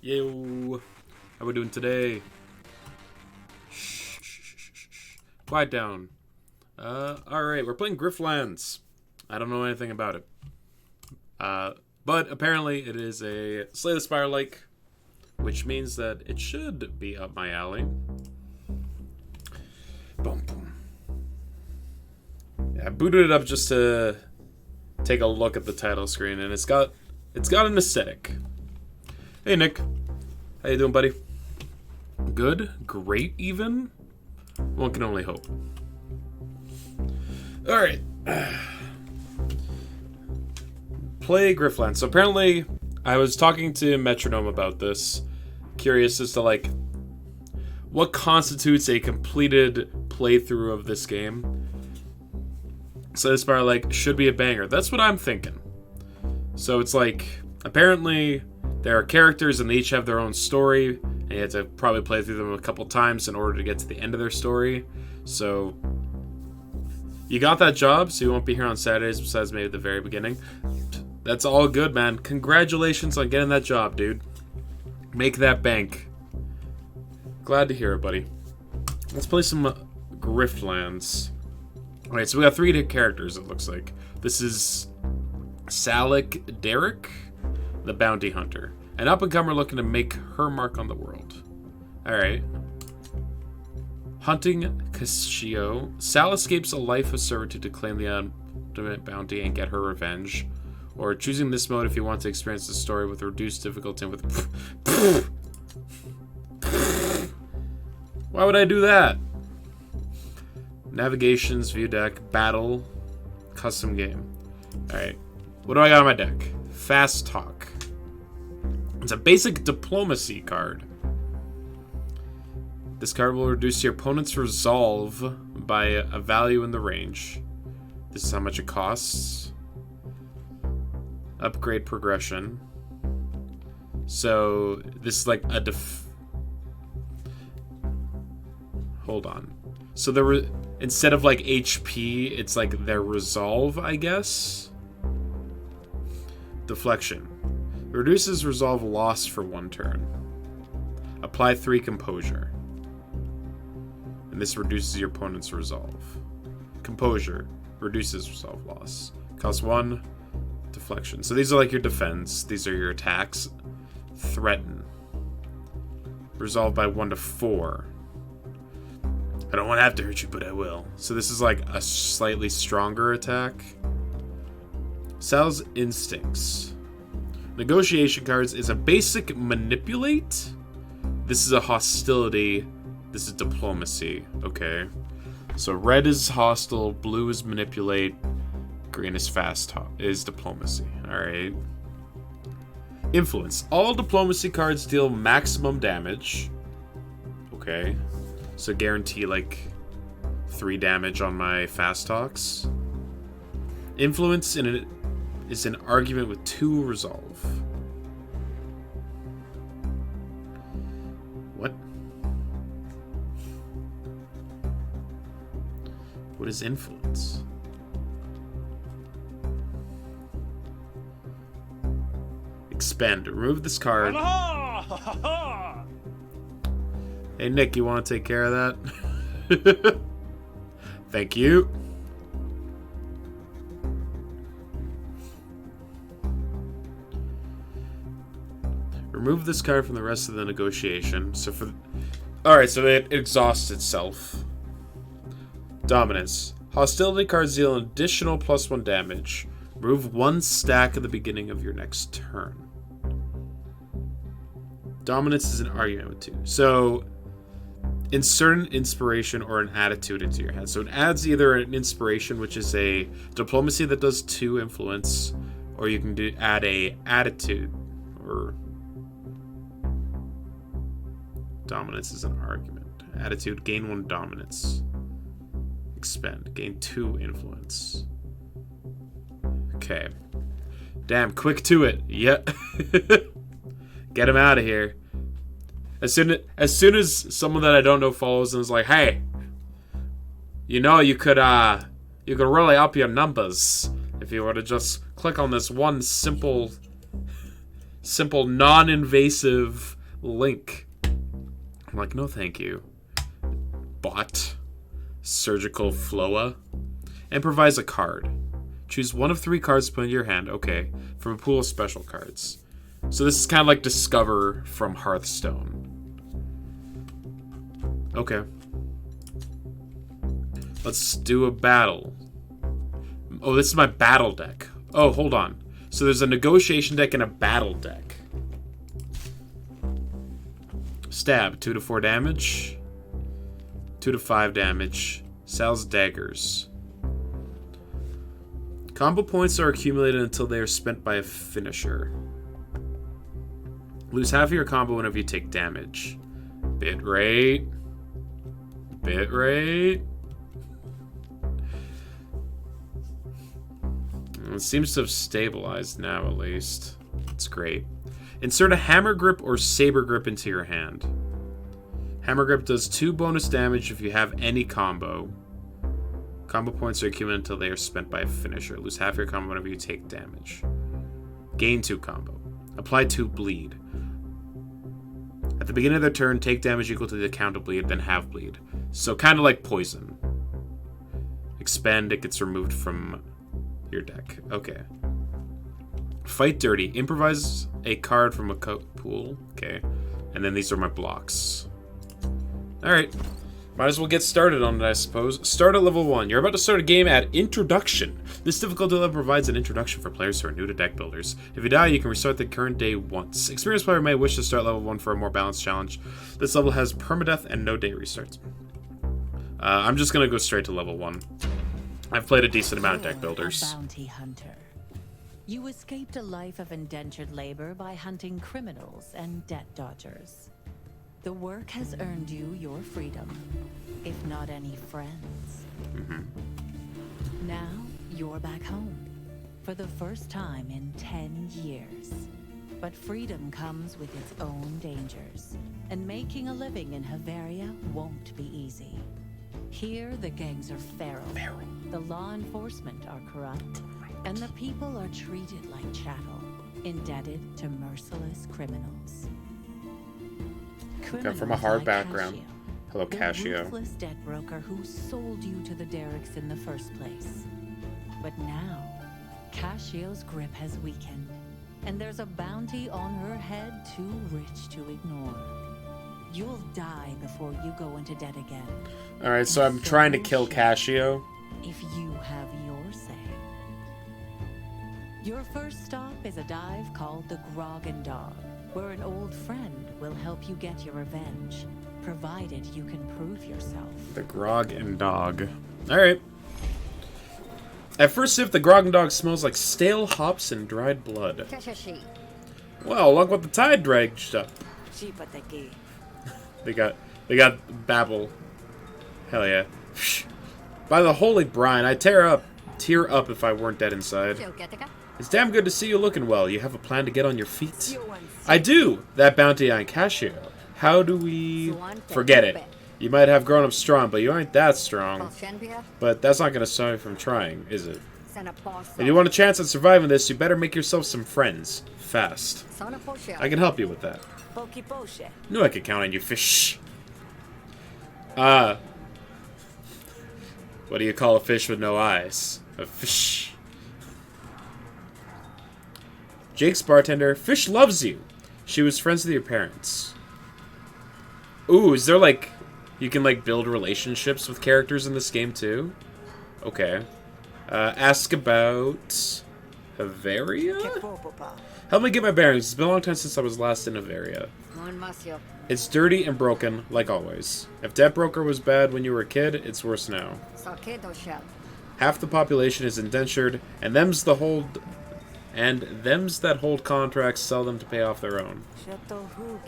Yo, how we doing today? Shh. Quiet down. Alright, we're playing Griftlands. I don't know anything about it. But apparently it is a Slay the Spire-like, which means that it should be up my alley. Boom, boom. Yeah, I booted it up just to take a look at the title screen, and it's got an aesthetic. Hey, Nick. How you doing, buddy? Good? Great, even? One can only hope. Alright. Play Griftlands. So apparently, I was talking to Metronome about this. Curious as to, like, what constitutes a completed playthrough of this game. So this part, like, should be a banger. That's what I'm thinking. So it's like, apparently, there are characters and they each have their own story. And you have to probably play through them a couple times in order to get to the end of their story. So, you got that job, so you won't be here on Saturdays besides maybe the very beginning. That's all good, man. Congratulations on getting that job, dude. Make that bank. Glad to hear it, buddy. Let's play some Griftlands. Alright, so we got three characters, it looks like. This is Salik Derrick, the bounty hunter. An up-and-comer looking to make her mark on the world. Alright. Hunting Cascio. Sal escapes a life of servitude to claim the ultimate bounty and get her revenge. Or choosing this mode if you want to experience the story with reduced difficulty and with... Why would I do that? Navigations, view deck, battle, custom game. Alright. What do I got on my deck? Fast talk. It's a basic diplomacy card. This card will reduce your opponent's resolve by a value in the range. This is how much it costs. Upgrade progression. So, this is like a Hold on. So instead of like HP, it's like their resolve, I guess? Deflection. Reduces resolve lost for 1 turn. Apply 3 composure. And this reduces your opponent's resolve. Composure. Reduces resolve loss. Cost 1. Deflection. So these are like your defense. These are your attacks. Threaten. Resolve by 1 to 4. I don't want to have to hurt you, but I will. So this is like a slightly stronger attack. Sal's Instincts. Negotiation cards is a basic manipulate. This is a hostility. This is diplomacy. Okay. So red is hostile, blue is manipulate, green is is diplomacy. Alright. Influence. All diplomacy cards deal maximum damage. Okay. So guarantee like 3 damage on my fast talks. Influence in it is an argument with 2 resolve. What? What is influence? Expend. Remove this card. Hey, Nick, you want to take care of that? Thank you. Remove this card from the rest of the negotiation. So Alright, so it exhausts itself. Dominance. Hostility cards deal an additional +1 damage. Remove 1 stack at the beginning of your next turn. Dominance is an argument with 2. So insert an inspiration or an attitude into your head. So it adds either an inspiration, which is a diplomacy that does 2 influence, or you can add a attitude, or dominance is an argument. Attitude, gain 1 dominance. Expend, gain 2 influence. Okay. Damn, quick to it. Yep. Get him out of here. As soon as someone that I don't know follows and is like, hey, you know, you could really up your numbers if you were to just click on this one simple non-invasive Link. I'm like, no thank you. Bot. Surgical Floa. Improvise a card. Choose one of 3 cards to put into your hand, okay, from a pool of special cards. So this is kind of like Discover from Hearthstone. Okay. Let's do a battle. Oh, this is my battle deck. Oh, hold on. So there's a negotiation deck and a battle deck. Stab, 2 to 4 damage. 2 to 5 damage. Sal's daggers. Combo points are accumulated until they are spent by a finisher. Lose half of your combo whenever you take damage. Bit rate. Bit rate. It seems to have stabilized now, at least. It's great. Insert a hammer grip or saber grip into your hand. Hammer grip does 2 bonus damage if you have any combo. Combo points are accumulated until they are spent by a finisher. Lose half your combo whenever you take damage. Gain 2 combo. Apply 2 bleed. At the beginning of their turn, take damage equal to the count of bleed, then have bleed. So kind of like poison. Expend, it gets removed from your deck. Okay. Fight dirty. Improvise a card from a pool. Okay. And then these are my blocks. Alright. Might as well get started on it, I suppose. Start at level 1. You're about to start a game at Introduction. This difficulty level provides an introduction for players who are new to deck builders. If you die, you can restart the current day once. Experienced player may wish to start level 1 for a more balanced challenge. This level has permadeath and no day restarts. I'm just going to go straight to level 1. I've played a decent amount of deck builders. Bounty hunter. You escaped a life of indentured labor by hunting criminals and debt dodgers. The work has earned you your freedom, if not any friends. Now, you're back home, for the first time in 10 years. But freedom comes with its own dangers, and making a living in Havaria won't be easy. Here, the gangs are feral. The law enforcement are corrupt, and the people are treated like chattel, indebted to merciless criminals. Come from a hard background. Hello, Casio. The ruthless debt broker who sold you to the Derricks in the first place. But now, Casio's grip has weakened, and there's a bounty on her head too rich to ignore. You'll die before you go into debt again. Alright, so I'm trying to kill Casio. If you have your say. Your first stop is a dive called the Grog and Dog, where an old friend will help you get your revenge, provided you can prove yourself. The Grog and Dog. Alright. At first sip, the Grog and Dog smells like stale hops and dried blood. Well, look what the tide dragged up. They got babble. Hell yeah. By the holy brine, I'd tear up if I weren't dead inside. It's damn good to see you looking well. You have a plan to get on your feet? I do! That bounty on Casio. How do we... Forget it. You might have grown up strong, but you aren't that strong. But that's not going to stop you from trying, is it? If you want a chance at surviving this, you better make yourself some friends. Fast. I can help you with that. Knew I could count on you, fish. What do you call a fish with no eyes? A fish. Jake's bartender. Fish loves you. She was friends with your parents. Ooh, is there like... You can like build relationships with characters in this game too? Okay. Ask about... Havaria? Help me get my bearings. It's been a long time since I was last in Havaria. It's dirty and broken, like always. If Debt Broker was bad when you were a kid, it's worse now. Half the population is indentured, and them's that hold contracts sell them to pay off their own.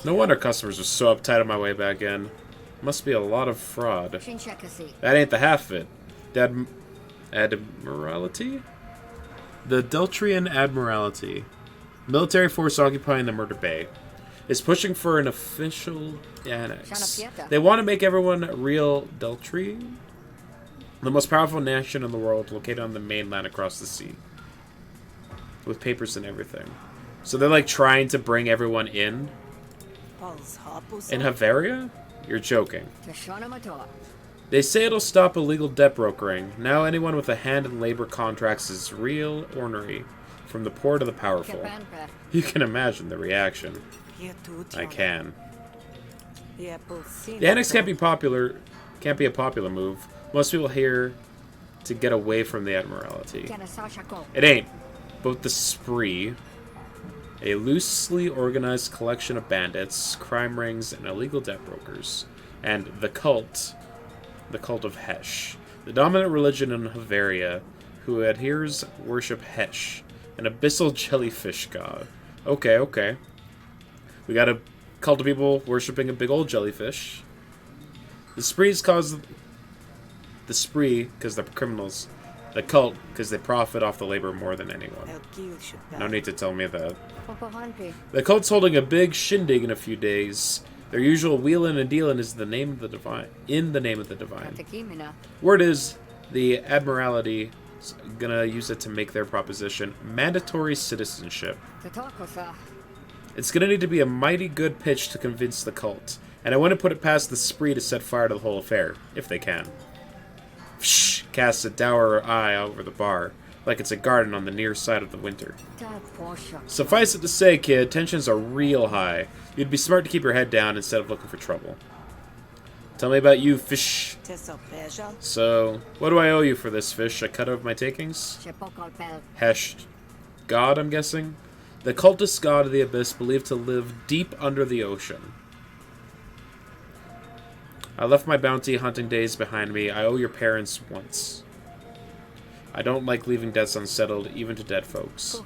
No wonder customers are so uptight on my way back in. Must be a lot of fraud. That ain't the half of it. Admiralty? The Deltrian Admiralty. Military force occupying the Murder Bay. Is pushing for an official annex. They want to make everyone real Deltri. The most powerful nation in the world, located on the mainland across the sea. With papers and everything. So they're like trying to bring everyone in. In Havaria? You're joking. They say it'll stop illegal debt brokering. Now anyone with a hand in labor contracts is real ornery, from the poor to the powerful. You can imagine the reaction. I can. The annex can't be a popular move. Most people here to get away from the Admiralty. It ain't. Both the Spree, a loosely organized collection of bandits, crime rings, and illegal debt brokers, and the cult of Hesh, the dominant religion in Havaria, who adheres worship Hesh, an abyssal jellyfish god. Okay. We got a cult of people worshipping a big old jellyfish. The Spree because they're criminals. The cult because they profit off the labor more than anyone. No need to tell me that. The cult's holding a big shindig in a few days. Their usual wheelin' and dealin' is in the name of the divine. Word is, the Admiralty is gonna use it to make their proposition mandatory citizenship. It's gonna need to be a mighty good pitch to convince the cult, and I want to put it past the Spree to set fire to the whole affair, if they can. Psh! Casts a dour eye over the bar, like it's a garden on the near side of the winter. Suffice it to say, kid, tensions are real high. You'd be smart to keep your head down instead of looking for trouble. Tell me about you, fish. So, what do I owe you for this, fish? A cut of my takings? Hesh. God, I'm guessing? The cultist god of the abyss, believed to live deep under the ocean. I left my bounty hunting days behind me. I owe your parents once. I don't like leaving debts unsettled, even to dead folks.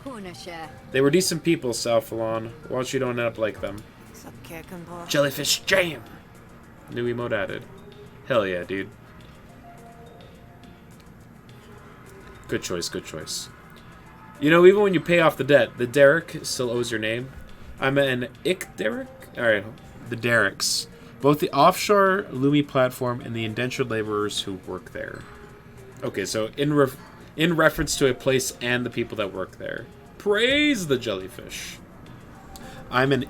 They were decent people, Salphalon. Watch you don't end up like them. Jellyfish jam! New emote added. Hell yeah, dude. Good choice. You know, even when you pay off the debt, the Derrick still owes your name. I'm an Derrick? Alright, the Derricks. Both the offshore Lumi platform and the indentured laborers who work there. Okay, so in reference to a place and the people that work there. Praise the jellyfish. I'm an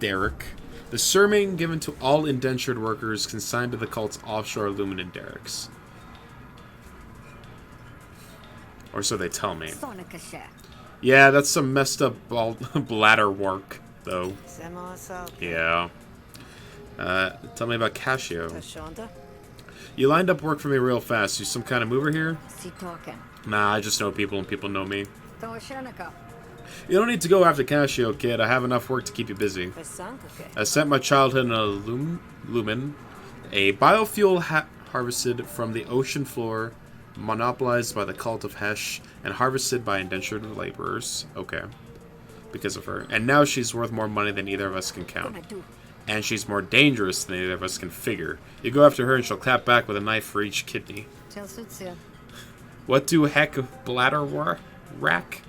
Derrick, the surname given to all indentured workers consigned to the cult's offshore Luminant derricks. Or so they tell me. Yeah, that's some messed up bladder work, though. Yeah. Tell me about Casio. You lined up work for me real fast. You some kind of mover here? Nah, I just know people and people know me. You don't need to go after Casio, kid. I have enough work to keep you busy. I spent my childhood in a lumen, a biofuel harvested from the ocean floor, monopolized by the cult of Hesh, and harvested by indentured laborers. Okay. Because of her. And now she's worth more money than either of us can count. And she's more dangerous than either of us can figure. You go after her and she'll clap back with a knife for each kidney. What do heck bladder rack?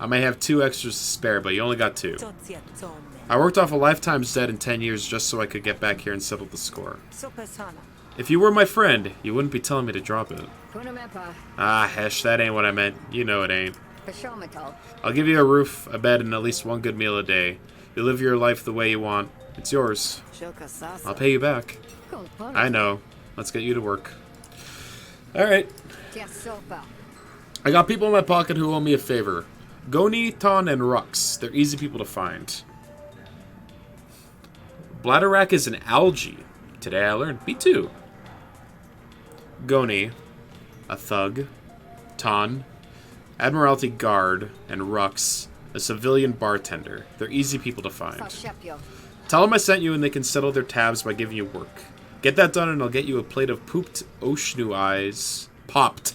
I may have 2 extras to spare, but you only got 2. I worked off a lifetime's debt in 10 years just so I could get back here and settle the score. If you were my friend, you wouldn't be telling me to drop it. Ah, Hesh, that ain't what I meant. You know it ain't. I'll give you a roof, a bed, and at least 1 good meal a day. You live your life the way you want. It's yours. I'll pay you back. I know. Let's get you to work. Alright. I got people in my pocket who owe me a favor. Goni, Ton, and Rux. They're easy people to find. Bladderwrack is an algae. Today I learned. Me too. Goni, a thug. Ton, Admiralty guard. And Rux, a civilian bartender. They're easy people to find. Tell them I sent you and they can settle their tabs by giving you work. Get that done and I'll get you a plate of pooped Oshnu eyes. Popped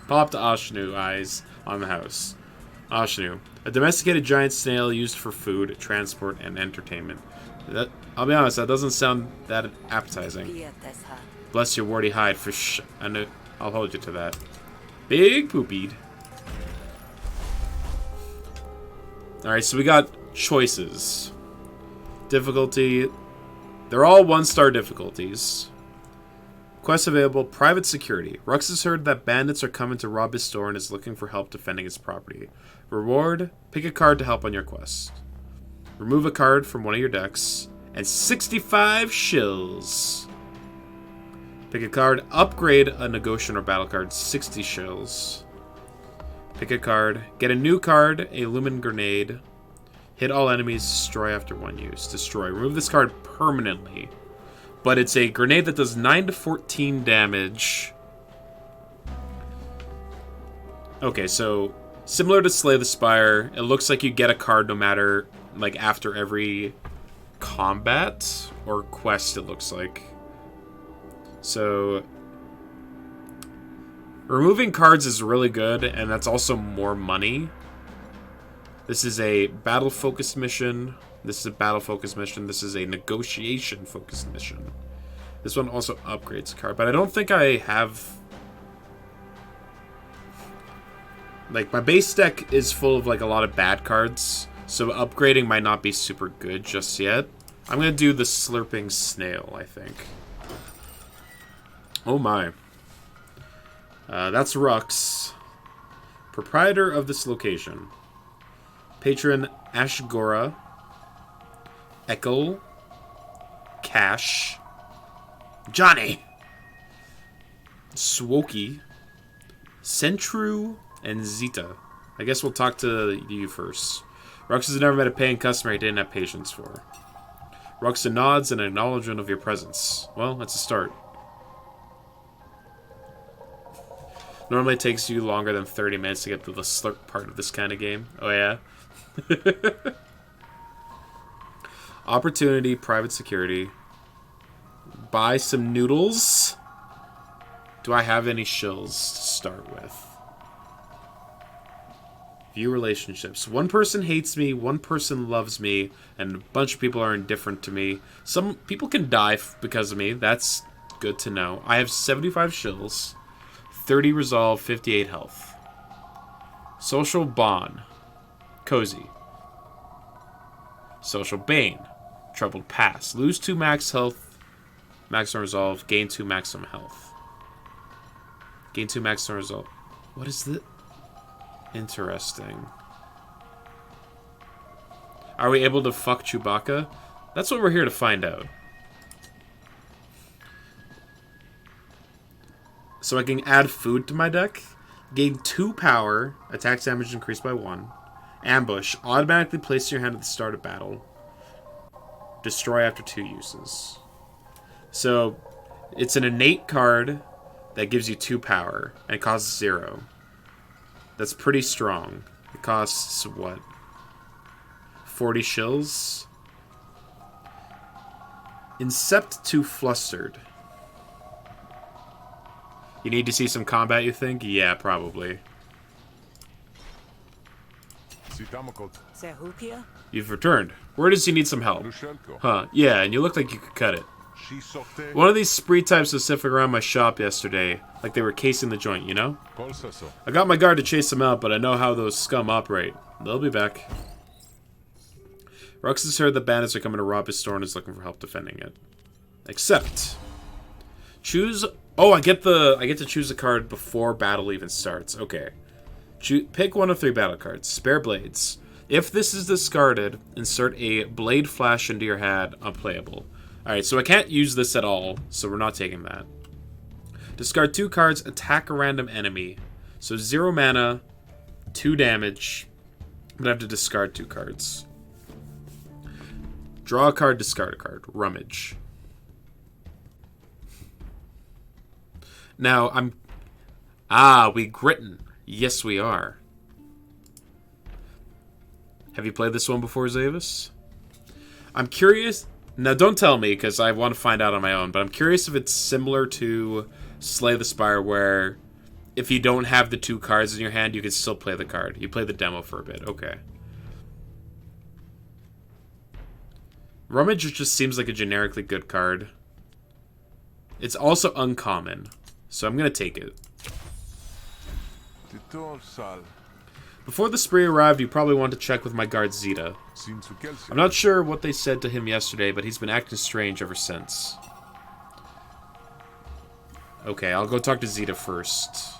Oshnu eyes on the house. Oshnu, a domesticated giant snail used for food, transport, and entertainment. I'll be honest, that doesn't sound that appetizing. Bless your warty hide, fish. I'll hold you to that. Big poopied. Alright, so we got choices. Difficulty. They're all 1-star difficulties. Quest available, private security. Rux has heard that bandits are coming to rob his store and is looking for help defending his property. Reward, pick a card to help on your quest. Remove a card from one of your decks. And 65 shills. Pick a card. Upgrade a Negotiation or battle card. 60 shills. Pick a card. Get a new card. A Lumen Grenade. Hit all enemies. Destroy after one use. Destroy. Remove this card permanently. But it's a grenade that does 9 to 14 damage. Okay, so similar to Slay the Spire, it looks like you get a card no matter, like, after every combat or quest, it looks like. So removing cards is really good, and that's also more money. This is a battle-focused mission. This is a battle-focused mission. This is a negotiation-focused mission. This one also upgrades a card, but I don't think I have... Like, my base deck is full of, like, a lot of bad cards, so upgrading might not be super good just yet. I'm going to do the Slurping Snail, I think. Oh my. That's Rux. Proprietor of this location. Patron Ashgora. Ekel. Cash. Johnny. Swoki. Centru. And Zeta. I guess we'll talk to you first. Rux has never met a paying customer he didn't have patience for. Ruxa nods in acknowledgement of your presence. Well, that's a start. Normally it takes you longer than 30 minutes to get to the slurp part of this kind of game. Oh, yeah? Opportunity, private security. Buy some noodles. Do I have any shills to start with? View relationships. One person hates me, one person loves me, and a bunch of people are indifferent to me. Some people can die because of me. That's good to know. I have 75 shills, 30 resolve, 58 health. Social bond. Cozy. Social bane. Troubled pass. Lose 2 max health, maximum resolve, gain 2 maximum health. Gain 2 maximum resolve. What is this? Interesting. Are we able to fuck Chewbacca? That's what we're here to find out. So I can add food to my deck. Gain 2 power. Attack damage increased by 1. Ambush. Automatically place in your hand at the start of battle. Destroy after 2 uses. So it's an innate card that gives you 2 power and it costs 0. That's pretty strong. It costs, what? 40 shills? Incept to Flustered. You need to see some combat, you think? Yeah, probably. You've returned. Where does he need some help? Huh, yeah, and you look like you could cut it. One of these spree types was sniffing around my shop yesterday, like they were casing the joint, you know? I got my guard to chase them out, but I know how those scum operate. They'll be back. Rux has heard the bandits are coming to rob his store and is looking for help defending it. Except, choose. Oh, I get to choose a card before battle even starts. Okay, pick one of 3 battle cards. Spare blades. If this is discarded, insert a blade flash into your hand. Unplayable. Alright, so I can't use this at all, so we're not taking that. Discard 2 cards, attack a random enemy. So 0 mana, 2 damage, but I have to discard 2 cards. Draw a card, discard a card. Rummage. Now, we Grittin. Yes, we are. Have you played this one before, Zavis? I'm curious... Now, don't tell me, because I want to find out on my own, but I'm curious if it's similar to Slay the Spire, where if you don't have the 2 cards in your hand, you can still play the card. You play the demo for a bit. Okay. Rummage just seems like a generically good card. It's also uncommon, so I'm going to take it. Before the spree arrived, you probably want to check with my guard Zeta. I'm not sure what they said to him yesterday, but he's been acting strange ever since. Okay, I'll go talk to Zeta first.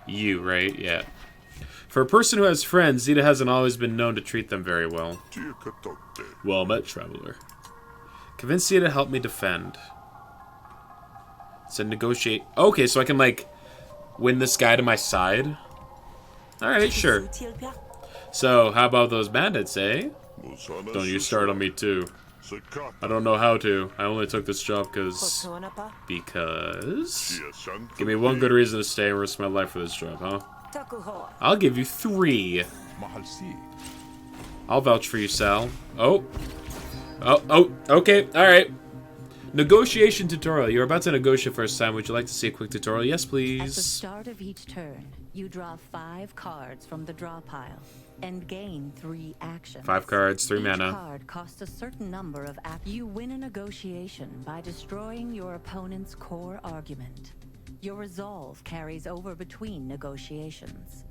You, right? Yeah. For a person who has friends, Zeta hasn't always been known to treat them very well. Well met, traveler. Convince Zeta to help me defend. So negotiate. Okay, so I can, like, win this guy to my side? Alright, sure. So, how about those bandits, eh? Don't you start on me, too. I don't know how to. I only took this job because... Give me one good reason to stay and risk my life for this job, huh? I'll give you 3. I'll vouch for you, Sal. Oh, okay, alright. Negotiation tutorial. You're about to negotiate first time. Would you like to see a quick tutorial? Yes, please. At the start of each turn, you draw 5 cards from the draw pile and gain 3 actions. 5 cards, 3 mana. Each card costs a certain number of actions. You win a negotiation by destroying your opponent's core argument. Your resolve carries over between negotiations.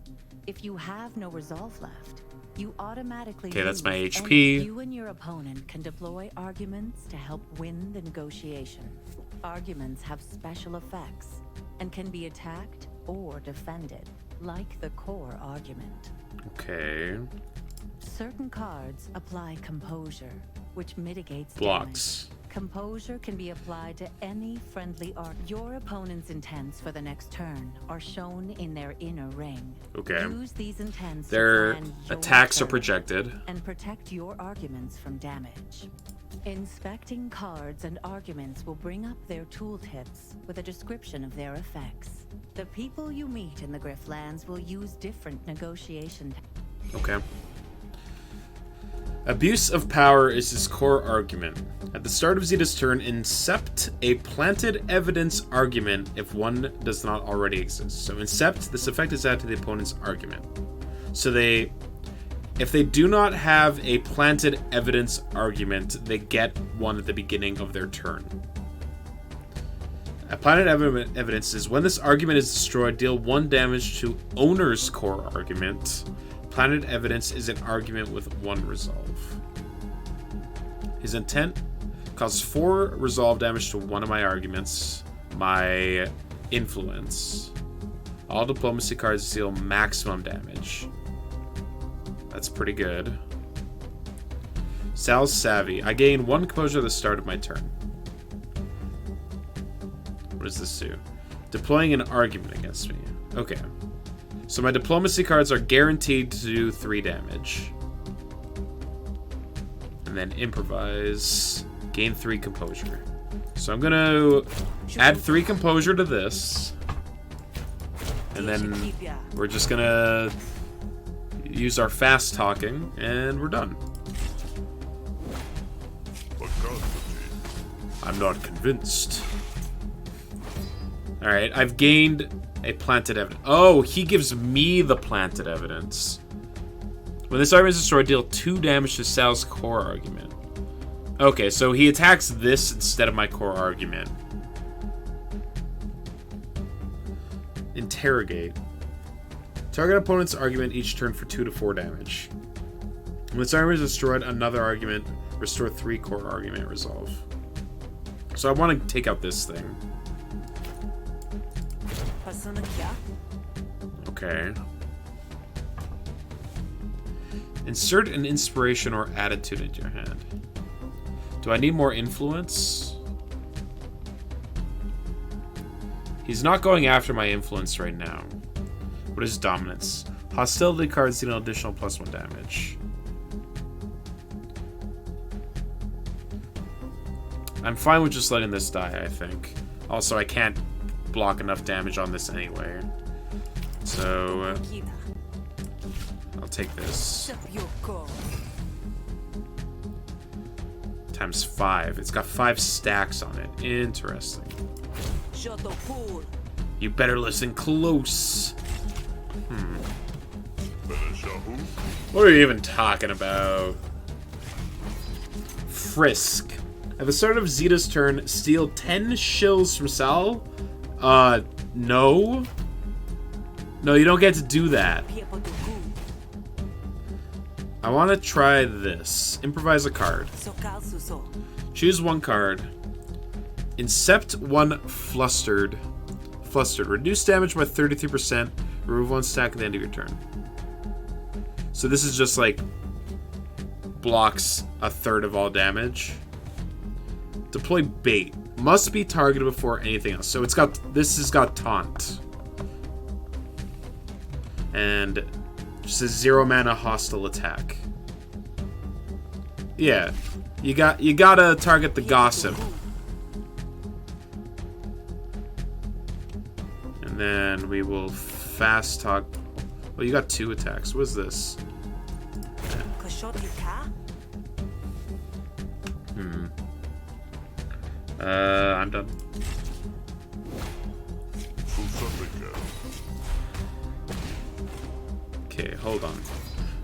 If you have no resolve left, you automatically Okay, that's my lose, HP. and you and your opponent can deploy arguments to help win the negotiation. Arguments have special effects and can be attacked or defended, like the core argument. Okay. Certain cards apply composure, which mitigates Blocks. damage. Composure can be applied to any friendly art. Your opponent's intents for the next turn are shown in their inner ring. Okay. Use these intents Their to plan your attacks are turn projected. and protect your arguments from damage. Inspecting cards and arguments will bring up their tooltips with a description of their effects. The people you meet in the Griftlands will use different negotiation. Okay. Abuse of power is his core argument. At the start of Zeta's turn, incept a planted evidence argument if one does not already exist. So incept, this effect is added to the opponent's argument. So if they do not have a planted evidence argument, they get one at the beginning of their turn. A planted evidence is when this argument is destroyed, deal 1 damage to owner's core argument. Planted evidence is an argument with 1 resolve. His intent causes 4 resolve damage to one of my arguments. My influence. All diplomacy cards deal maximum damage. That's pretty good. Sal's savvy. I gain 1 composure at the start of my turn. What does this do? Deploying an argument against me. Okay. So my diplomacy cards are guaranteed to do 3 damage. And then improvise. Gain 3 composure. So I'm going to add 3 composure to this. And then we're just going to use our fast talking, and we're done. I'm not convinced. Alright, I've gained a planted evidence. Oh, he gives me the planted evidence. When this argument is destroyed, deal 2 damage to Sal's core argument. Okay, so he attacks this instead of my core argument. Interrogate. Target opponent's argument each turn for 2 to 4 damage. When this argument is destroyed, another argument. Restore 3 core argument resolve. So I want to take out this thing. Okay. Insert an inspiration or attitude into your hand. Do I need more influence? He's not going after my influence right now. What is dominance? Hostility cards deal an additional +1 damage. I'm fine with just letting this die, I think. Also, I can't block enough damage on this anyway. So, I'll take this. Times 5. It's got 5 stacks on it. Interesting. You better listen close. What are you even talking about? Frisk. At the start of Zeta's turn, steal 10 shills from Sal. No. No, you don't get to do that. I want to try this. Improvise a card. Choose 1 card. Incept 1 Flustered. Flustered. Reduce damage by 33%. Remove 1 stack at the end of your turn. So this is just like blocks a third of all damage. Deploy bait. Must be targeted before anything else. So this has got taunt. And just a 0 mana hostile attack. Yeah. You gotta target the gossip. And then we will fast talk. Well, you got 2 attacks. What is this? I'm done. Okay, hold on.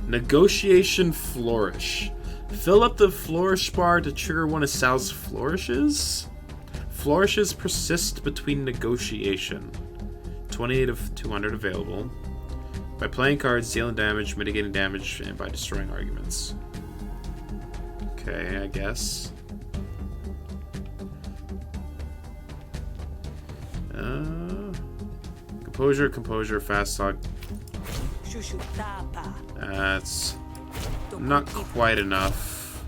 Negotiation Flourish. Fill up the flourish bar to trigger one of Sal's flourishes. Flourishes persist between negotiation. 28 of 200 available. By playing cards, dealing damage, mitigating damage, and by destroying arguments. Okay, I guess. Composure, fast talk. That's not quite enough.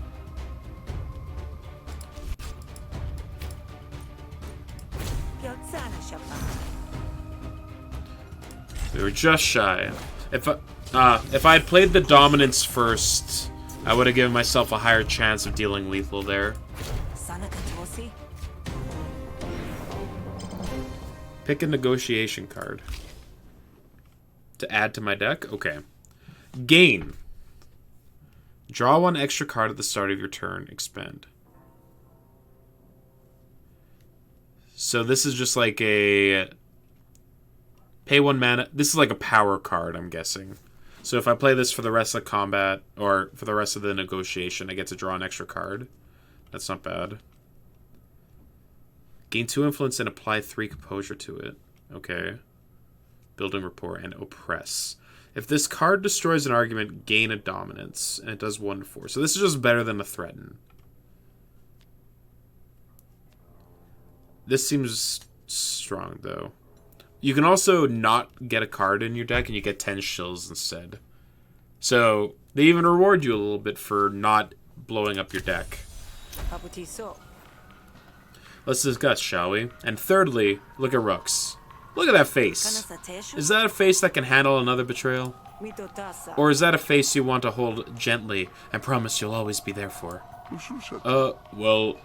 We were just shy. If I had played the dominance first, I would have given myself a higher chance of dealing lethal there. Pick a negotiation card. To add to my deck? Okay. Gain. Draw 1 extra card at the start of your turn. Expend. So this is just like a... Pay 1 mana. This is like a power card, I'm guessing. So if I play this for the rest of combat, or for the rest of the negotiation, I get to draw an extra card. That's not bad. Gain 2 influence and apply 3 composure to it. Okay. Building rapport and oppress. If this card destroys an argument, gain a dominance. And it does 1 to 4. So this is just better than a threaten. This seems strong, though. You can also not get a card in your deck, and you get 10 shills instead. So they even reward you a little bit for not blowing up your deck. Let's discuss, shall we? And thirdly, look at Rux. Look at that face. Is that a face that can handle another betrayal? Or is that a face you want to hold gently and promise you'll always be there for? Well,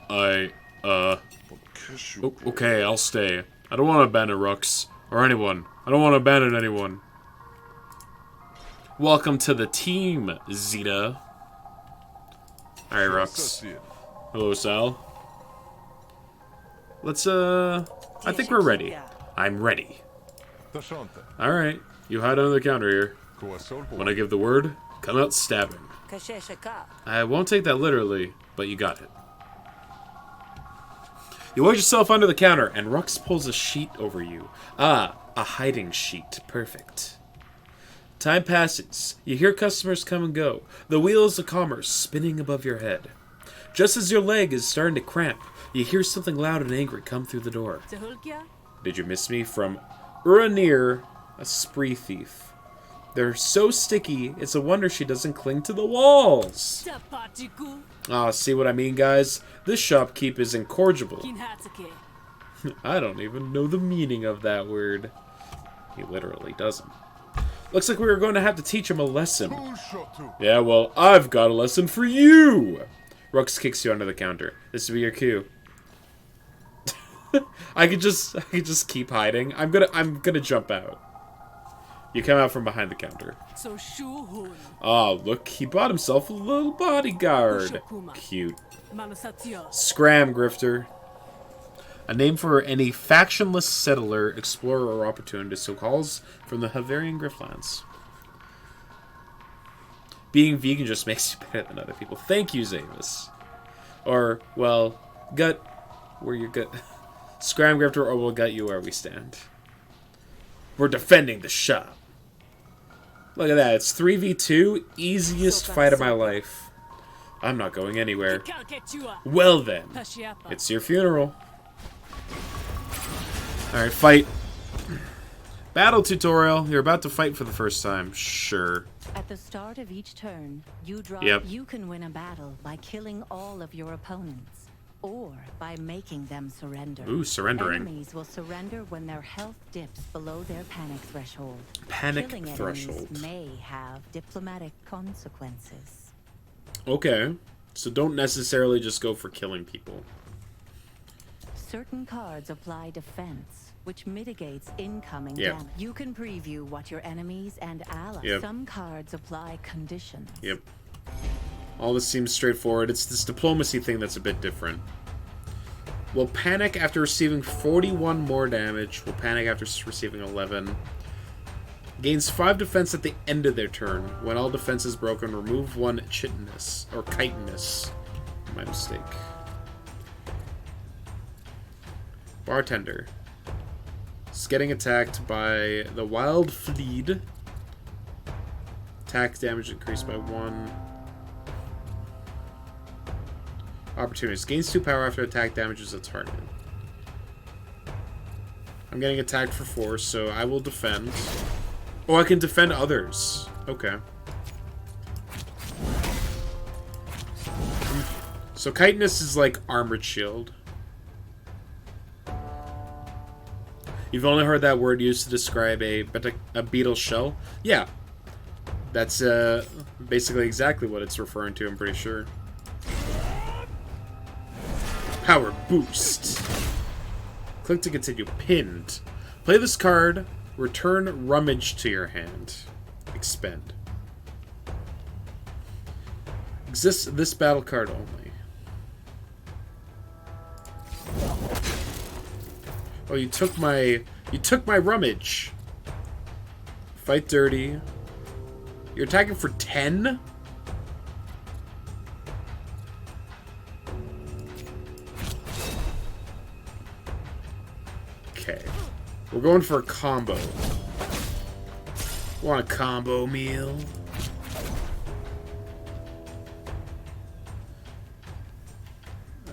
okay, I'll stay. I don't want to abandon Rux. Or anyone. I don't want to abandon anyone. Welcome to the team, Zeta. Alright, Rux. Hello, Sal. Let's, I think we're ready. I'm ready. Alright, you hide under the counter here. When I give the word, come out stabbing. I won't take that literally, but you got it. You wedge yourself under the counter, and Rux pulls a sheet over you. Ah, a hiding sheet. Perfect. Time passes. You hear customers come and go. The wheels of commerce spinning above your head. Just as your leg is starting to cramp, you hear something loud and angry come through the door. Did you miss me? From Uranir, a spree thief. They're so sticky, it's a wonder she doesn't cling to the walls. Ah, see what I mean, guys? This shopkeep is incorrigible. I don't even know the meaning of that word. He literally doesn't. Looks like we were going to have to teach him a lesson. Yeah, well, I've got a lesson for you! Rux kicks you under the counter. This will be your cue. I could just keep hiding. I'm gonna jump out. You come out from behind the counter. Oh, look, he bought himself a little bodyguard. Cute. Scram, Grifter. A name for any factionless settler, explorer, or opportunist who calls from the Havarian Griftlands. Being vegan just makes you better than other people. Thank you, Zavis. Or, well, gut where you gut. Scram, Grifter, or we'll gut you where we stand. We're defending the shop. Look at that, it's 3v2, easiest fight of my life. I'm not going anywhere. Well then, it's your funeral. Alright, fight. Battle tutorial. You're about to fight for the first time. Sure. At the start of each turn, you draw. Yep. You can win a battle by killing all of your opponents, or by making them surrender. Ooh, surrendering. Enemies will surrender when their health dips below their panic threshold. Panic Killing threshold. enemies may have diplomatic consequences. Okay. So don't necessarily just go for killing people. Certain cards apply defense, which mitigates incoming Yep. damage. You can preview what your enemies and allies. Yep. Some cards apply conditions. Yep. All this seems straightforward. It's this diplomacy thing that's a bit different. Will panic after receiving 41 more damage. Will panic after receiving 11. Gains 5 defense at the end of their turn. When all defense is broken, remove 1 chitinous or chitinous. My mistake. Bartender. Is getting attacked by the wild fleed. Attack damage increased by 1. Opportunities. Gains 2 power after attack damages a target. I'm getting attacked for 4, so I will defend. Oh, I can defend others. Okay. So chitinous is like armored shield. You've only heard that word used to describe a beetle shell? Yeah. That's basically exactly what it's referring to, I'm pretty sure. Power boost. Click to continue. Pinned. Play this card. Return rummage to your hand. Expend. Exists this battle card only. Oh, you took my rummage. Fight dirty. You're attacking for 10? Okay. We're going for a combo. Want a combo meal?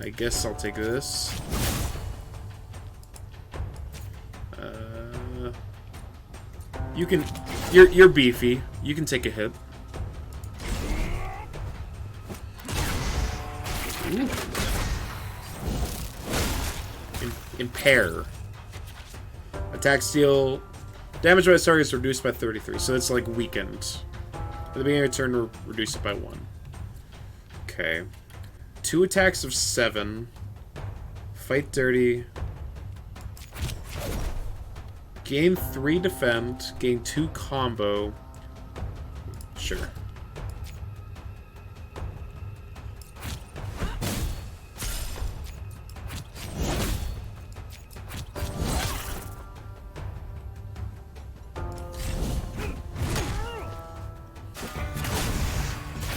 I guess I'll take this. You can... You're beefy. You can take a hit. Ooh. Impair. Attack steal. Damage by this target is reduced by 33, so it's like weakened. At the beginning of your turn, reduce it by 1. Okay. 2 attacks of 7. Fight dirty. Gain 3 defend. Gain 2 combo. Sure.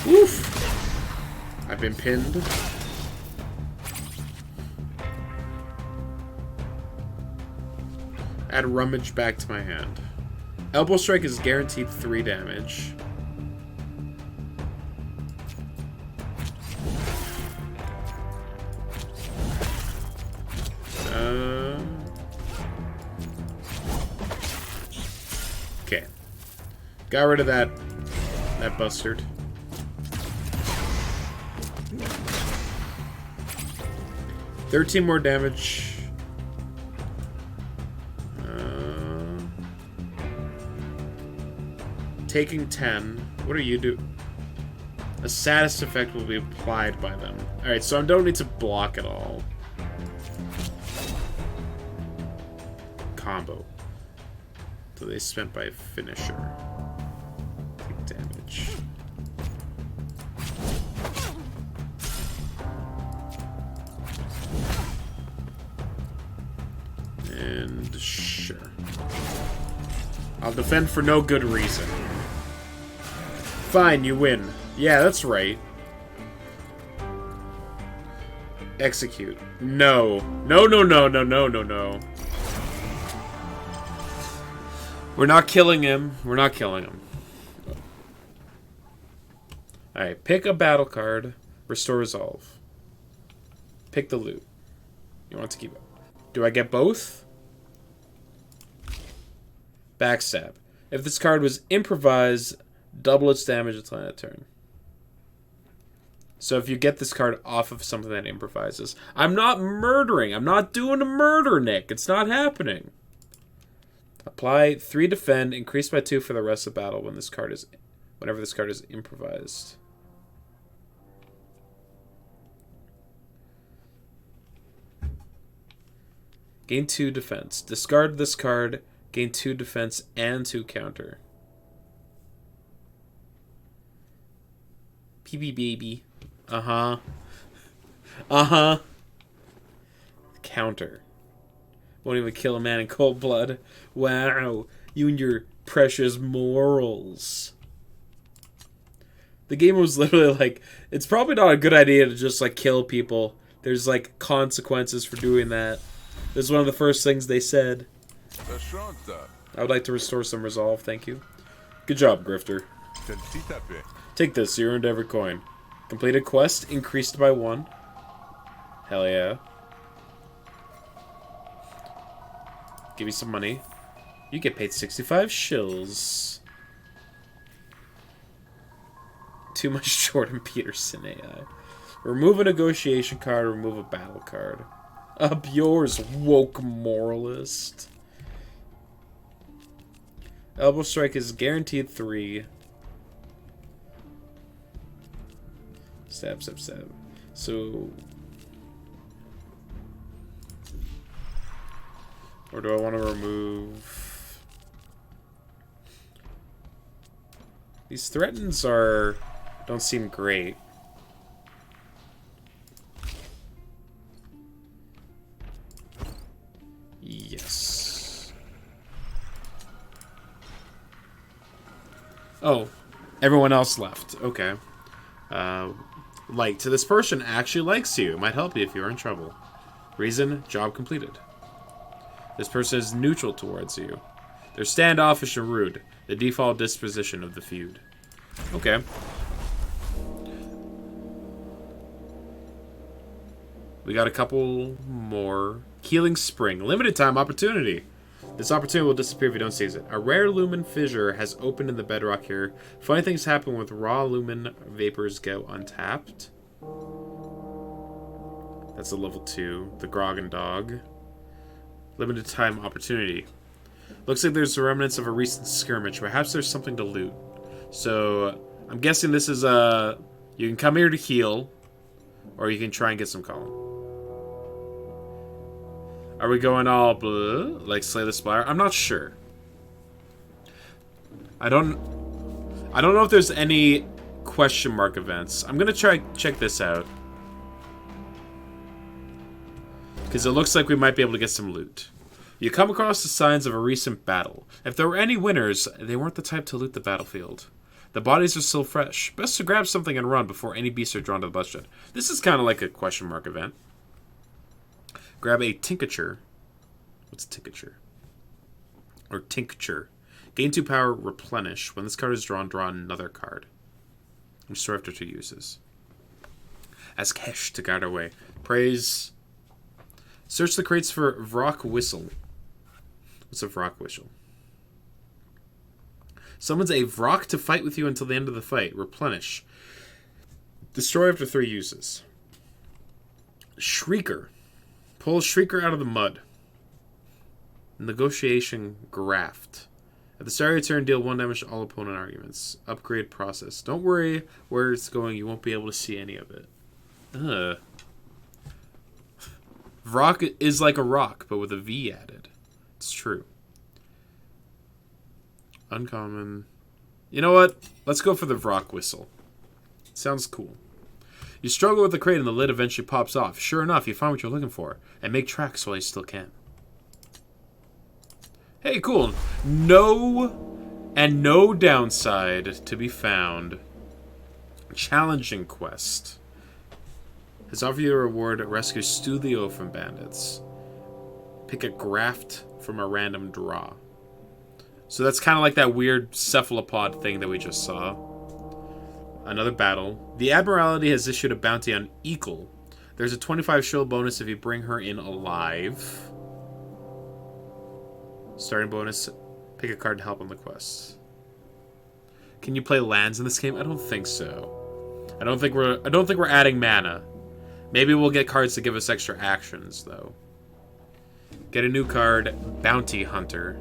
Oof! I've been pinned. Add rummage back to my hand. Elbow strike is guaranteed 3 damage. Okay. Got rid of that bustard. $13 more damage. Taking 10. What do you do? A status effect will be applied by them. Alright, so I don't need to block at all. Combo. So they spent by a finisher. Take damage. And sure. I'll defend for no good reason. Fine, you win. Yeah, that's right. Execute. No. No, no, no, no, no, no, no. We're not killing him. We're not killing him. Alright, pick a battle card. Restore resolve. Pick the loot. You want to keep it. Do I get both? Backstab. If this card was improvised, Double its damage until end of turn. So if you get this card off of something that improvises. I'm not murdering. I'm not doing a murder, Nick. It's not happening. Apply 3 defend, increase by 2 for the rest of the battle whenever this card is improvised. Gain 2 defense. Discard this card, gain 2 defense and 2 counter. PB baby. Uh-huh. Uh-huh. Counter. Won't even kill a man in cold blood. Wow. You and your precious morals. The game was literally like, it's probably not a good idea to just like kill people. There's like consequences for doing that. This is one of the first things they said. I would like to restore some resolve, thank you. Good job, Grifter. Take this, you earned every coin. Completed quest, increased by 1. Hell yeah. Give me some money. You get paid 65 shills. Too much Jordan Peterson AI. Remove a negotiation card, remove a battle card. Up yours, woke moralist. Elbow strike is guaranteed 3. Stab, stab, stab. So... Or do I want to remove... These threatens don't seem great. Yes. Oh, everyone else left. Okay. Like to this person actually likes you. Might help you if you're in trouble. Reason, job completed. This person is neutral towards you. They're standoffish and rude. The default disposition of the feud. Okay. We got a couple more. Healing Spring. Limited time opportunity. This opportunity will disappear if you don't seize it. A rare lumen fissure has opened in the bedrock here. Funny things happen with raw lumen vapors go untapped. That's a level 2. The Grogan Dog. Limited time opportunity. Looks like there's the remnants of a recent skirmish. Perhaps there's something to loot. So, I'm guessing this is a... You can come here to heal, or you can try and get some column. Are we going all blue, like Slay the Spire? I'm not sure. I don't know if there's any question mark events. I'm gonna try check this out. Because it looks like we might be able to get some loot. You come across the signs of a recent battle. If there were any winners, they weren't the type to loot the battlefield. The bodies are still fresh. Best to grab something and run before any beasts are drawn to the bloodshed. This is kind of like a question mark event. Grab a tincture. What's tincture? Or tincture. Gain 2 power, replenish. When this card is drawn, draw another card. Restore after 2 uses. Ask Hesh to guide our way. Praise. Search the crates for Vrock Whistle. What's a Vrock Whistle? Summons a Vrock to fight with you until the end of the fight. Replenish. Destroy after 3 uses. Shrieker. Pull Shrieker out of the mud. Negotiation Graft. At the start of your turn, deal 1 damage to all opponent arguments. Upgrade process. Don't worry where it's going. You won't be able to see any of it. Ugh. Vrock is like a rock, but with a V added. It's true. Uncommon. You know what? Let's go for the Vrock Whistle. Sounds cool. You struggle with the crate and the lid eventually pops off. Sure enough, you find what you're looking for. And make tracks while you still can. Hey, cool. No downside to be found. Challenging quest. Has offered you a reward. Rescue Studio from bandits. Pick a graft from a random draw. So that's kind of like that weird cephalopod thing that we just saw. Another battle. The Admiralty has issued a bounty on Eagle. There's a 25 shield bonus if you bring her in alive. Starting bonus. Pick a card to help on the quest. Can you play lands in this game? I don't think so. I don't think we're adding mana. Maybe we'll get cards to give us extra actions, though. Get a new card, Bounty Hunter.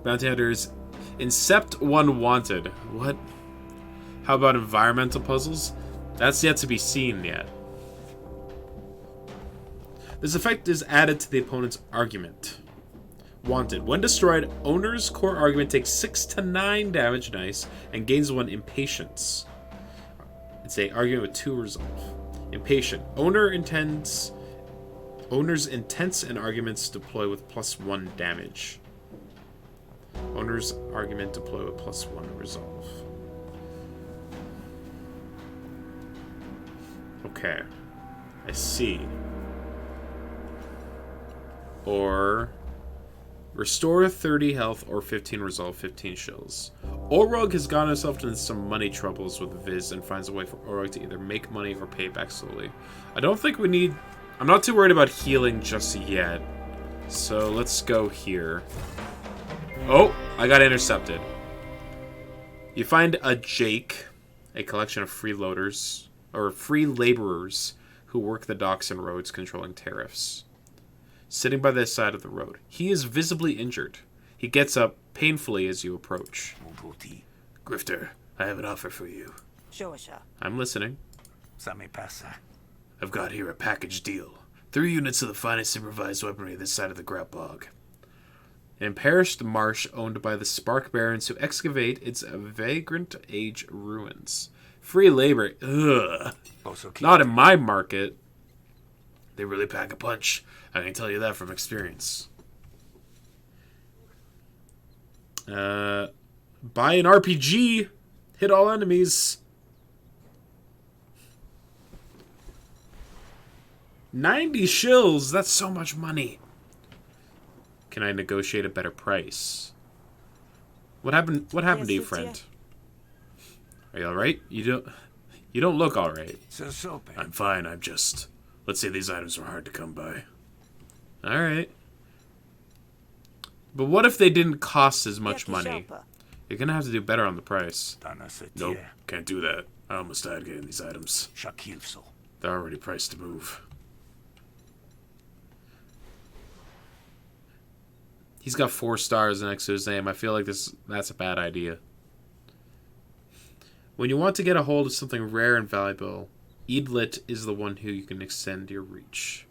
Bounty Hunters, Incept one wanted. What? How about environmental puzzles? That's yet to be seen yet. This effect is added to the opponent's argument. Wanted. When destroyed, owner's core argument takes 6 to 9 damage, nice, and gains 1 impatience. It's a argument with 2 resolve. Impatient. Owner's intents and arguments deploy with +1 damage. Owner's argument deploy with +1 resolve. Okay. I see. Or restore 30 health or 15 resolve, 15 shills. Orug has gotten himself into some money troubles with Viz and finds a way for Orug to either make money or pay back slowly. I don't think we need... I'm not too worried about healing just yet. So let's go here. Oh, I got intercepted. You find a Jake, a collection of freeloaders, or free laborers who work the docks and roads controlling tariffs. Sitting by the side of the road. He is visibly injured. He gets up painfully as you approach. Grifter, I have an offer for you. I'm listening. I've got here a package deal. 3 units of the finest improvised weaponry this side of the Grout Bog. An perished marsh owned by the Spark Barons who excavate its vagrant age ruins. Free labor. Ugh. Not in my market. They really pack a punch. I can tell you that from experience. Buy an RPG. Hit all enemies. 90 shills. That's so much money. Can I negotiate a better price? What happened? What happened to you, friend? Are you all right? You don't look all right. I'm fine. I'm just... Let's say these items were hard to come by. All right. But what if they didn't cost as much money? You're gonna have to do better on the price. Nope, can't do that. I almost died getting these items. They're already priced to move. He's got 4 stars next to his name. I feel like that's a bad idea. When you want to get a hold of something rare and valuable, Eidlit is the one who you can extend your reach.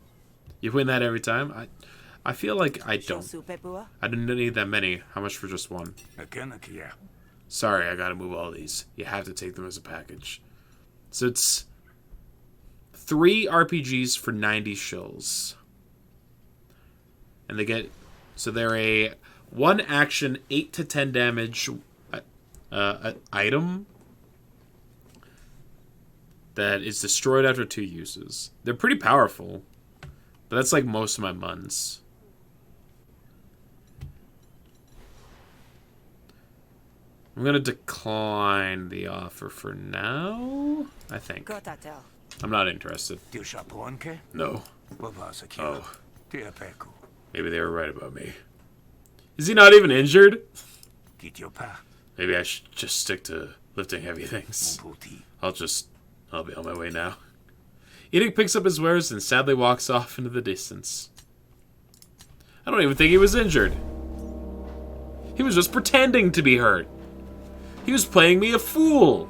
You win that every time? I feel like I don't. I didn't need that many. How much for just one? Sorry, I gotta move all these. You have to take them as a package. So it's 3 RPGs for 90 shills. And they get... So they're a 1 action, 8 to 10 damage item that is destroyed after 2 uses. They're pretty powerful, but that's like most of my muns. I'm going to decline the offer for now, I think. I'm not interested. No. Oh. Maybe they were right about me. Is he not even injured? Maybe I should just stick to lifting heavy things. I'll be on my way now. Edic picks up his wares and sadly walks off into the distance. I don't even think he was injured. He was just pretending to be hurt. He was playing me a fool.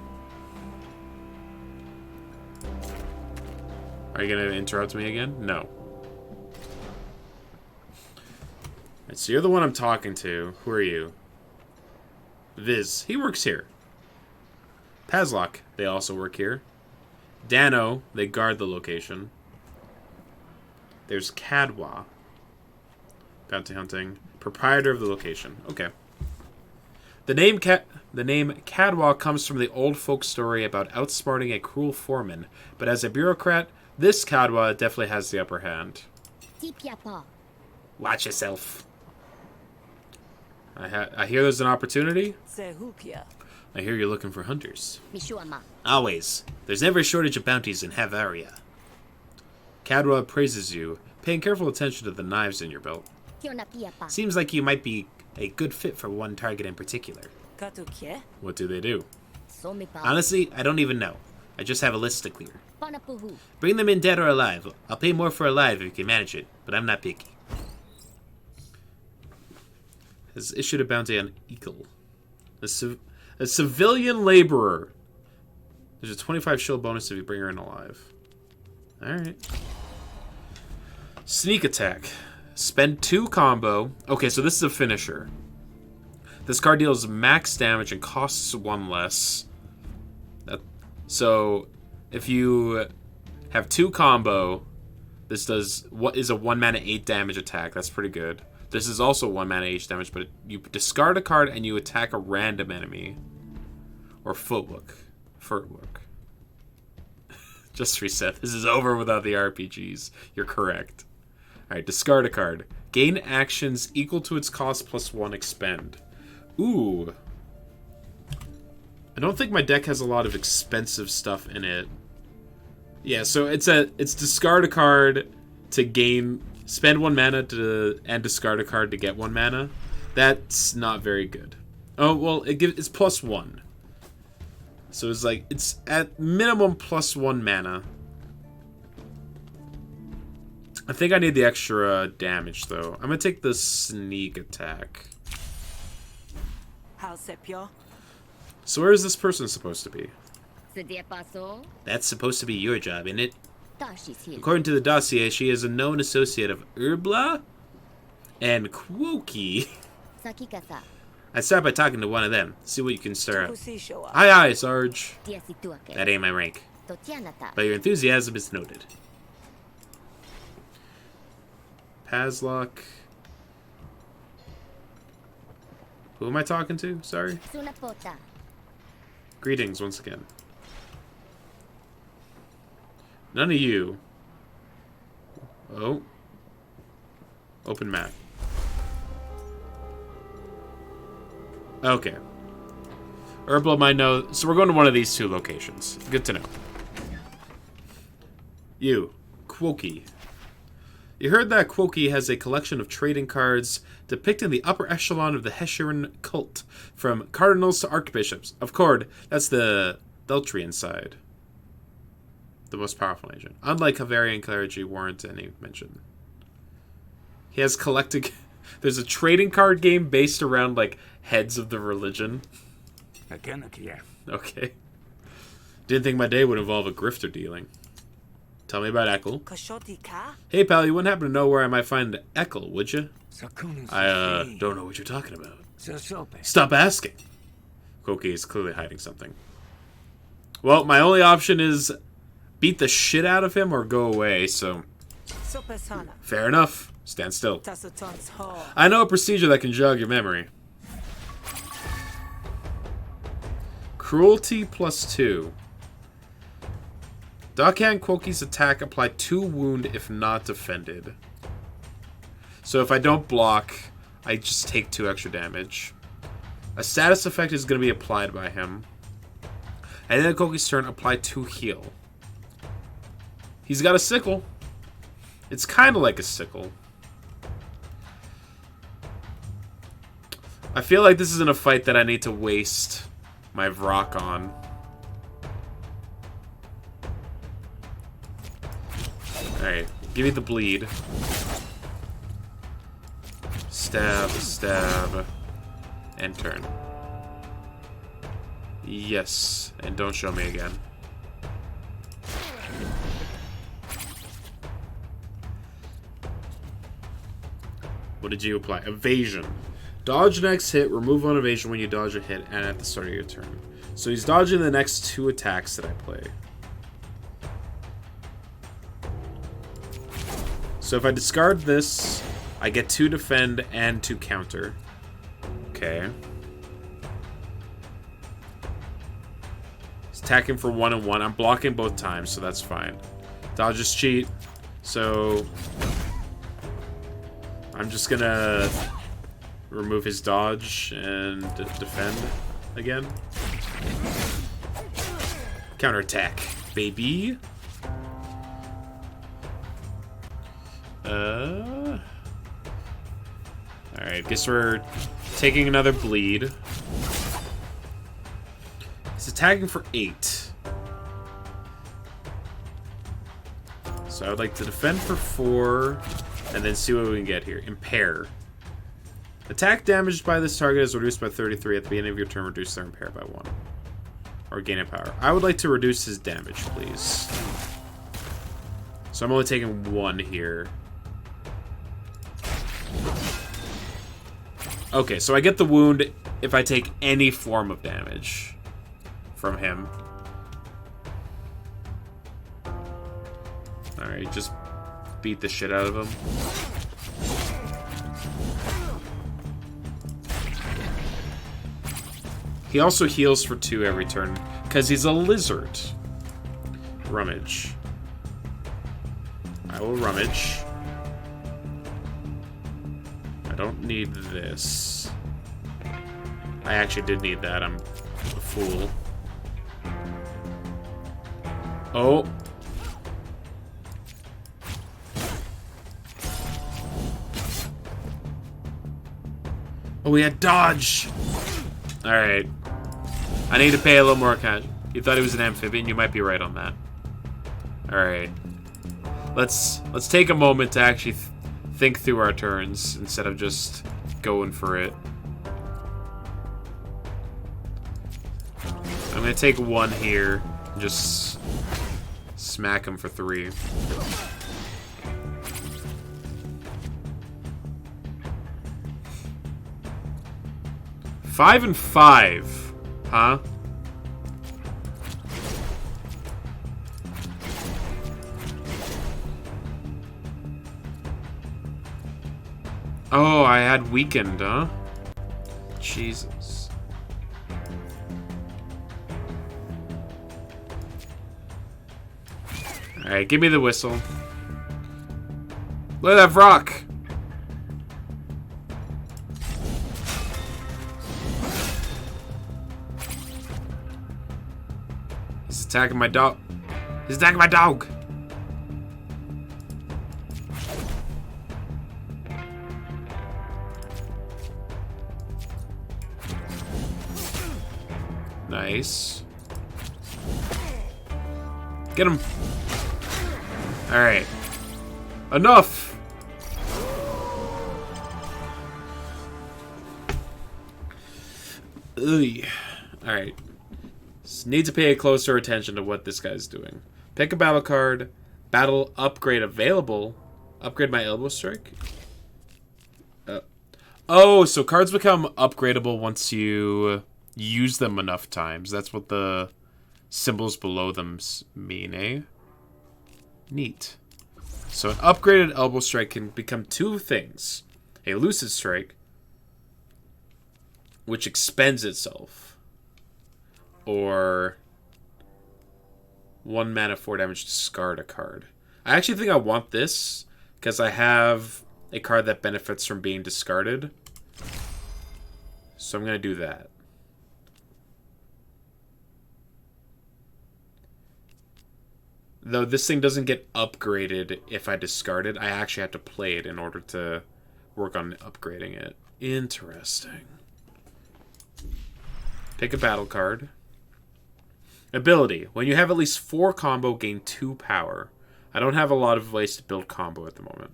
Are you going to interrupt me again? No. Right, so you're the one I'm talking to. Who are you? Viz. He works here. Pazlock. They also work here. Dano. They guard the location. There's Cadwa. Bounty hunting. Proprietor of the location. Okay. The name Cadwa comes from the old folk story about outsmarting a cruel foreman, but as a bureaucrat, this Cadwa definitely has the upper hand. Watch yourself. I hear there's an opportunity. I hear you're looking for hunters. Always. There's never a shortage of bounties in Havaria. Cadwa praises you, paying careful attention to the knives in your belt. Seems like you might be a good fit for one target in particular. What do they do? Honestly, I don't even know. I just have a list to clear. Bring them in dead or alive. I'll pay more for alive if you can manage it, but I'm not picky. Has issued a bounty on Eagle. A civilian laborer. There's a 25 shield bonus if you bring her in alive. Alright. Sneak attack. Spend 2 combo. Okay, so this is a finisher. This card deals max damage and costs 1 less. So, if you have 2 combo, this does what is a 1 mana 8 damage attack. That's pretty good. This is also 1 mana 8 damage, but you discard a card and you attack a random enemy. Or footwork. Just reset. This is over without the RPGs. You're correct. Alright, discard a card. Gain actions equal to its cost plus 1 expend. Ooh. I don't think my deck has a lot of expensive stuff in it. Yeah, so it's discard a card to gain, spend 1 mana and discard a card to get 1 mana. That's not very good. Oh, well, it's plus 1. So it's like, it's at minimum plus 1 mana. I think I need the extra damage, though. I'm gonna take the sneak attack. So where is this person supposed to be? That's supposed to be your job, isn't it? According to the dossier, she is a known associate of Urbla and Quoki. I start by talking to one of them. See what you can stir up. Aye, aye, Sarge. That ain't my rank. But your enthusiasm is noted. Paslock. Who am I talking to? Sorry. Greetings once again. None of you. Oh. Open map. Okay. Herbal might know. So we're going to one of these 2 locations. Good to know. You. Quoki. You heard that Quoki has a collection of trading cards depicting the upper echelon of the Hesheran cult, from cardinals to archbishops. Of course, that's the Beltrian side. The most powerful agent. Unlike Havarian clergy warrant any mention. He has collected... There's a trading card game based around, like, heads of the religion. Okay. Didn't think my day would involve a grifter dealing. Tell me about Ekel. Hey, pal, you wouldn't happen to know where I might find Ekel, would you? I, don't know what you're talking about. Stop asking. Koki is clearly hiding something. Well, my only option is beat the shit out of him or go away, so... Fair enough. Stand still. I know a procedure that can jog your memory. Cruelty plus 2. Dakan Quoki's attack apply 2 wound if not defended. So if I don't block, I just take 2 extra damage. A status effect is going to be applied by him. And then Quoki's turn, apply 2 heal. He's got a sickle. It's kind of like a sickle. I feel like this isn't a fight that I need to waste my Vrock on. Alright, give me the bleed. Stab, stab, and turn. Yes, and don't show me again. What did you apply? Evasion. Dodge next hit, remove one evasion when you dodge a hit, and at the start of your turn. So he's dodging the next 2 attacks that I play. So if I discard this, I get 2 defend and 2 counter. Okay. He's attacking for 1 and 1. I'm blocking both times, so that's fine. Dodge is cheat. So I'm just gonna remove his dodge and defend again. Counterattack, baby. Alright, guess we're taking another bleed. It's attacking for 8. So I would like to defend for 4, and then see what we can get here. Impair. Attack damaged by this target is reduced by 33 at the beginning of your turn. Reduce their impair by 1. Or gain a power. I would like to reduce his damage, please. So I'm only taking 1 here. Okay, so I get the wound if I take any form of damage from him. Alright, just beat the shit out of him. He also heals for 2 every turn, because he's a lizard. Rummage. I will rummage. I don't need this. I actually did need that. I'm a fool. Oh. Oh, we had dodge. Alright. I need to pay a little more attention. You thought he was an amphibian? You might be right on that. Alright. Let's take a moment to actually think through our turns instead of just going for it. I'm gonna take 1 here and just smack him for 3. Five and 5, huh? Oh, I had weakened, huh? Jesus. Alright, give me the whistle. Look at that rock! He's attacking my dog. He's attacking my dog! Nice. Get him. Alright. Enough! Ugh. Alright. Need to pay closer attention to what this guy's doing. Pick a battle card. Battle upgrade available. Upgrade my elbow strike. Oh, so cards become upgradable once you use them enough times. That's what the symbols below them mean, eh? Neat. So an upgraded elbow strike can become 2 things. A lucid strike, which expends itself. Or 1 mana, 4 damage, discard a card. I actually think I want this, because I have a card that benefits from being discarded. So I'm going to do that. Though this thing doesn't get upgraded if I discard it, I actually have to play it in order to work on upgrading it. Interesting. Pick a battle card. Ability. When you have at least 4 combo, gain 2 power. I don't have a lot of ways to build combo at the moment.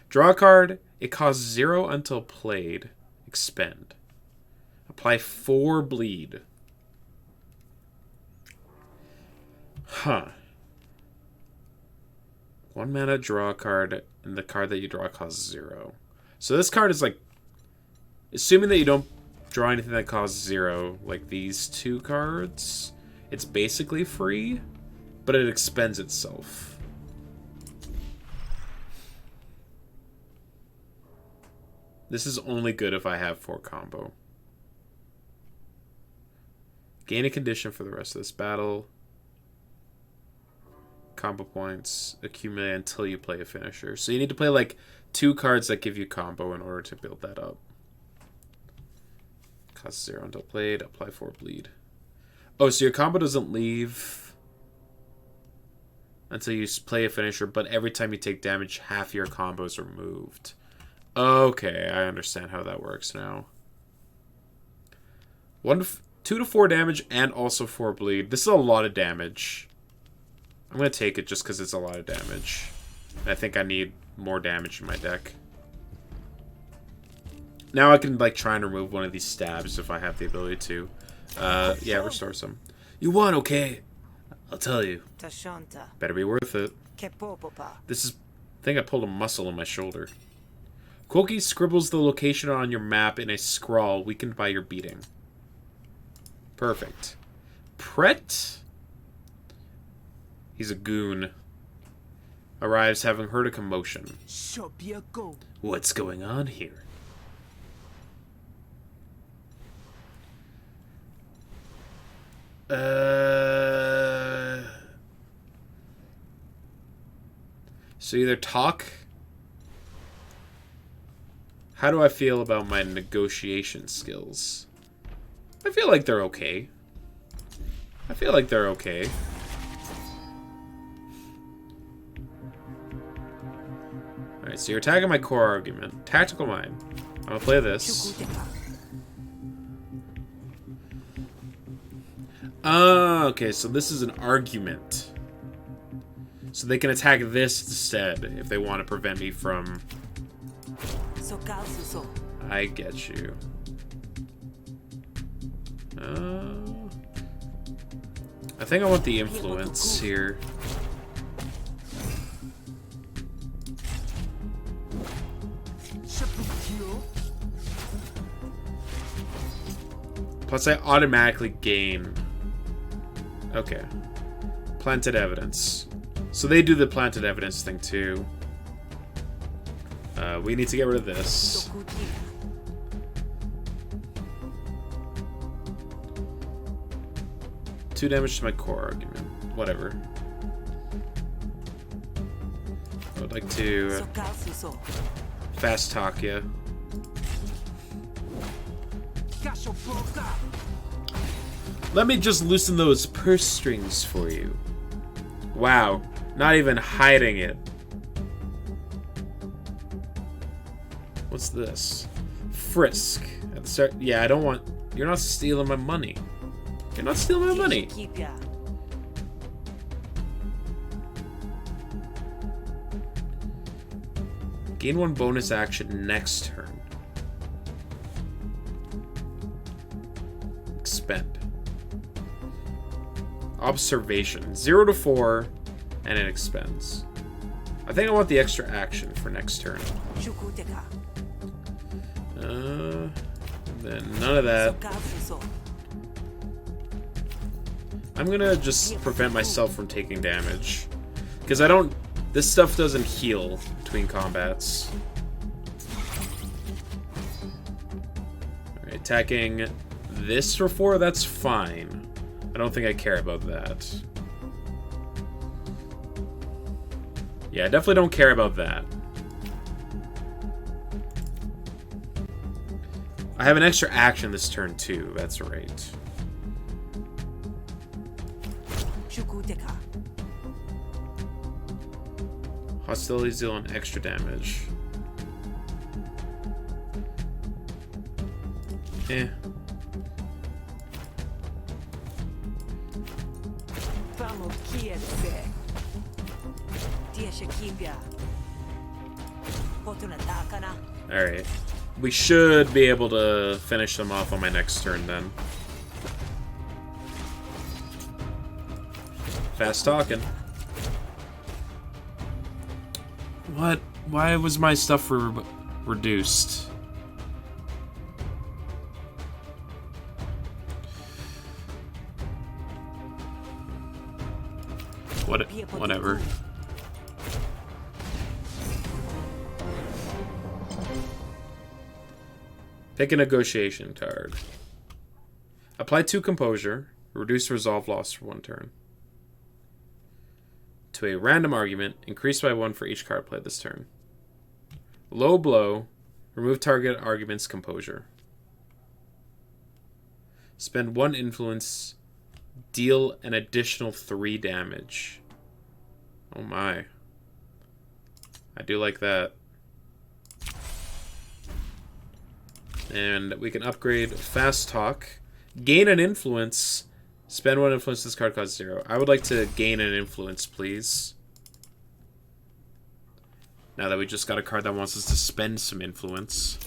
Draw a card. It costs 0 until played. Expend. Apply 4 bleed. Huh. 1 mana, draw a card, and the card that you draw costs 0. So this card is like, assuming that you don't draw anything that costs 0, like these 2 cards, it's basically free, but it expends itself. This is only good if I have 4 combo. Gain a condition for the rest of this battle. Combo points accumulate until you play a finisher. So you need to play like 2 cards that give you combo in order to build that up. Cost 0 until played. Apply 4 bleed. Oh, so your combo doesn't leave until you play a finisher, but every time you take damage, half your combos are removed. Okay, I understand how that works now. 2 to 4 damage and also 4 bleed. This is a lot of damage. I'm going to take it just because it's a lot of damage. And I think I need more damage in my deck. Now I can, like, try and remove one of these stabs if I have the ability to. Yeah, restore some. You won, okay? I'll tell you. Better be worth it. This is... I think I pulled a muscle in my shoulder. Koki scribbles the location on your map in a scrawl weakened by your beating. Perfect. Pret? He's a goon. Arrives having heard a commotion. What's going on here? So either talk... How do I feel about my negotiation skills? I feel like they're okay. I feel like they're okay. Alright, so you're attacking my core argument. Tactical mind. I'm gonna play this. Okay, so this is an argument. So they can attack this instead if they want to prevent me from... I get you. I think I want the influence here. Plus I automatically gain... Okay. Planted evidence. So they do the planted evidence thing too. We need to get rid of this. Two damage to my core argument. Whatever. I would like to fast talk you. Let me just loosen those purse strings for you. Wow, not even hiding it. What's this? Frisk. At the start. Yeah, I don't want... You're not stealing my money. You're not stealing my money. Gain 1 bonus action next turn. Expend. Observation. 0 to 4, and it expends. I think I want the extra action for next turn. Then none of that. I'm gonna just prevent myself from taking damage. Because I don't... This stuff doesn't heal between combats. Alright, attacking this for 4, that's fine. I don't think I care about that. Yeah, I definitely don't care about that. I have an extra action this turn too, that's right. Hostilities deal an extra damage. Eh. Alright. We should be able to finish them off on my next turn then. Fast talking. What? Why was my stuff reduced? Whatever. Pick a negotiation card. Apply 2 composure. Reduce resolve loss for 1 turn. To a random argument, increase by 1 for each card played this turn. Low blow. Remove target argument's composure. Spend 1 influence. Deal an additional 3 damage. Oh my. I do like that. And we can upgrade Fast Talk. Gain an influence. Spend 1 influence. This card costs 0. I would like to gain an influence, please. Now that we just got a card that wants us to spend some influence.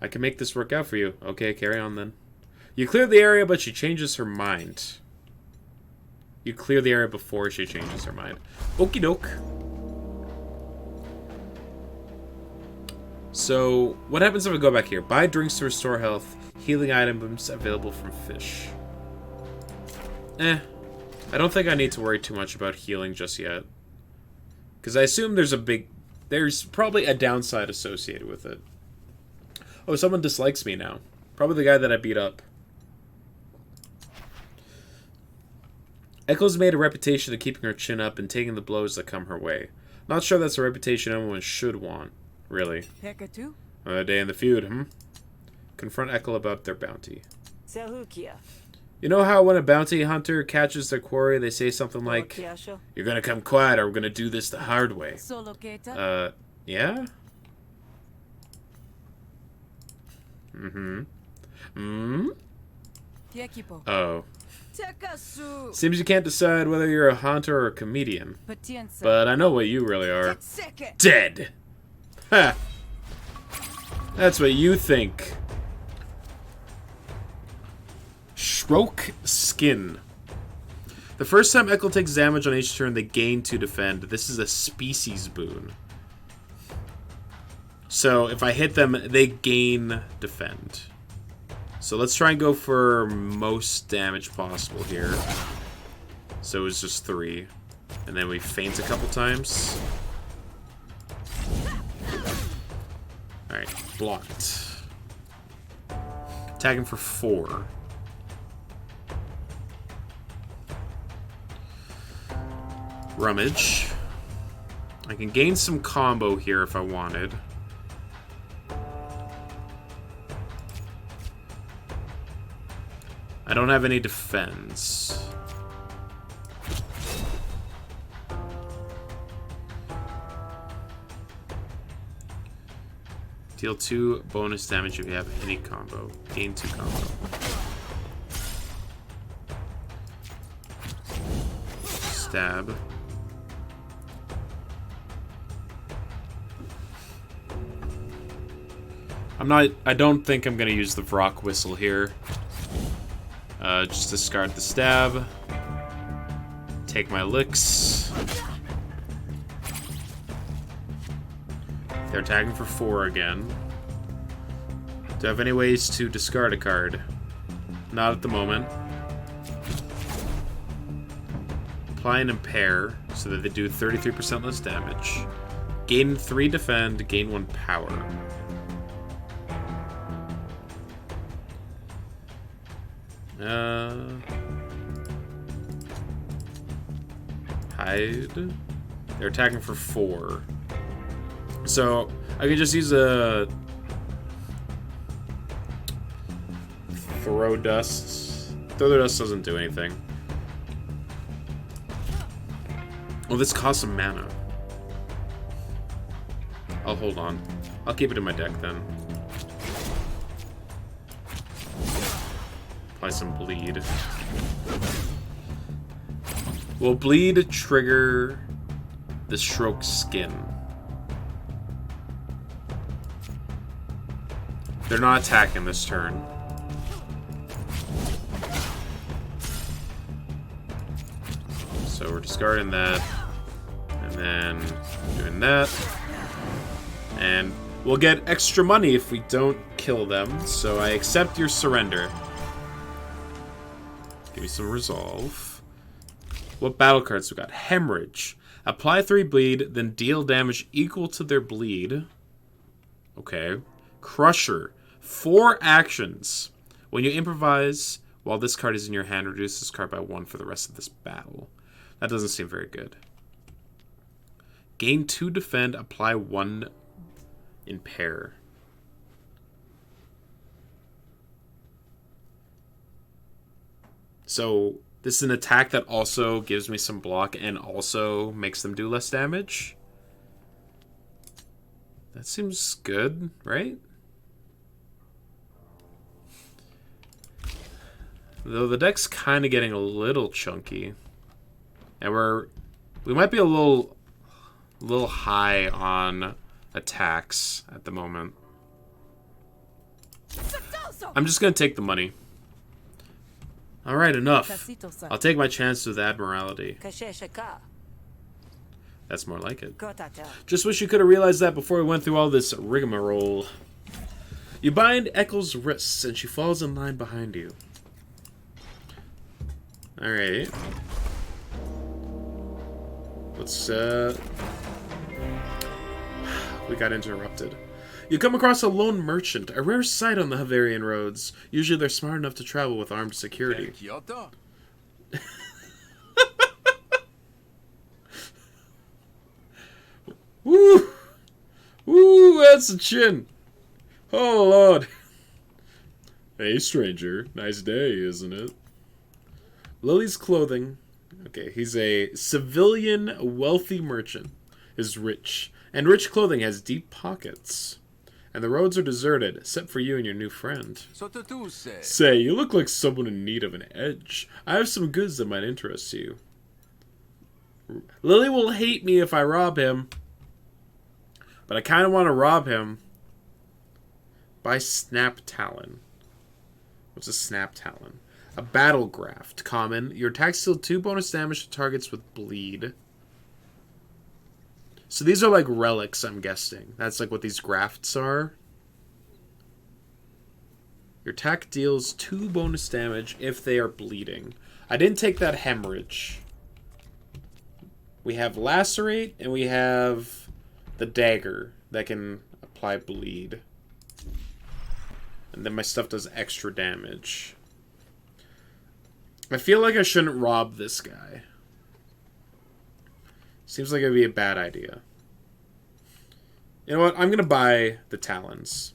I can make this work out for you. Okay, carry on then. You clear the area, but she changes her mind. You clear the area before she changes her mind. Okie doke. So, what happens if I go back here? Buy drinks to restore health. Healing items available from fish. I don't think I need to worry too much about healing just yet. Because I assume there's probably a downside associated with it. Oh, someone dislikes me now. Probably the guy that I beat up. Echo's made a reputation of keeping her chin up and taking the blows that come her way. Not sure that's a reputation anyone should want, really. Another day in the feud, Confront Echo about their bounty. You know how when a bounty hunter catches their quarry, they say something like, "You're gonna come quiet or we're gonna do this the hard way." Yeah? Oh. Seems you can't decide whether you're a hunter or a comedian. But I know what you really are. Dead! Ha! That's what you think. Stroke Skin. The first time Echo takes damage on each turn, they gain 2 defend. This is a species boon. So if I hit them, they gain defend. So let's try and go for most damage possible here. So it was just 3. And then we feint a couple times. Alright, blocked. Attacking for 4. Rummage. I can gain some combo here if I wanted. I don't have any defense. Deal 2 bonus damage if you have any combo. Gain 2 combo. Stab. I don't think I'm gonna use the Vrock Whistle here. Just discard the stab. Take my licks. They're attacking for 4 again. Do I have any ways to discard a card? Not at the moment. Apply and impair so that they do 33% less damage. Gain 3 defend, gain 1 power. Hide. They're attacking for 4. So, I can just use a... Throw Dust. Throw the Dust doesn't do anything. Oh, this costs some mana. I'll hold on. I'll keep it in my deck then. Apply some bleed. Will bleed trigger the Stroke Skin? They're not attacking this turn. So we're discarding that. And then doing that. And we'll get extra money if we don't kill them. So I accept your surrender. Give me some resolve. What battle cards we got? Hemorrhage. Apply 3 bleed, then deal damage equal to their bleed. Okay. Crusher. 4 actions. When you improvise, while this card is in your hand, reduce this card by 1 for the rest of this battle. That doesn't seem very good. Gain 2 defend, apply 1 impair. So this is an attack that also gives me some block and also makes them do less damage. That seems good, right? Though the deck's kind of getting a little chunky. And we might be a little high on attacks at the moment. I'm just going to take the money. Alright, enough. I'll take my chance with Admiralty. That's more like it. Just wish you could have realized that before we went through all this rigmarole. You bind Eccles' wrists, and she falls in line behind you. Alright. Let's, we got interrupted. You come across a lone merchant, a rare sight on the Havarian roads. Usually they're smart enough to travel with armed security. Woo! Woo, that's a chin. Oh, Lord. Hey, stranger. Nice day, isn't it? Lily's clothing. Okay, he's a civilian, wealthy merchant. Is rich. And rich clothing has deep pockets. And the roads are deserted, except for you and your new friend. Say, you look like someone in need of an edge. I have some goods that might interest you. Lily will hate me if I rob him. But I kind of want to rob him. By Snap Talon. What's a Snap Talon? A battle graft. Common. Your attacks deal 2 bonus damage to targets with bleed. So these are like relics, I'm guessing. That's like what these grafts are. Your attack deals 2 bonus damage if they are bleeding. I didn't take that hemorrhage. We have lacerate and we have the dagger that can apply bleed. And then my stuff does extra damage. I feel like I shouldn't rob this guy. Seems like it would be a bad idea. You know what? I'm going to buy the talons.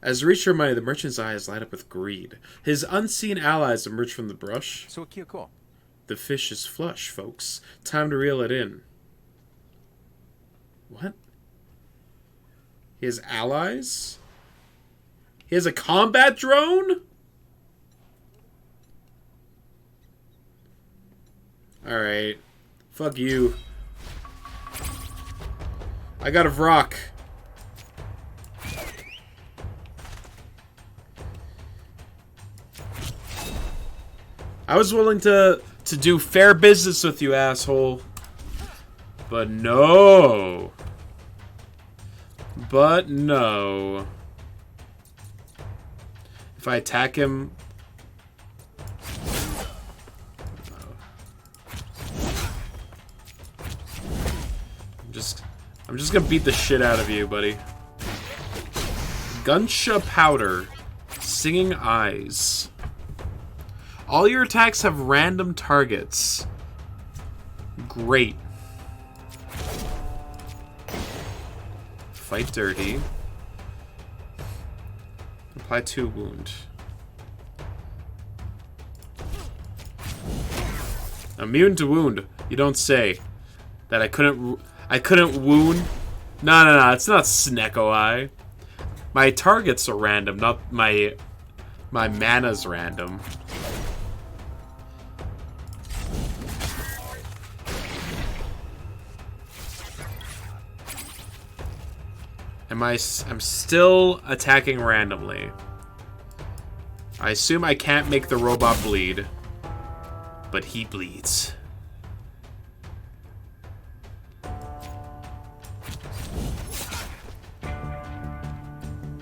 As you reach your money, the merchant's eyes light up with greed. His unseen allies emerge from the brush. The fish is flush, folks. Time to reel it in. What? He has allies? He has a combat drone? Alright. Fuck you. I got a Vrock. I was willing to do fair business with you, asshole. But no. But no. If I attack him... I'm just gonna beat the shit out of you, buddy. Gunsha Powder. Singing Eyes. All your attacks have random targets. Great. Fight dirty. Apply 2 wound. Immune to wound. You don't say. That I couldn't wound. No, it's not Snecko Eye. My targets are random, not my mana's random. I'm still attacking randomly. I assume I can't make the robot bleed, but he bleeds.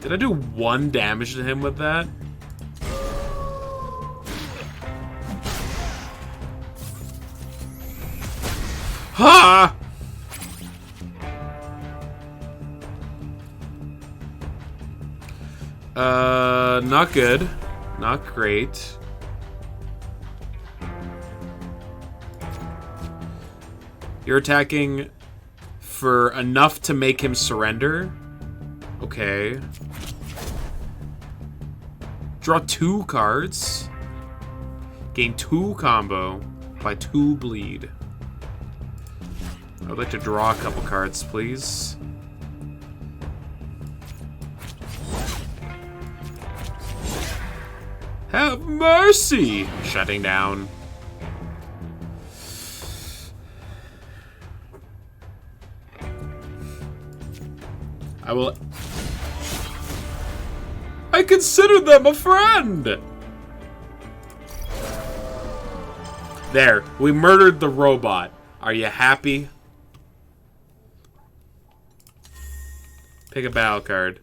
Did I do 1 damage to him with that? Ha! Not good. Not great. You're attacking for enough to make him surrender? Okay. Draw 2 cards. Gain 2 combo. Apply 2 bleed. I would like to draw a couple cards, please. Have mercy! Shutting down. I consider them a friend! There, we murdered the robot. Are you happy? Pick a battle card.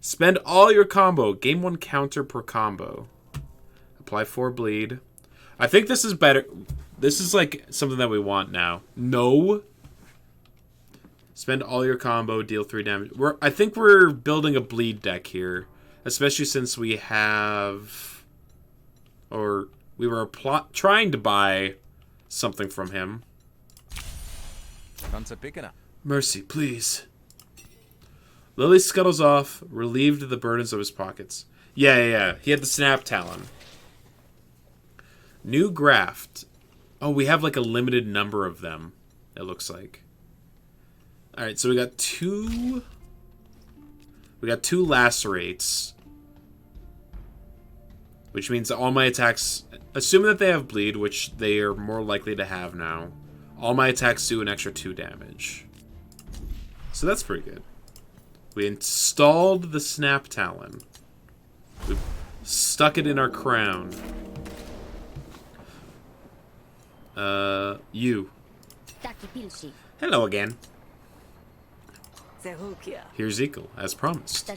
Spend all your combo. Gain 1 counter per combo. Apply 4 bleed. I think this is better. This is like something that we want now. No. Spend all your combo. Deal 3 damage. I think we're building a bleed deck here. Especially since we have... Or we were trying to buy something from him. Mercy, please. Lily scuttles off, relieved of the burdens of his pockets. Yeah. He had the snap talon. New graft. Oh, we have like a limited number of them, it looks like. Alright, so we got two... We got 2 lacerates. Which means that all my attacks... Assuming that they have bleed, which they are more likely to have now. All my attacks do an extra 2 damage. So that's pretty good. We installed the snap talon. We stuck it in our crown. You. Hello again. Here's Ekel, as promised.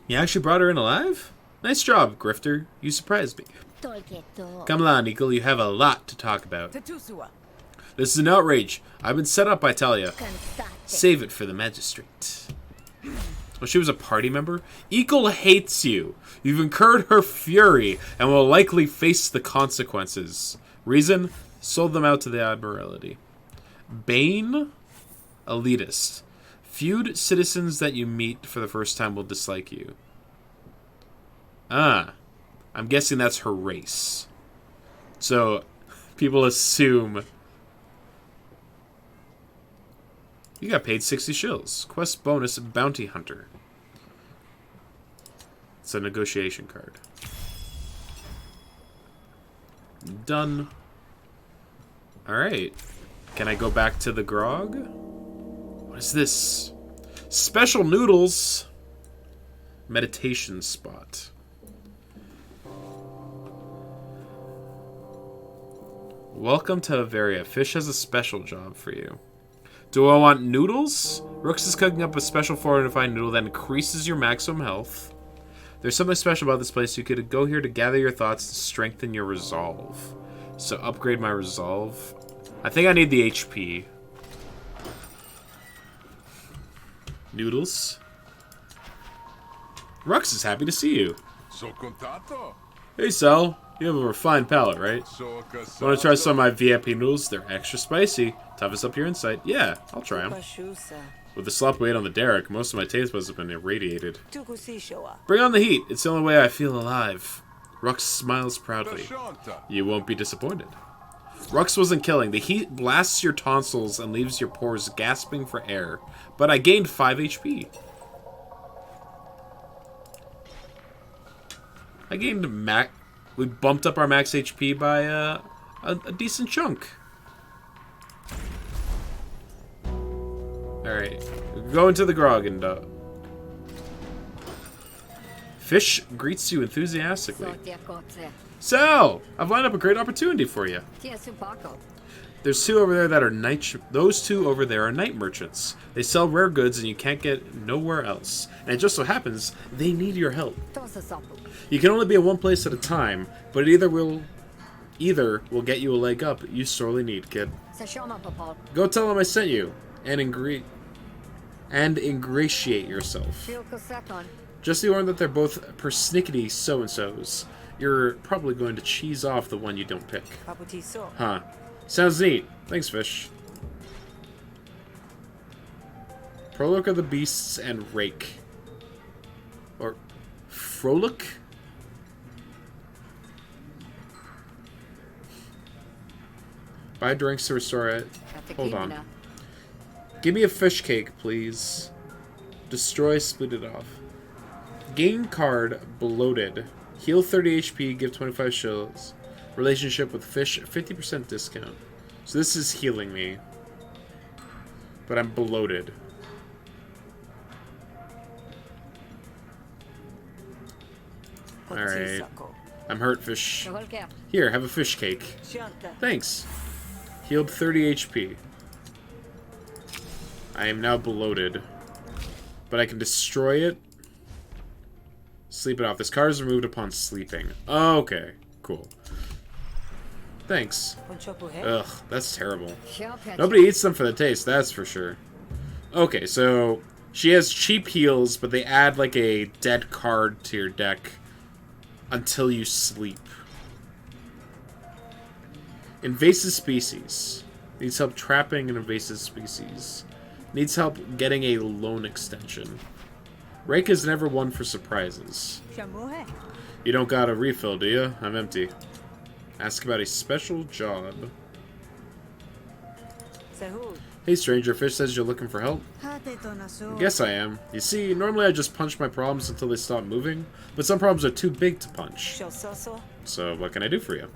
You actually brought her in alive? Nice job, Grifter. You surprised me. Come on, Ekel, you have a lot to talk about. This is an outrage. I've been set up by Talia. Save it for the magistrate. Oh, she was a party member? Ekel hates you. You've incurred her fury and will likely face the consequences. Reason? Sold them out to the Admiralty. Bane? Elitist. Feud citizens that you meet for the first time will dislike you. Ah. I'm guessing that's her race. So, people assume... You got paid 60 shills. Quest bonus Bounty Hunter. It's a negotiation card. Done. Alright. Can I go back to the grog? What is this? Special noodles. Meditation spot. Welcome to Averia. Fish has a special job for you. Do I want noodles? Rooks is cooking up a special fortified noodle that increases your maximum health. There's something special about this place. You could go here to gather your thoughts to strengthen your resolve. So upgrade my resolve. I think I need the HP. Noodles. Rux is happy to see you. Hey, Sal. You have a refined palate, right? Want to try some of my VIP noodles? They're extra spicy. Toughest up your insight. Yeah, I'll try them. With the slop weight on the derrick, most of my taste buds have been irradiated. Bring on the heat. It's the only way I feel alive. Rux smiles proudly. You won't be disappointed. Rux wasn't killing. The heat blasts your tonsils and leaves your pores gasping for air. But I gained 5 HP. I gained max... We bumped up our max HP by a decent chunk. Alright. Go into the grog and... Fish greets you enthusiastically. Sal! I've lined up a great opportunity for you. There's 2 over there that are those 2 over there are night merchants. They sell rare goods and you can't get nowhere else. And it just so happens they need your help. You can only be at one place at a time, but either will get you a leg up you sorely need, kid. Go tell them I sent you, and ingratiate yourself. Just learn that they're both persnickety so-and-sos. You're probably going to cheese off the one you don't pick. Huh. Sounds neat. Thanks, Fish. Prologue of the Beasts and Rake. Or... Frolic? Buy drinks to restore it. Hold on. Give me a fish cake, please. Destroy, split it off. Game card bloated. Heal 30 HP, give 25 shields. Relationship with fish, 50% discount. So this is healing me. But I'm bloated. Alright. I'm hurt, fish. Here, have a fish cake. Thanks. Healed 30 HP. I am now bloated. But I can destroy it. Sleep it off. This card is removed upon sleeping. Okay, cool. Thanks. Ugh, that's terrible. Nobody eats them for the taste, that's for sure. Okay, so she has cheap heals, but they add like a dead card to your deck until you sleep. Invasive species. Needs help trapping an invasive species. Needs help getting a loan extension. Rake is never one for surprises. You don't got a refill, do you? I'm empty. Ask about a special job. Hey stranger, fish says you're looking for help. Guess I am. You see, normally I just punch my problems until they stop moving, but some problems are too big to punch. So what can I do for you?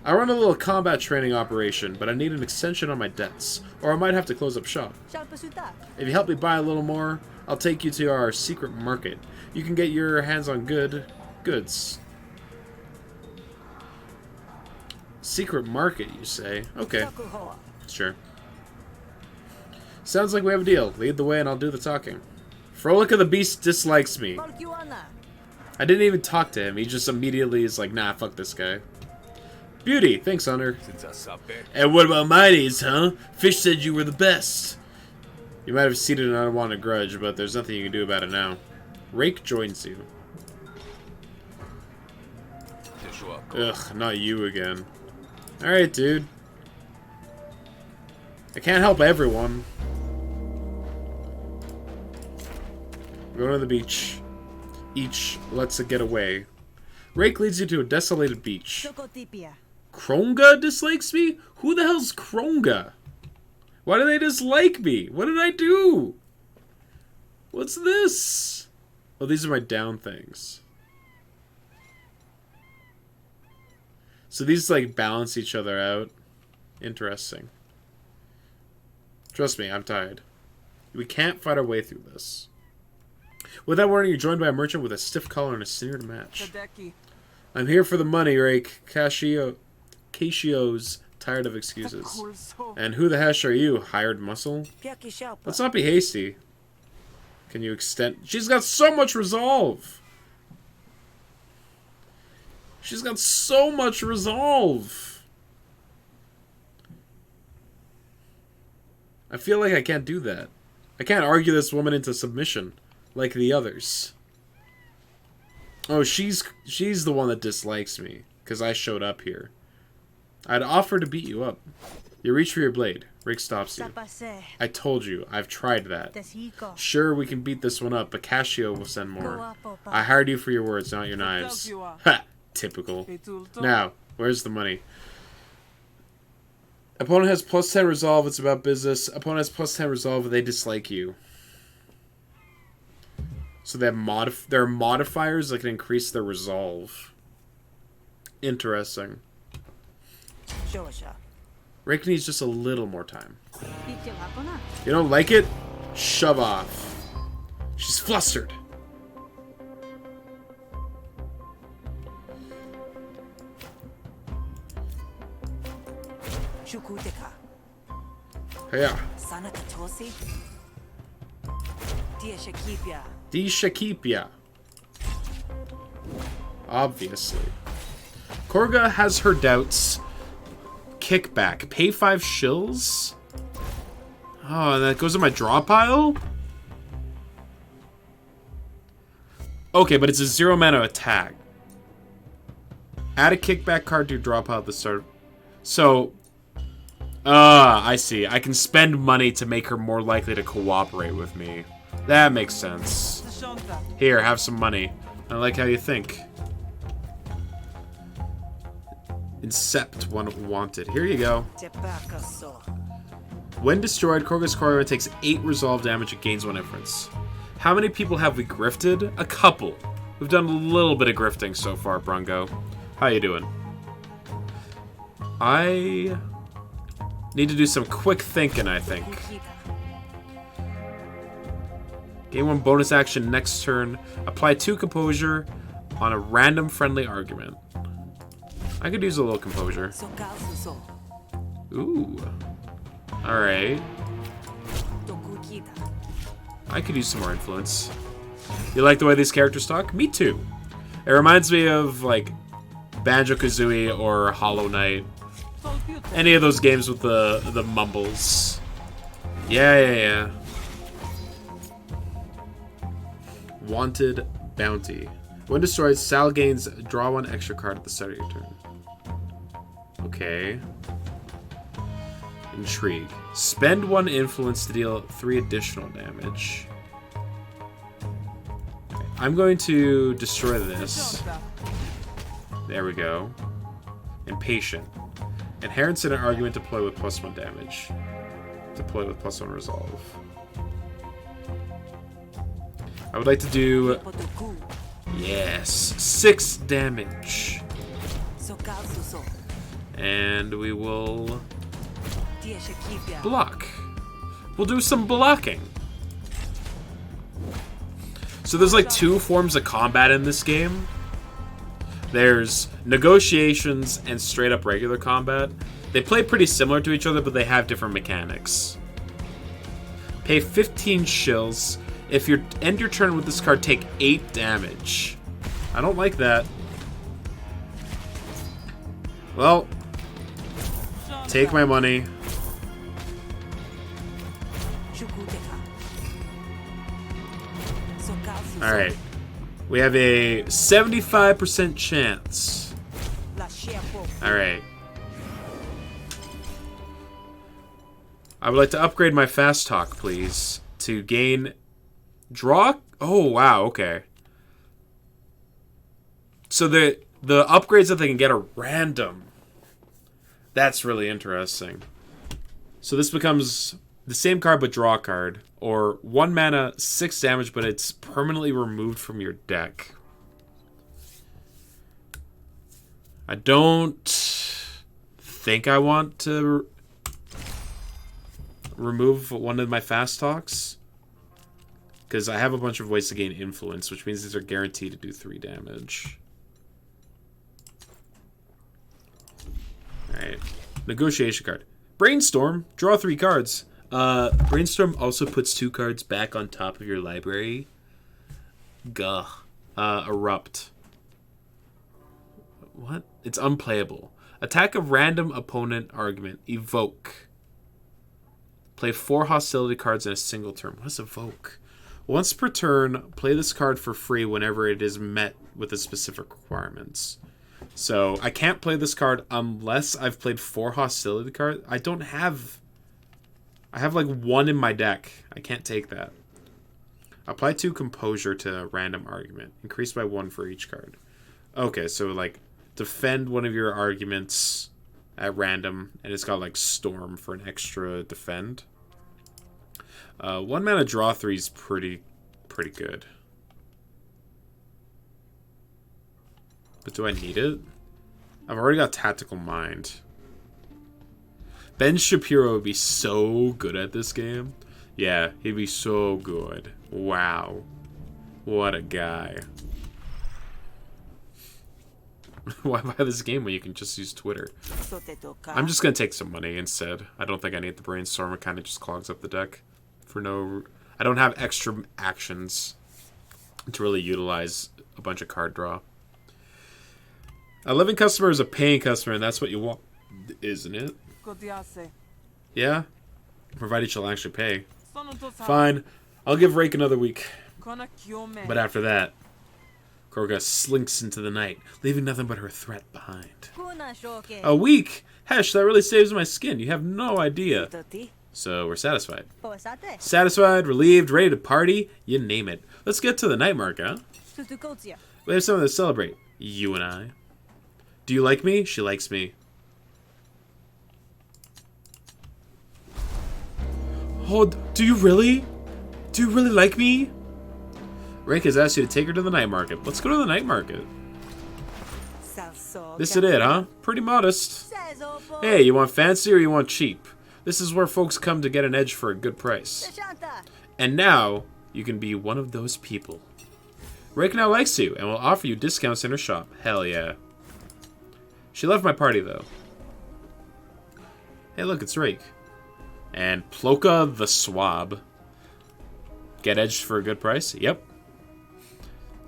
I run a little combat training operation, but I need an extension on my debts, or I might have to close up shop. If you help me buy a little more, I'll take you to our secret market. You can get your hands on goods. Secret market, you say? Okay. Sure. Sounds like we have a deal. Lead the way and I'll do the talking. Frolic of the Beast dislikes me. I didn't even talk to him. He just immediately is like, nah, fuck this guy. Beauty. Thanks, Hunter. And what about my needs, huh? Fish said you were the best. You might have ceded an unwanted grudge, but there's nothing you can do about it now. Rake joins you. Ugh, not you again. Alright, dude. I can't help everyone. We're going to the beach. Each lets it get away. Rake leads you to a desolated beach. Kronga dislikes me? Who the hell's Kronga? Why do they dislike me? What did I do? What's this? Oh, these are my down things. So these, like, balance each other out. Interesting. Trust me, I'm tired. We can't fight our way through this. With that warning, you're joined by a merchant with a stiff collar and a sneer to match. I'm here for the money, Rake. Casio's tired of excuses. And who the hesh are you, hired muscle? Let's not be hasty. Can you extend... She's got so much resolve! She's got so much resolve! I feel like I can't do that. I can't argue this woman into submission, like the others. Oh, she's the one that dislikes me, because I showed up here. I'd offer to beat you up. You reach for your blade. Rick stops you. I told you, I've tried that. Sure, we can beat this one up, but Casio will send more. I hired you for your words, not your knives. Ha! Typical. Now, where's the money? Opponent has plus 10 resolve, it's about business. Opponent has plus 10 resolve, they dislike you. So they have there are modifiers that can increase their resolve. Interesting. Rick needs just a little more time. You don't like it? Shove off. She's flustered. Yeah. Di Shakipia. Obviously. Korga has her doubts. Kickback. Pay 5 shills? Oh, and that goes in my draw pile? Okay, but it's a 0 mana attack. Add a kickback card to your draw pile at the start. So... I see. I can spend money to make her more likely to cooperate with me. That makes sense. Here, have some money. I like how you think. Incept when wanted. Here you go. When destroyed, Korga's Korga takes 8 resolve damage and gains 1 inference. How many people have we grifted? A couple. We've done a little bit of grifting so far, Brungo. How you doing? I need to do some quick thinking, I think. Gain 1 bonus action next turn. Apply 2 composure on a random friendly argument. I could use a little composure. Ooh. Alright. I could use some more influence. You like the way these characters talk? Me too. It reminds me of, like, Banjo-Kazooie or Hollow Knight. Any of those games with the mumbles. Yeah. Wanted Bounty. When destroyed, Sal gains draw 1 extra card at the start of your turn. Okay. Intrigue. Spend 1 influence to deal 3 additional damage. Okay. I'm going to destroy this. There we go. Impatient. Inherits in an argument deploy with +1 damage. Deploy with +1 resolve. I would like to do... Yes. 6 damage. And we will... block. We'll do some blocking. So there's like 2 forms of combat in this game. There's negotiations and straight up regular combat. They play pretty similar to each other, but they have different mechanics. Pay 15 shills. If you end your turn with this card, take 8 damage. I don't like that. Well, take my money. Alright. We have a 75% chance. Alright. I would like to upgrade my fast talk, please. To gain... draw? Oh, wow, okay. So the upgrades that they can get are random. That's really interesting. So this becomes the same card but draw a card. Or 1 mana, 6 damage, but it's permanently removed from your deck. I don't think I want to remove one of my fast talks. Because I have a bunch of ways to gain influence, which means these are guaranteed to do 3 damage. Alright. Negotiation card. Brainstorm. Draw 3 cards. Brainstorm also puts 2 cards back on top of your library. Gah. Erupt. What? It's unplayable. Attack a random opponent argument. Evoke. Play 4 hostility cards in a single turn. What is evoke? Once per turn, play this card for free whenever it is met with the specific requirements. So, I can't play this card unless I've played 4 hostility cards. I have like 1 in my deck. I can't take that. Apply 2 composure to a random argument. Increase by 1 for each card. Okay, so like defend one of your arguments at random, and it's got like storm for an extra defend. 1 mana draw 3 is pretty good. But do I need it? I've already got Tactical Mind. Ben Shapiro would be so good at this game. Yeah, he'd be so good. Wow. What a guy. Why buy this game when you can just use Twitter? I'm just going to take some money instead. I don't think I need the brainstorm. It kind of just clogs up the deck. For no... I don't have extra actions to really utilize a bunch of card draw. A living customer is a paying customer, and that's what you want, isn't it? Yeah? Provided she'll actually pay. Fine. I'll give Rake another week. But after that, Kroga slinks into the night, leaving nothing but her threat behind. A week? Hesh, that really saves my skin. You have no idea. So we're satisfied. Satisfied, relieved, ready to party, you name it. Let's get to the night mark, huh? We have something to celebrate. You and I. Do you like me? She likes me. Oh, do you really? Do you really like me? Rake has asked you to take her to the night market. Let's go to the night market. This is it, huh? Pretty modest. Hey, you want fancy or you want cheap? This is where folks come to get an edge for a good price. And now, you can be one of those people. Rake now likes you and will offer you discounts in her shop. Hell yeah. She left my party, though. Hey, look, it's Rake. And Ploka the Swab. Get edged for a good price? Yep.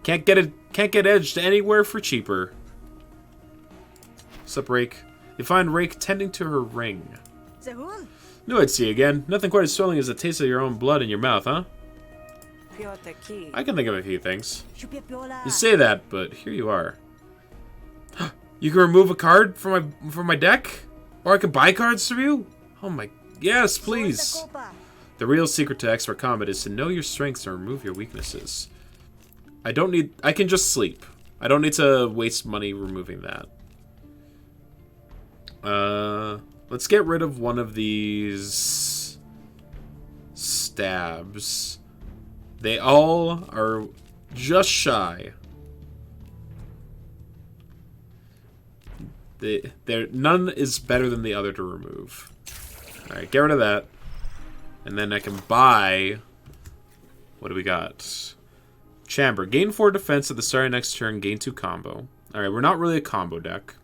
Can't get edged anywhere for cheaper. What's up, Rake? You find Rake tending to her ring. Knew I'd see you again. Nothing quite as thrilling as the taste of your own blood in your mouth, huh? I can think of a few things. You say that, but here you are. You can remove a card from my deck? Or I can buy cards from you? Oh my... Yes, please! The real secret to expert combat is to know your strengths and remove your weaknesses. I can just sleep. I don't need to waste money removing that. Let's get rid of one of these stabs. They all are just shy. None is better than the other to remove. Alright, get rid of that. And then I can buy... What do we got? Chamber. Gain 4 defense at the start of next turn. Gain 2 combo. Alright, we're not really a combo deck.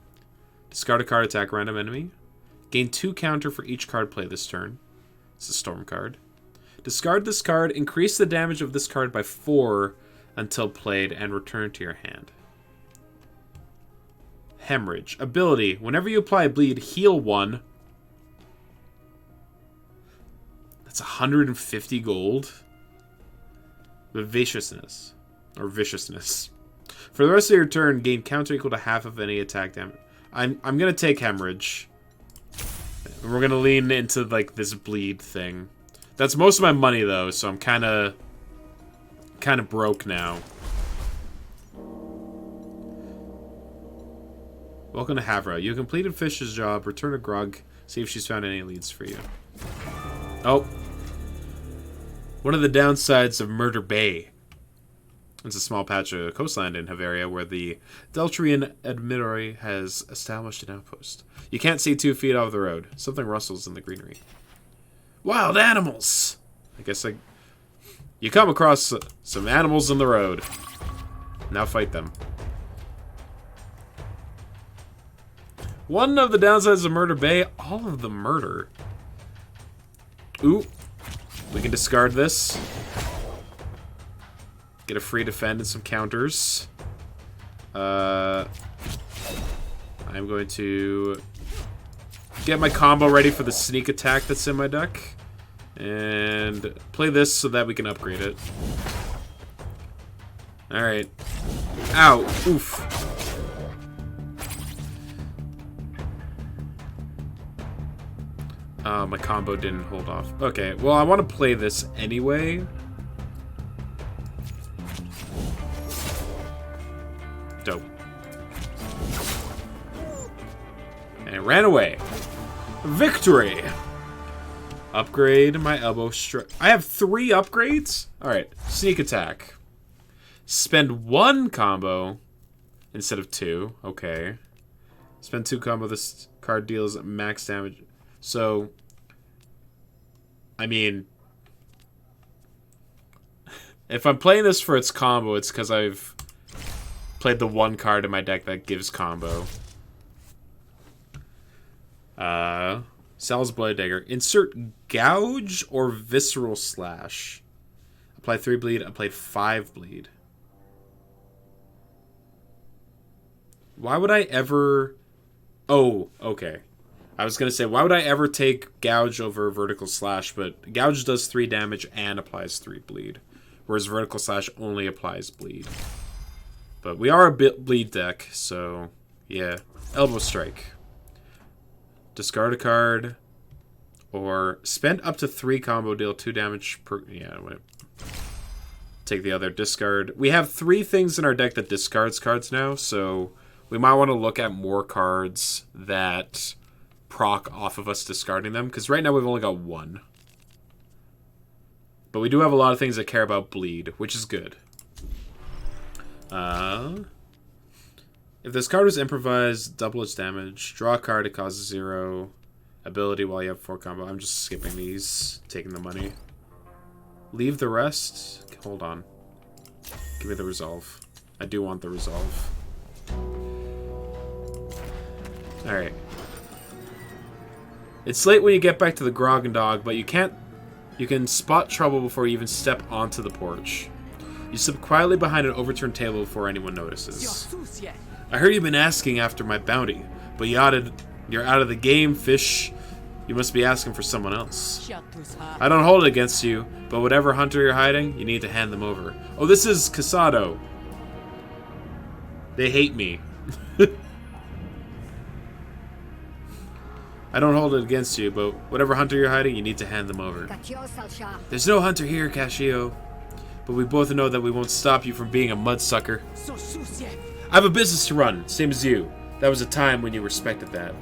Discard a card, attack random enemy. Gain 2 counter for each card played this turn. It's a storm card. Discard this card. Increase the damage of this card by 4 until played and return to your hand. Hemorrhage. Ability. Whenever you apply bleed, heal 1. That's 150 gold. Vivaciousness. Or viciousness. For the rest of your turn, gain counter equal to half of any attack damage. I'm gonna take hemorrhage. We're gonna lean into like this bleed thing. That's most of my money though, so I'm kinda broke now. Welcome to Havra. You completed Fish's job. Return to Grog. See if she's found any leads for you. Oh. One of the downsides of Murder Bay. It's a small patch of coastland in Havaria where the Deltrian Admiralty has established an outpost. You can't see 2 feet off the road. Something rustles in the greenery. Wild animals! I guess you come across some animals in the road. Now fight them. One of the downsides of Murder Bay, all of the murder. Ooh. We can discard this. Get a free defend and some counters. I'm going to get my combo ready for the sneak attack that's in my deck. And play this so that we can upgrade it. Alright. Ow. Oof. My combo didn't hold off. Okay, well, I want to play this anyway. Dope. And it ran away. Victory! Upgrade my elbow strike. I have 3 upgrades? Alright, sneak attack. Spend 1 combo instead of 2. Okay. Spend 2 combo. This card deals max damage. So, I mean, if I'm playing this for its combo, it's because I've played the 1 card in my deck that gives combo. Sal's Blade Dagger. Insert Gouge or Visceral Slash. Apply 3 bleed. Apply 5 bleed. Why would I ever... Oh, okay. I was going to say, why would I ever take Gouge over Vertical Slash? But Gouge does 3 damage and applies 3 bleed. Whereas Vertical Slash only applies bleed. But we are a bleed deck, so yeah. Elbow Strike. Discard a card. Or spend up to 3 combo, deal 2 damage per... Yeah, wait. Take the other. Discard. We have 3 things in our deck that discards cards now, so we might want to look at more cards that proc off of us discarding them, because right now we've only got 1. But we do have a lot of things that care about bleed, which is good. If this card was improvised, double its damage. Draw a card, it causes 0 ability while you have 4 combo. I'm just skipping these, taking the money. Leave the rest. Hold on. Give me the resolve. I do want the resolve. Alright. It's late when you get back to the Grog and Dog, but you can spot trouble before you even step onto the porch. You slip quietly behind an overturned table before anyone notices. I heard you've been asking after my bounty, but you're out of the game, fish. You must be asking for someone else. I don't hold it against you, but whatever hunter you're hiding, you need to hand them over. Oh, this is Casado. They hate me. I don't hold it against you, but whatever hunter you're hiding, you need to hand them over. There's no hunter here, Cascio. But we both know that we won't stop you from being a mudsucker. I have a business to run, same as you. That was a time when you respected that.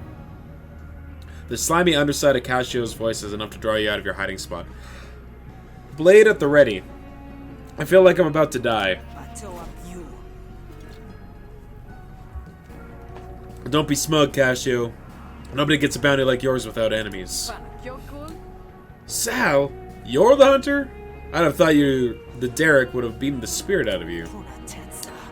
The slimy underside of Caccio's voice is enough to draw you out of your hiding spot. Blade at the ready. I feel like I'm about to die. Don't be smug, Cascio. Nobody gets a bounty like yours without enemies. Sal? You're the hunter? I'd have thought the Derek would have beaten the spirit out of you.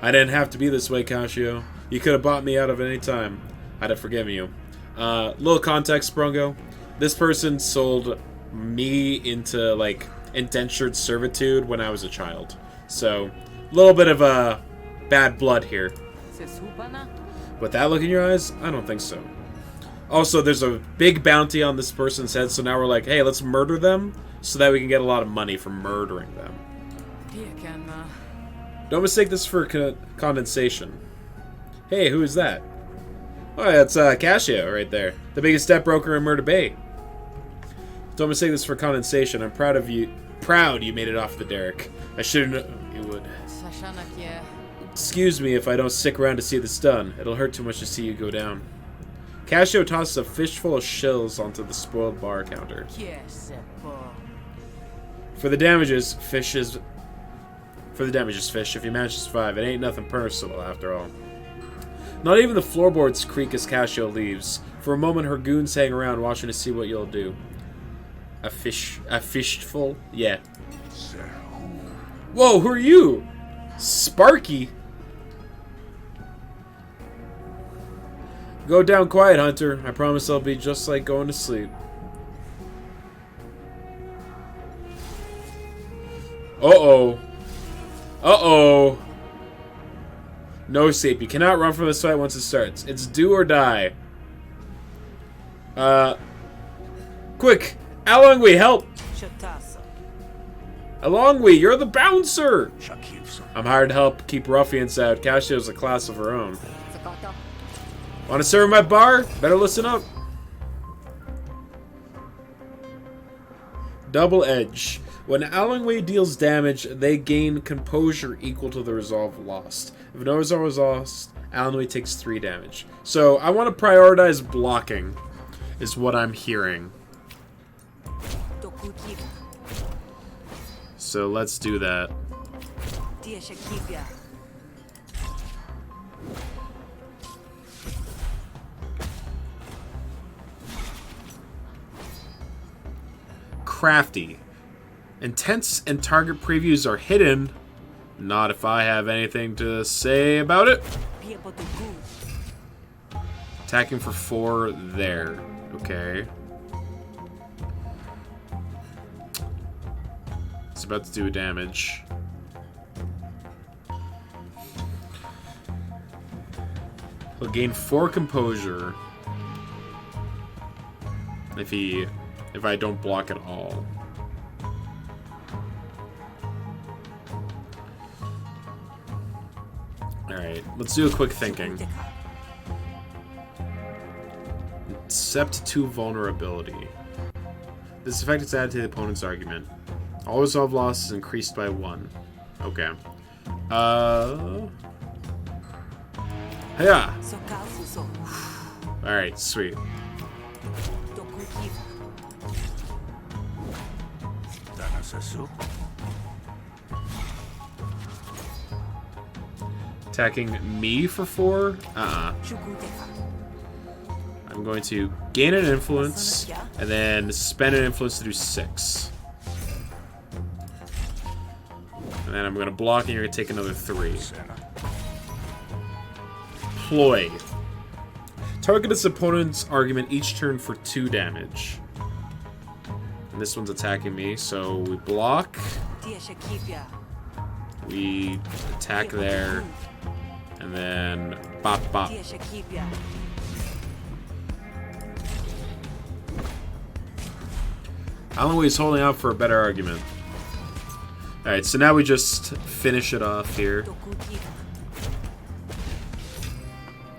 I didn't have to be this way, Cascio. You could have bought me out of any time. I'd have forgiven you. Little context, Brongo. This person sold me into, like, indentured servitude when I was a child. So, a little bit of bad blood here. With that look in your eyes, I don't think so. Also, there's a big bounty on this person's head, so now we're like, hey, let's murder them so that we can get a lot of money for murdering them. Don't mistake this for condensation. Hey, who is that? Oh, that's Cascio right there. The biggest stepbroker in Murder Bay. Don't mistake this for condensation. I'm proud of you. Proud you made it off the derrick. I should have known you would. Excuse me if I don't stick around to see this done. It'll hurt too much to see you go down. Cascio tosses a fish full of shells onto the spoiled bar counter. For the damages, fish. If you manage to survive, it ain't nothing personal after all. Not even the floorboards creak as Cascio leaves. For a moment, her goons hang around, watching to see what you'll do. A fishful? Yeah. Whoa, who are you? Sparky? Go down quiet, Hunter. I promise I'll be just like going to sleep. Uh-oh. Uh-oh. No escape. You cannot run from this fight once it starts. It's do or die. Quick! Alongwe, help! Alongwe, you're the bouncer! I'm hired to help keep ruffians out. Caccio's a class of her own. Want to serve my bar? Better listen up. Double edge. When Alongwe deals damage, they gain composure equal to the resolve lost. If no resolve is lost, Alongwe takes 3 damage. So I want to prioritize blocking, is what I'm hearing. So let's do that. Crafty. Intense and target previews are hidden. Not if I have anything to say about it. Attacking for 4 there. Okay. It's about to do damage. He'll gain 4 composure if I don't block at all. Alright, let's do a quick thinking. Accept 2 vulnerability. This effect is added to the opponent's argument. All resolve loss is increased by 1. Okay. Yeah. Alright, sweet. Attacking me for 4? I'm going to gain an influence, and then spend an influence to do 6. And then I'm going to block, and you're going to take another 3. Ploy. Target its opponent's argument each turn for 2 damage. And this one's attacking me, so we block. We attack there. And then bop bop. Alanway's holding out for a better argument. Alright, so now we just finish it off here.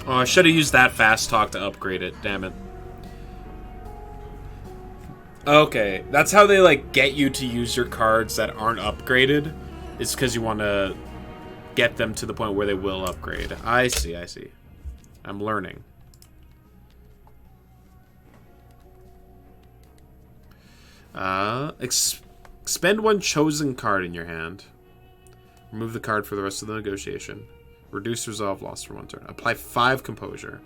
Oh, I should have used that fast talk to upgrade it. Damn it. Okay, that's how they, like, get you to use your cards that aren't upgraded. It's because you want to get them to the point where they will upgrade. I see, I see. I'm learning. Expend 1 chosen card in your hand. Remove the card for the rest of the negotiation. Reduce resolve loss for 1 turn. Apply 5 composure.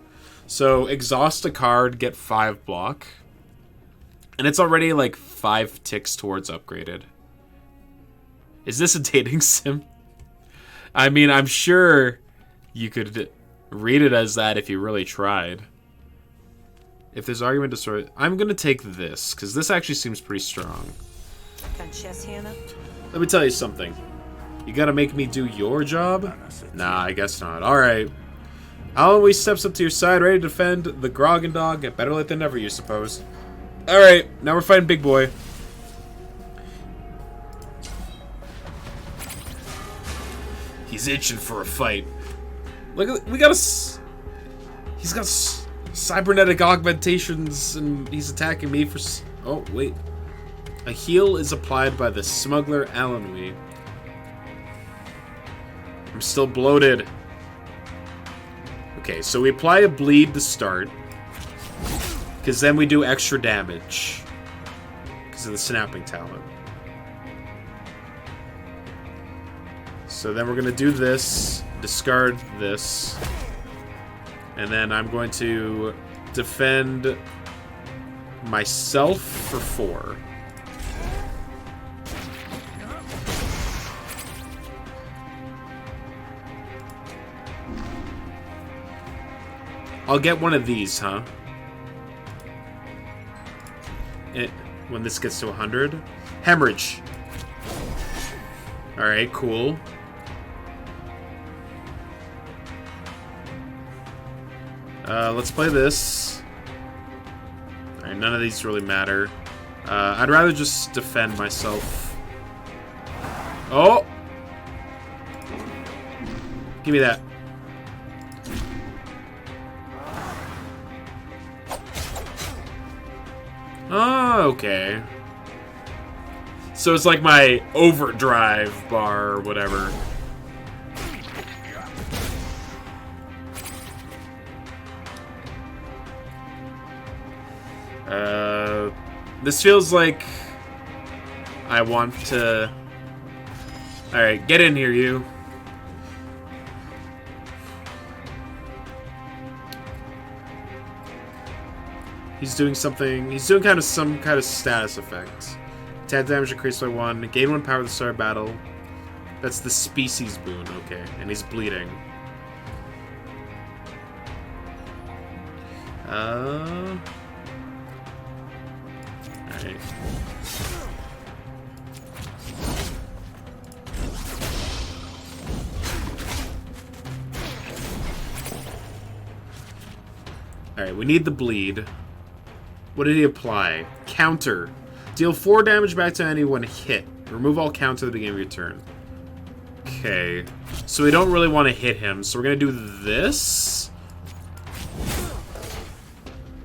So, exhaust a card, get 5 block. And it's already like 5 ticks towards upgraded. Is this a dating sim? I mean, I'm sure you could read it as that if you really tried. If there's argument destroyed, I'm gonna take this, because this actually seems pretty strong. Let me tell you something. You gotta make me do your job? Nah, I guess not. Alright. Alanway steps up to your side, ready to defend the Grogan Dog. Get better late than never, you suppose. Alright, now we're fighting Big Boy. He's itching for a fight. Look, we got a... He's got cybernetic augmentations, and he's attacking me for... Oh, wait. A heal is applied by the smuggler Alanway. I'm still bloated. Okay, so we apply a bleed to start. Because then we do extra damage. Because of the snapping talent. So then we're going to do this. Discard this. And then I'm going to defend myself for 4. I'll get one of these, huh? When this gets to 100. Hemorrhage. Alright, cool. Let's play this. Alright, none of these really matter. I'd rather just defend myself. Oh! Give me that. Oh, okay. So it's like my overdrive bar or whatever. This feels like I want to... Alright, get in here, you. He's doing something... He's doing some kind of status effect. Attack damage increased by 1. Gain 1 power at the start of battle. That's the species boon. Okay. And he's bleeding. Alright. Alright, we need the bleed. What did he apply? Counter. Deal 4 damage back to anyone hit. Remove all counter at the beginning of your turn. Okay. So we don't really want to hit him, so we're going to do this.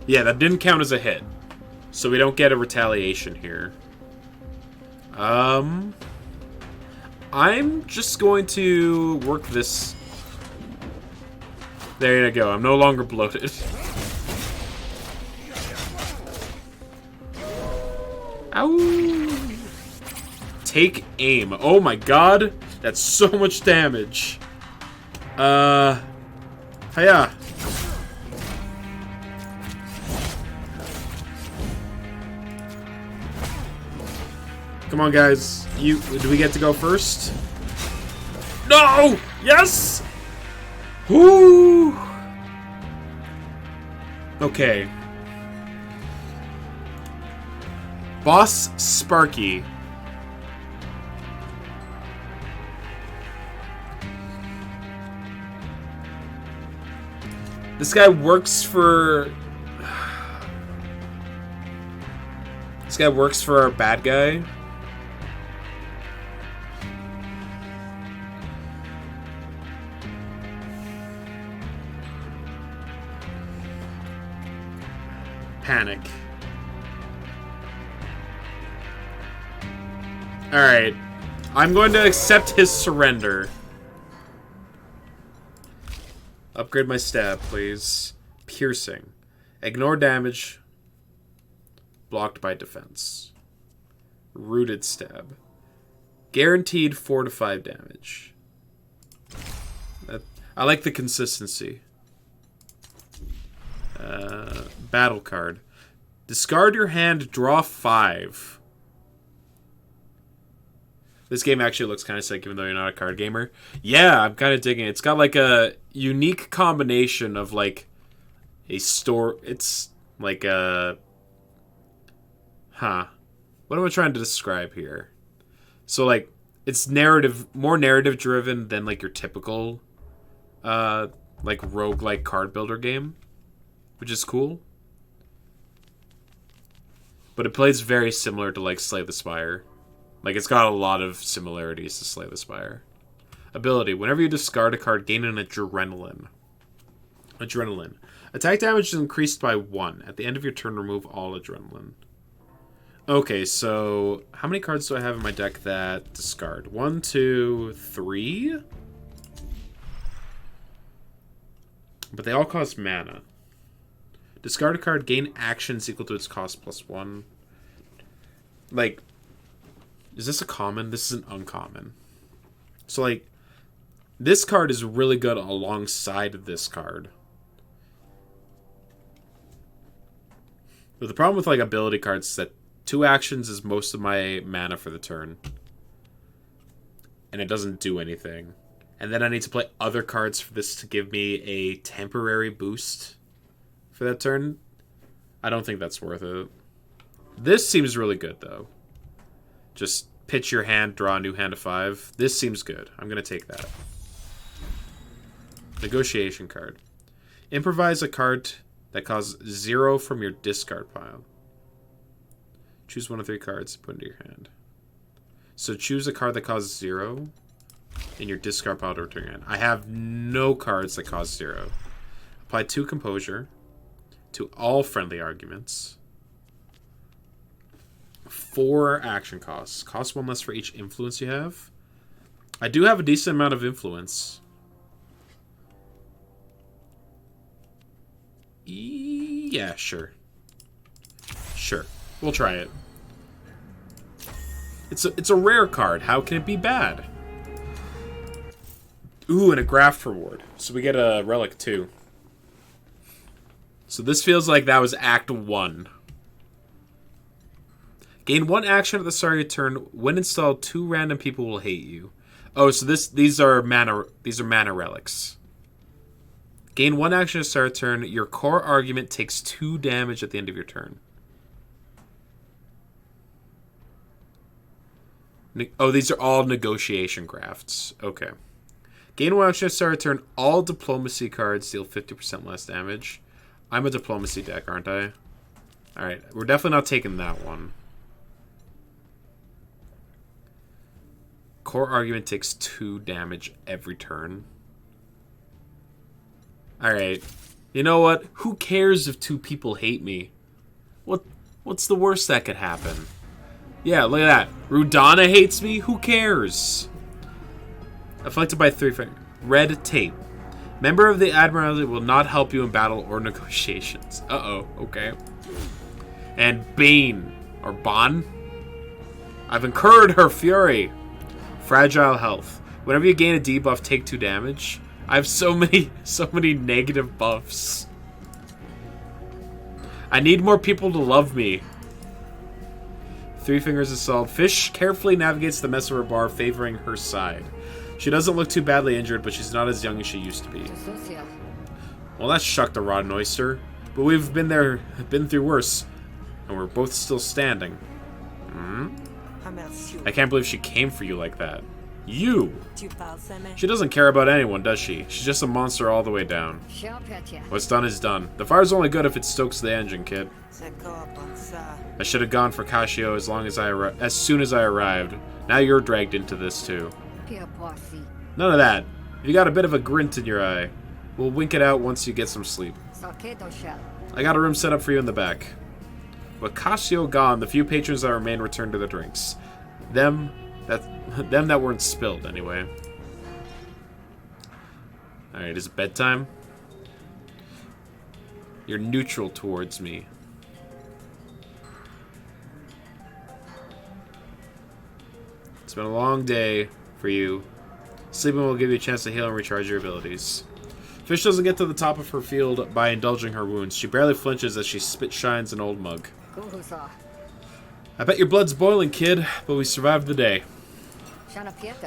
Yeah, that didn't count as a hit. So we don't get a retaliation here. I'm just going to work this. There you go. I'm no longer bloated. Ow! Take aim. Oh my god. That's so much damage. Hiya. Come on, guys. Do we get to go first? No! Yes! Woo! Okay. Boss Sparky. This guy works for... This guy works for our bad guy. Panic. Alright. I'm going to accept his surrender. Upgrade my stab, please. Piercing. Ignore damage. Blocked by defense. Rooted stab. Guaranteed 4 to 5 damage. I like the consistency. Battle card. Discard your hand, draw 5. This game actually looks kind of sick, even though you're not a card gamer. Yeah, I'm kind of digging it. It's got like a unique combination of like a store. It's like a... Huh. What am I trying to describe here? So like, it's more narrative driven than like your typical like roguelike card builder game, which is cool. But it plays very similar to like Slay the Spire. Like, it's got a lot of similarities to Slay the Spire. Ability. Whenever you discard a card, gain an adrenaline. Adrenaline. Attack damage is increased by 1. At the end of your turn, remove all adrenaline. Okay, so how many cards do I have in my deck that discard? 1, 2, 3? But they all cost mana. Discard a card, gain actions equal to its cost plus 1. Like, is this a common? This is an uncommon. So, like, this card is really good alongside this card. But the problem with, like, ability cards is that 2 actions is most of my mana for the turn. And it doesn't do anything. And then I need to play other cards for this to give me a temporary boost for that turn. I don't think that's worth it. This seems really good, though. Just pitch your hand, draw a new hand of 5. This seems good. I'm going to take that. Negotiation card. Improvise a card that costs 0 from your discard pile. Choose 1 of 3 cards to put into your hand. So choose a card that costs 0 in your discard pile to return your hand. I have no cards that cost 0. Apply 2 composure to all friendly arguments. 4 action costs. Cost 1 less for each influence you have. I do have a decent amount of influence. Yeah, sure. Sure. We'll try it. It's a rare card. How can it be bad? Ooh, and a graft reward. So we get a relic too. So this feels like that was Act 1. Gain 1 action at the start of your turn. When installed, 2 random people will hate you. Oh, so these are mana relics. Gain 1 action at the start of turn. Your core argument takes 2 damage at the end of your turn. Oh, these are all negotiation grafts. Okay. Gain 1 action at the start of turn. All diplomacy cards deal 50% less damage. I'm a diplomacy deck, aren't I? Alright, we're definitely not taking that one. Core argument takes 2 damage every turn. Alright. You know what? Who cares if 2 people hate me? What's the worst that could happen? Yeah, look at that. Rudana hates me? Who cares? Afflicted by 3 red tape. Member of the Admiralty will not help you in battle or negotiations. Uh-oh, okay. And Bane, or Bon. I've incurred her fury. Fragile health. Whenever you gain a debuff, take 2 damage. I have so many negative buffs. I need more people to love me. 3 fingers of salt. Fish carefully navigates the mess of her bar, favoring her side. She doesn't look too badly injured, but she's not as young as she used to be. Well, that shucked a rotten oyster. But we've been through worse. And we're both still standing. Hmm? I can't believe she came for you like that. You! She doesn't care about anyone, does she? She's just a monster all the way down. What's done is done. The fire's only good if it stokes the engine, kid. I should have gone for Casio as soon as I arrived. Now you're dragged into this too. None of that. You got a bit of a glint in your eye. We'll wink it out once you get some sleep. I got a room set up for you in the back. With Casio gone, the few patrons that remain return to the drinks. Them that weren't spilled, anyway. Alright, is it bedtime? You're neutral towards me. It's been a long day for you. Sleeping will give you a chance to heal and recharge your abilities. Fish doesn't get to the top of her field by indulging her wounds. She barely flinches as she spit shines an old mug. I bet your blood's boiling, kid, but we survived the day.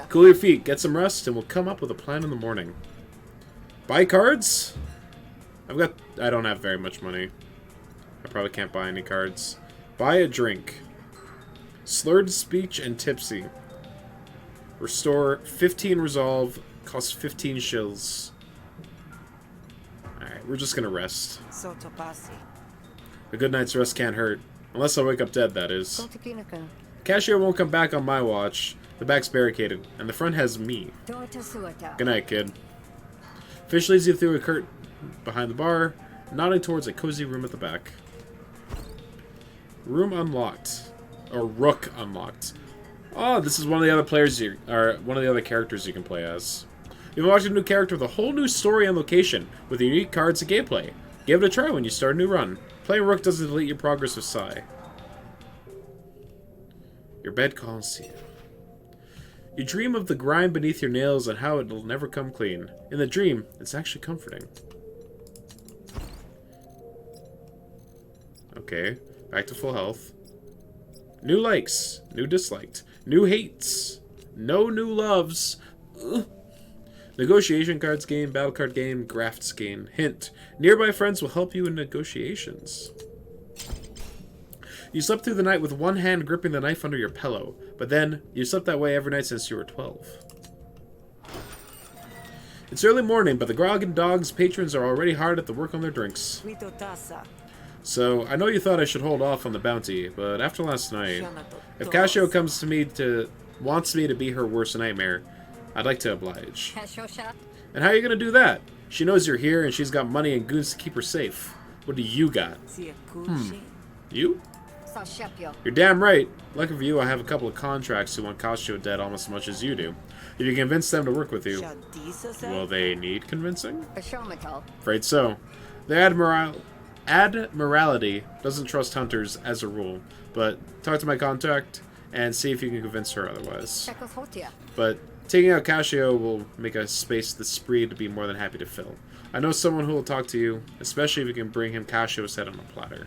Cool your feet, get some rest, and we'll come up with a plan in the morning. Buy cards? I don't have very much money. I probably can't buy any cards. Buy a drink. Slurred speech and tipsy. Restore 15 resolve, costs 15 shills. Alright, we're just gonna rest. A good night's rest can't hurt. Unless I wake up dead, that is. Cashier won't come back on my watch. The back's barricaded, and the front has me. Good night, kid. Fish leads you through a curtain behind the bar, nodding towards a cozy room at the back. Room unlocked. Or Rook unlocked. Oh, this is one of the other characters you can play as. You've unlocked a new character with a whole new story and location, with unique cards and gameplay. Give it a try when you start a new run. Playing Rook doesn't delete your progress with Sai. Your bed calls to you. You dream of the grime beneath your nails and how it'll never come clean. In the dream, it's actually comforting. Okay, back to full health. New likes, new disliked, new hates, no new loves. Ugh. Negotiation cards game, battle card game, grafts game. Hint, nearby friends will help you in negotiations. You slept through the night with one hand gripping the knife under your pillow, but then you slept that way every night since you were 12. It's early morning, but the Grog and Dog's patrons are already hard at the work on their drinks. So, I know you thought I should hold off on the bounty, but after last night, if Casio comes to me wants me to be her worst nightmare, I'd like to oblige. And how are you going to do that? She knows you're here, and she's got money and goons to keep her safe. What do you got? You? You're damn right. Lucky for you, I have a couple of contracts who want Casio dead almost as much as you do. If you convince them to work with you, will they need convincing? Afraid so. The Admiralty doesn't trust hunters as a rule, but talk to my contact and see if you can convince her otherwise. But taking out Casio will make a space the spree to be more than happy to fill. I know someone who will talk to you, especially if you can bring him Casio's head on a platter.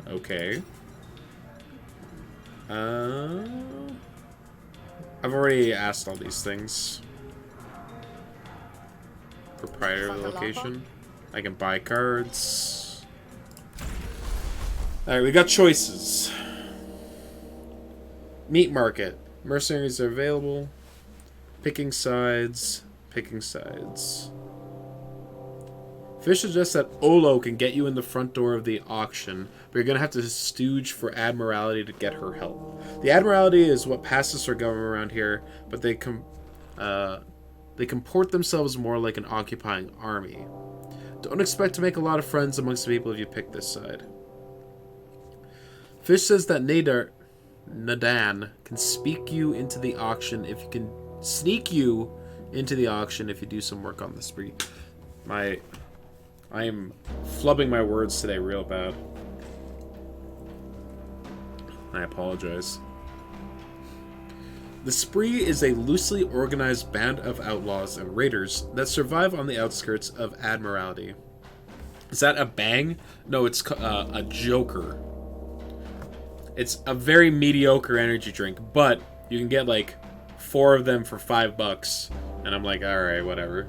Okay. I've already asked all these things. Proprietor of the location. I can buy cards. Alright, we got choices. Meat market. Mercenaries are available. Picking sides. Picking sides. Fish suggests that Olo can get you in the front door of the auction, but you're going to have to stooge for Admiralty to get her help. The Admiralty is what passes for government around here, but they comport themselves more like an occupying army. Don't expect to make a lot of friends amongst the people if you pick this side. Fish says that Nadan can sneak you into the auction if you do some work on the spree. I am flubbing my words today real bad. I apologize. The Spree is a loosely organized band of outlaws and raiders that survive on the outskirts of Admiralty. Is that a bang? No, it's a Joker. It's a very mediocre energy drink, but you can get like 4 of them for $5. And I'm like, alright, whatever.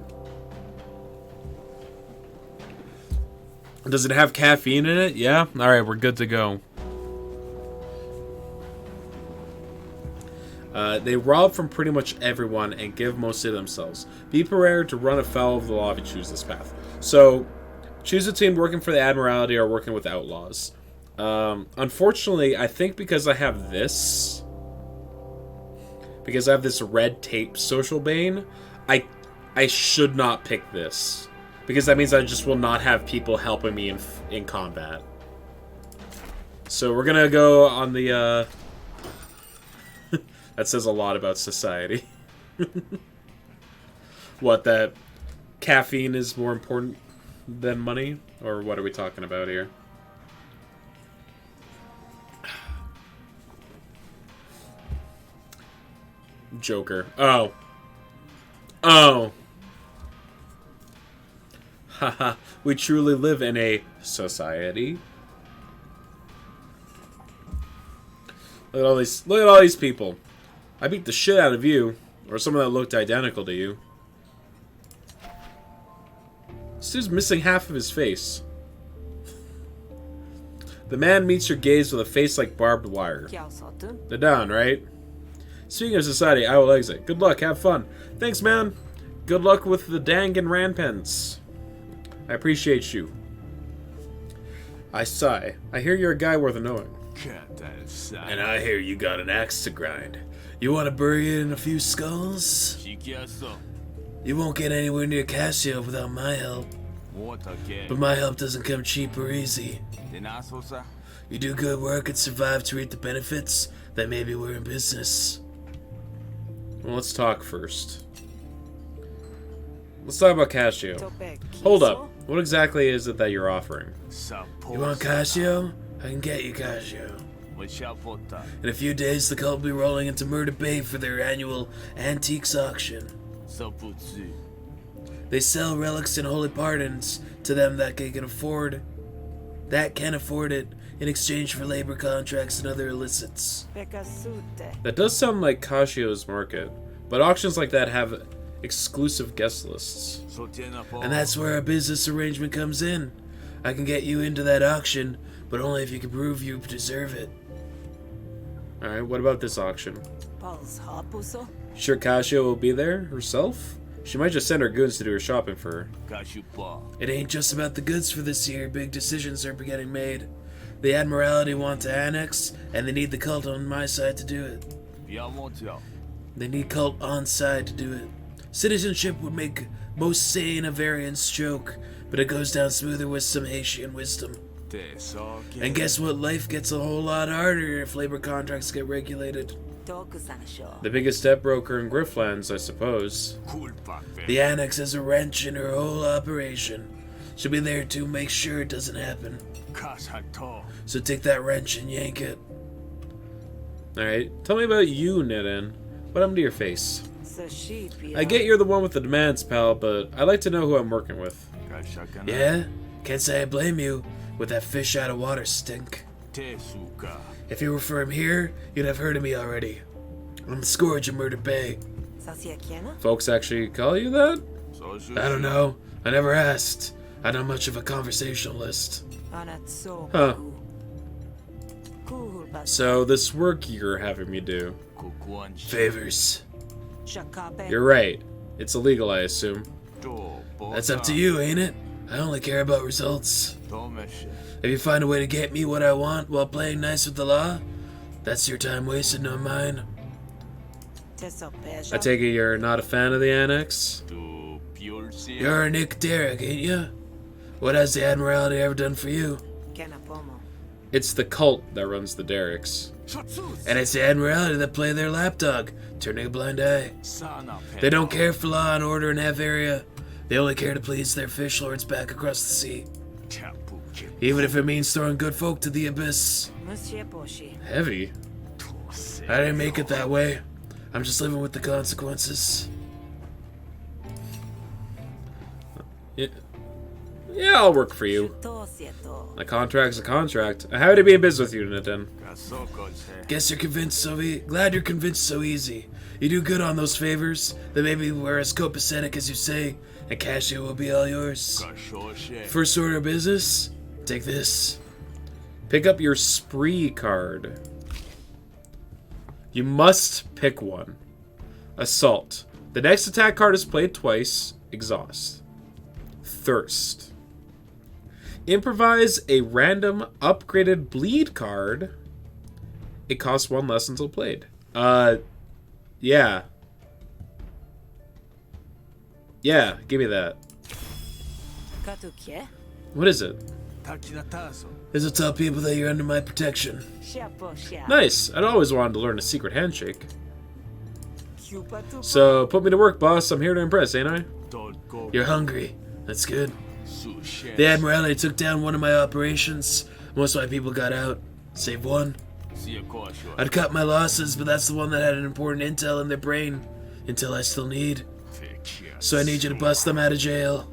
Does it have caffeine in it? Yeah? Alright, we're good to go. They rob from pretty much everyone and give mostly themselves. Be prepared to run afoul of the law if you choose this path. So, choose a team working for the Admiralty or working with outlaws. Unfortunately, I think because I have this... Because I have this red tape social bane, I should not pick this. Because that means I just will not have people helping me in combat. So we're gonna go on the, that says a lot about society. What, that caffeine is more important than money? Or what are we talking about here? Joker. Oh. Oh. Haha. We truly live in a society. Look at all these people. I beat the shit out of you, or someone that looked identical to you. This dude's missing half of his face. The man meets your gaze with a face like barbed wire. They're down, right? Speaking of society, I will exit. Good luck, have fun. Thanks, man. Good luck with the Dangan Ranpens. I appreciate you. I sigh. I hear you're a guy worth knowing. And I hear you got an axe to grind. You want to bury it in a few skulls? You won't get anywhere near Casio without my help. But my help doesn't come cheap or easy. You do good work and survive to reap the benefits, then maybe we're in business. Well, let's talk first. Let's talk about Casio. Hold up. What exactly is it that you're offering? You want Casio? I can get you Casio. In a few days, the cult will be rolling into Murder Bay for their annual antiques auction. They sell relics and holy pardons to them that can afford it in exchange for labor contracts and other illicits. That does sound like Casio's market, but auctions like that have exclusive guest lists. And that's where our business arrangement comes in. I can get you into that auction, but only if you can prove you deserve it. Alright, what about this auction? Sure Casio will be there herself? She might just send her goons to do her shopping for her. It ain't just about the goods for this year. Big decisions are getting made. The Admiralty want to annex, and they need the cult on my side to do it. They need cult on side to do it. Citizenship would make most sane a variance choke, but it goes down smoother with some Haitian wisdom. And guess what? Life gets a whole lot harder if labor contracts get regulated. The biggest debt broker in Griftlands, I suppose. The annex has a wrench in her whole operation. She'll be there to make sure it doesn't happen. So take that wrench and yank it. Alright, tell me about you, Nidin. What happened to your face? I get you're the one with the demands, pal, but I'd like to know who I'm working with. Yeah? Can't say I blame you, with that fish out of water stink. If you were from here, you'd have heard of me already. I'm the Scourge of Murder Bay. Folks actually call you that? I don't know. I never asked. I'm not much of a conversationalist. Huh. So, this work you're having me do. Favors. You're right. It's illegal, I assume. That's up to you, ain't it? I only care about results. If you find a way to get me what I want while playing nice with the law, that's your time wasted, not mine. I take it you're not a fan of the Annex? You're Nick Derrick, ain't you? What has the Admiralty ever done for you? It's the cult that runs the Derricks. And it's the Admiralty that play their lapdog, turning a blind eye. They don't care for law and order in F area. They only care to please their fish lords back across the sea. Even if it means throwing good folk to the abyss. Heavy? I didn't make it that way. I'm just living with the consequences. Yeah, yeah, I'll work for you. A contract's a contract. I'm happy to be in business with you, Nathan. Guess you're convinced so glad you're convinced so easy. You do good on those favors, then maybe we're as copacetic as you say, and Cassia will be all yours. First order of business, take this. Pick up your spree card. You must pick one. Assault. The next attack card is played twice. Exhaust. Thirst. Improvise a random upgraded bleed card. It costs 1 less until played. Yeah. Yeah, give me that. What is it? This'll tell people that you're under my protection. Nice. I'd always wanted to learn a secret handshake. So, put me to work, boss. I'm here to impress, ain't I? You're hungry. That's good. The Admiralty took down one of my operations. Most of my people got out. Save one. I'd cut my losses, but that's the one that had an important intel in their brain. Intel I still need. So I need you to bust them out of jail.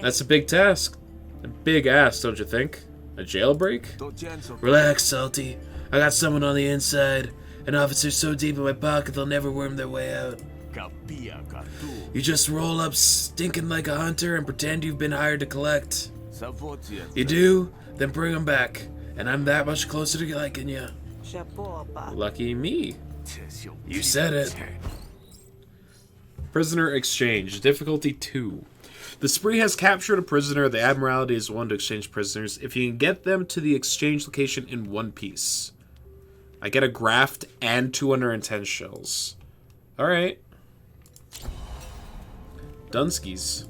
That's a big task. A big ass, don't you think? A jailbreak? Relax, Salty. I got someone on the inside. An officer so deep in my pocket they'll never worm their way out. You just roll up stinking like a hunter and pretend you've been hired to collect. You do? Then bring them back. And I'm that much closer to liking you. Lucky me. You said it. Prisoner exchange. Difficulty 2. The spree has captured a prisoner. The Admiralty is one to exchange prisoners. If you can get them to the exchange location in one piece. I get a graft and 210 shells. Alright. Dunskies.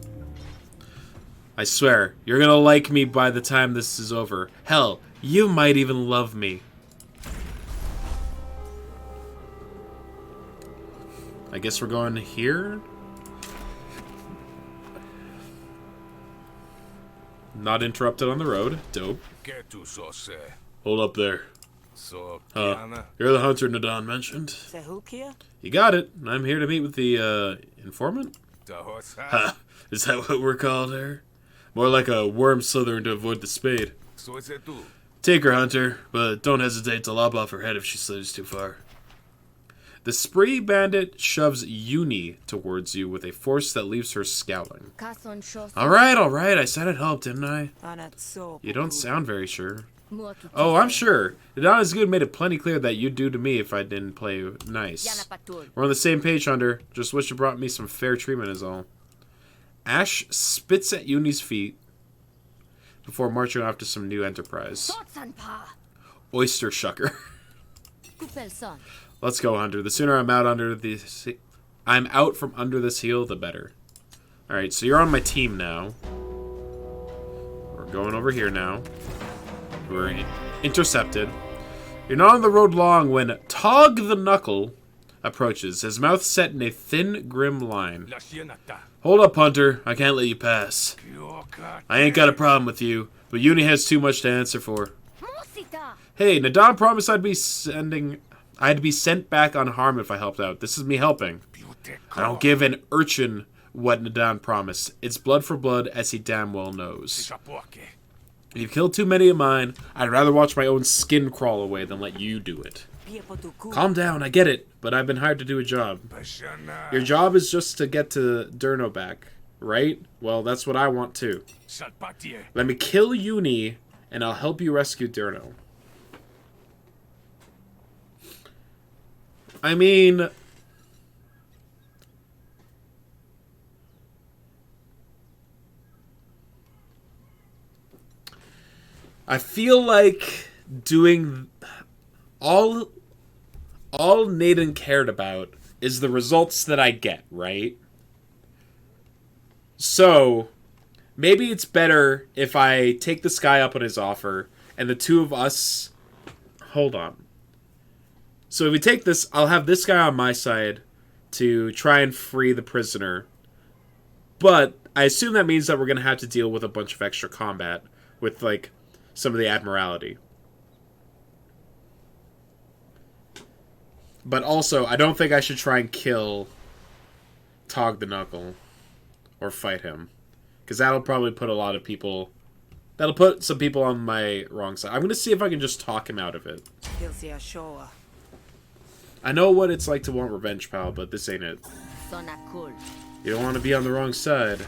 I swear, you're gonna like me by the time this is over. Hell, you might even love me. I guess we're going here? Not interrupted on the road. Dope. Hold up there. You're the hunter Nadon mentioned. You got it. I'm here to meet with the, informant? Ha! Is that what we're called here? More like a worm slithering to avoid the spade. Take her, Hunter, but don't hesitate to lop off her head if she slithers too far. The spree bandit shoves Uni towards you with a force that leaves her scowling. Alright, I said I'd help, didn't I? You don't sound very sure. Oh, I'm sure. Nadana's good made it plenty clear that you'd do to me if I didn't play nice. We're on the same page, Hunter. Just wish you brought me some fair treatment is all. Ash spits at Uni's feet before marching off to some new enterprise. Oyster Shucker. Let's go, Hunter. The sooner I'm out from under this heel, the better. Alright, so you're on my team now. We're going over here now. We're intercepted. You're not on the road long when Tog the Knuckle approaches, his mouth set in a thin, grim line. Hold up, Hunter. I can't let you pass. I ain't got a problem with you, but Uni has too much to answer for. Hey, Nadon promised I'd be sent back unharmed if I helped out. This is me helping. I don't give an urchin what Nadon promised. It's blood for blood, as he damn well knows. If you've killed too many of mine, I'd rather watch my own skin crawl away than let you do it. Calm down, I get it, but I've been hired to do a job. Your job is just to get to Durno back, right? Well, that's what I want too. Let me kill Uni, and I'll help you rescue Durno. I mean... I feel like doing... All Nathan cared about is the results that I get, right? So, maybe it's better if I take this guy up on his offer, and the two of us... Hold on. So if we take this, I'll have this guy on my side to try and free the prisoner. But I assume that means that we're going to have to deal with a bunch of extra combat with, like, some of the Admiralty. But also, I don't think I should try and kill Tog the Knuckle. Or fight him. Because that'll probably put a lot of people... That'll put some people on my wrong side. I'm going to see if I can just talk him out of it. I know what it's like to want revenge, pal, but this ain't it. You don't want to be on the wrong side.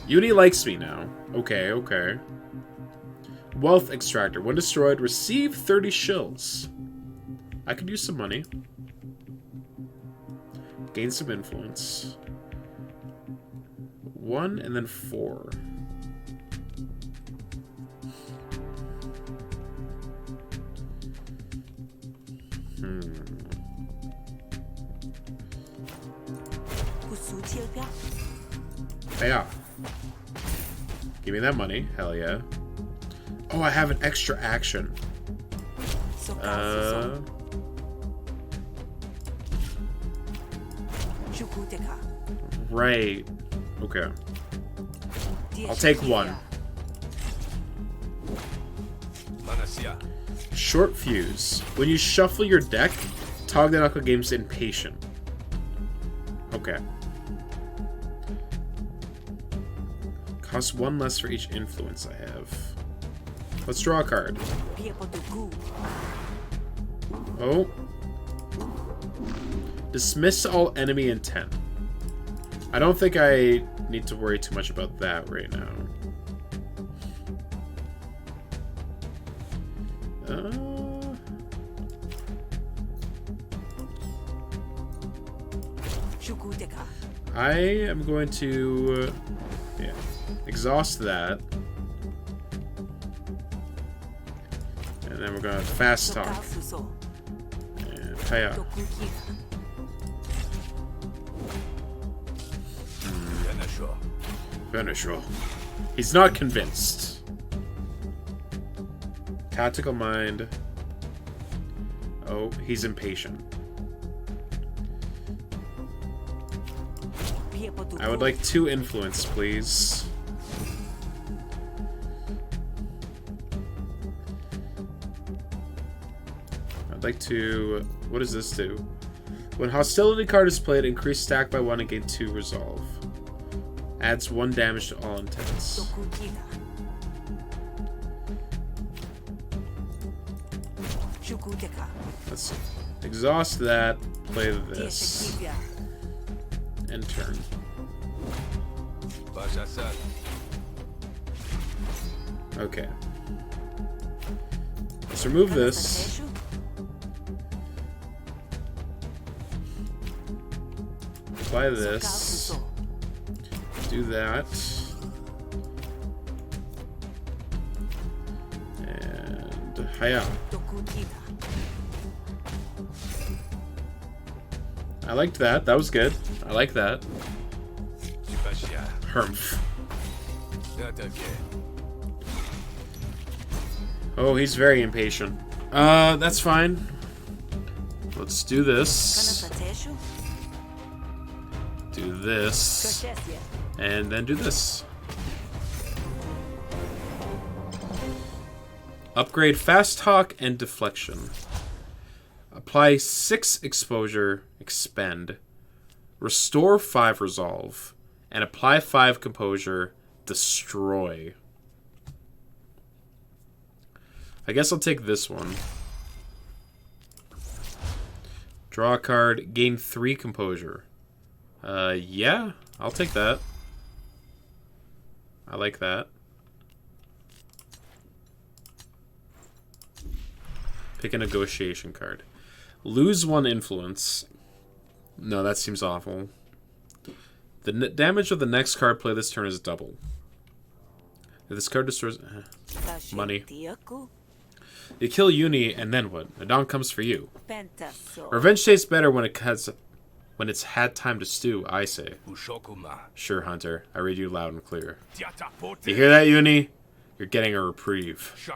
Uni likes me now. Okay, okay. Wealth Extractor. When destroyed, receive 30 shills. I could use some money. Gain some influence. 1 and then 4. Yeah. Give me that money. Hell yeah. Oh, I have an extra action. Right. Okay. I'll take 1. Short fuse. When you shuffle your deck, Tog the Knuckle gains impatient. Okay. Costs 1 less for each influence I have. Let's draw a card. Oh. Dismiss all enemy intent. I don't think I need to worry too much about that right now. I am going to yeah, exhaust that. And then we're going to fast talk. And hiya. Finisher. He's not convinced. Tactical mind. Oh, he's impatient. I would like 2 influence, please. I'd like to... What does this do? When hostility card is played, increase stack by 1 and gain 2 resolve. Adds 1 damage to all intents. Let's exhaust that, play this, and turn. Okay. Let's remove this. Apply this. Do that. And hiya. I liked that. That was good. I like that. Hermph. Oh, he's very impatient. That's fine. Let's do this. Do this. And then do this. Upgrade Fast Talk and Deflection. Apply 6 exposure, expend. Restore 5 resolve. And apply 5 composure, destroy. I guess I'll take this one. Draw a card, gain 3 composure. Yeah, I'll take that. I like that. Pick a negotiation card. Lose 1 influence. No, that seems awful. The damage of the next card play this turn is double. If this card destroys... money. You kill Uni, and then what? Adon comes for you. Revenge tastes better when it's had time to stew, I say. Sure, Hunter. I read you loud and clear. You hear that, Uni? You're getting a reprieve.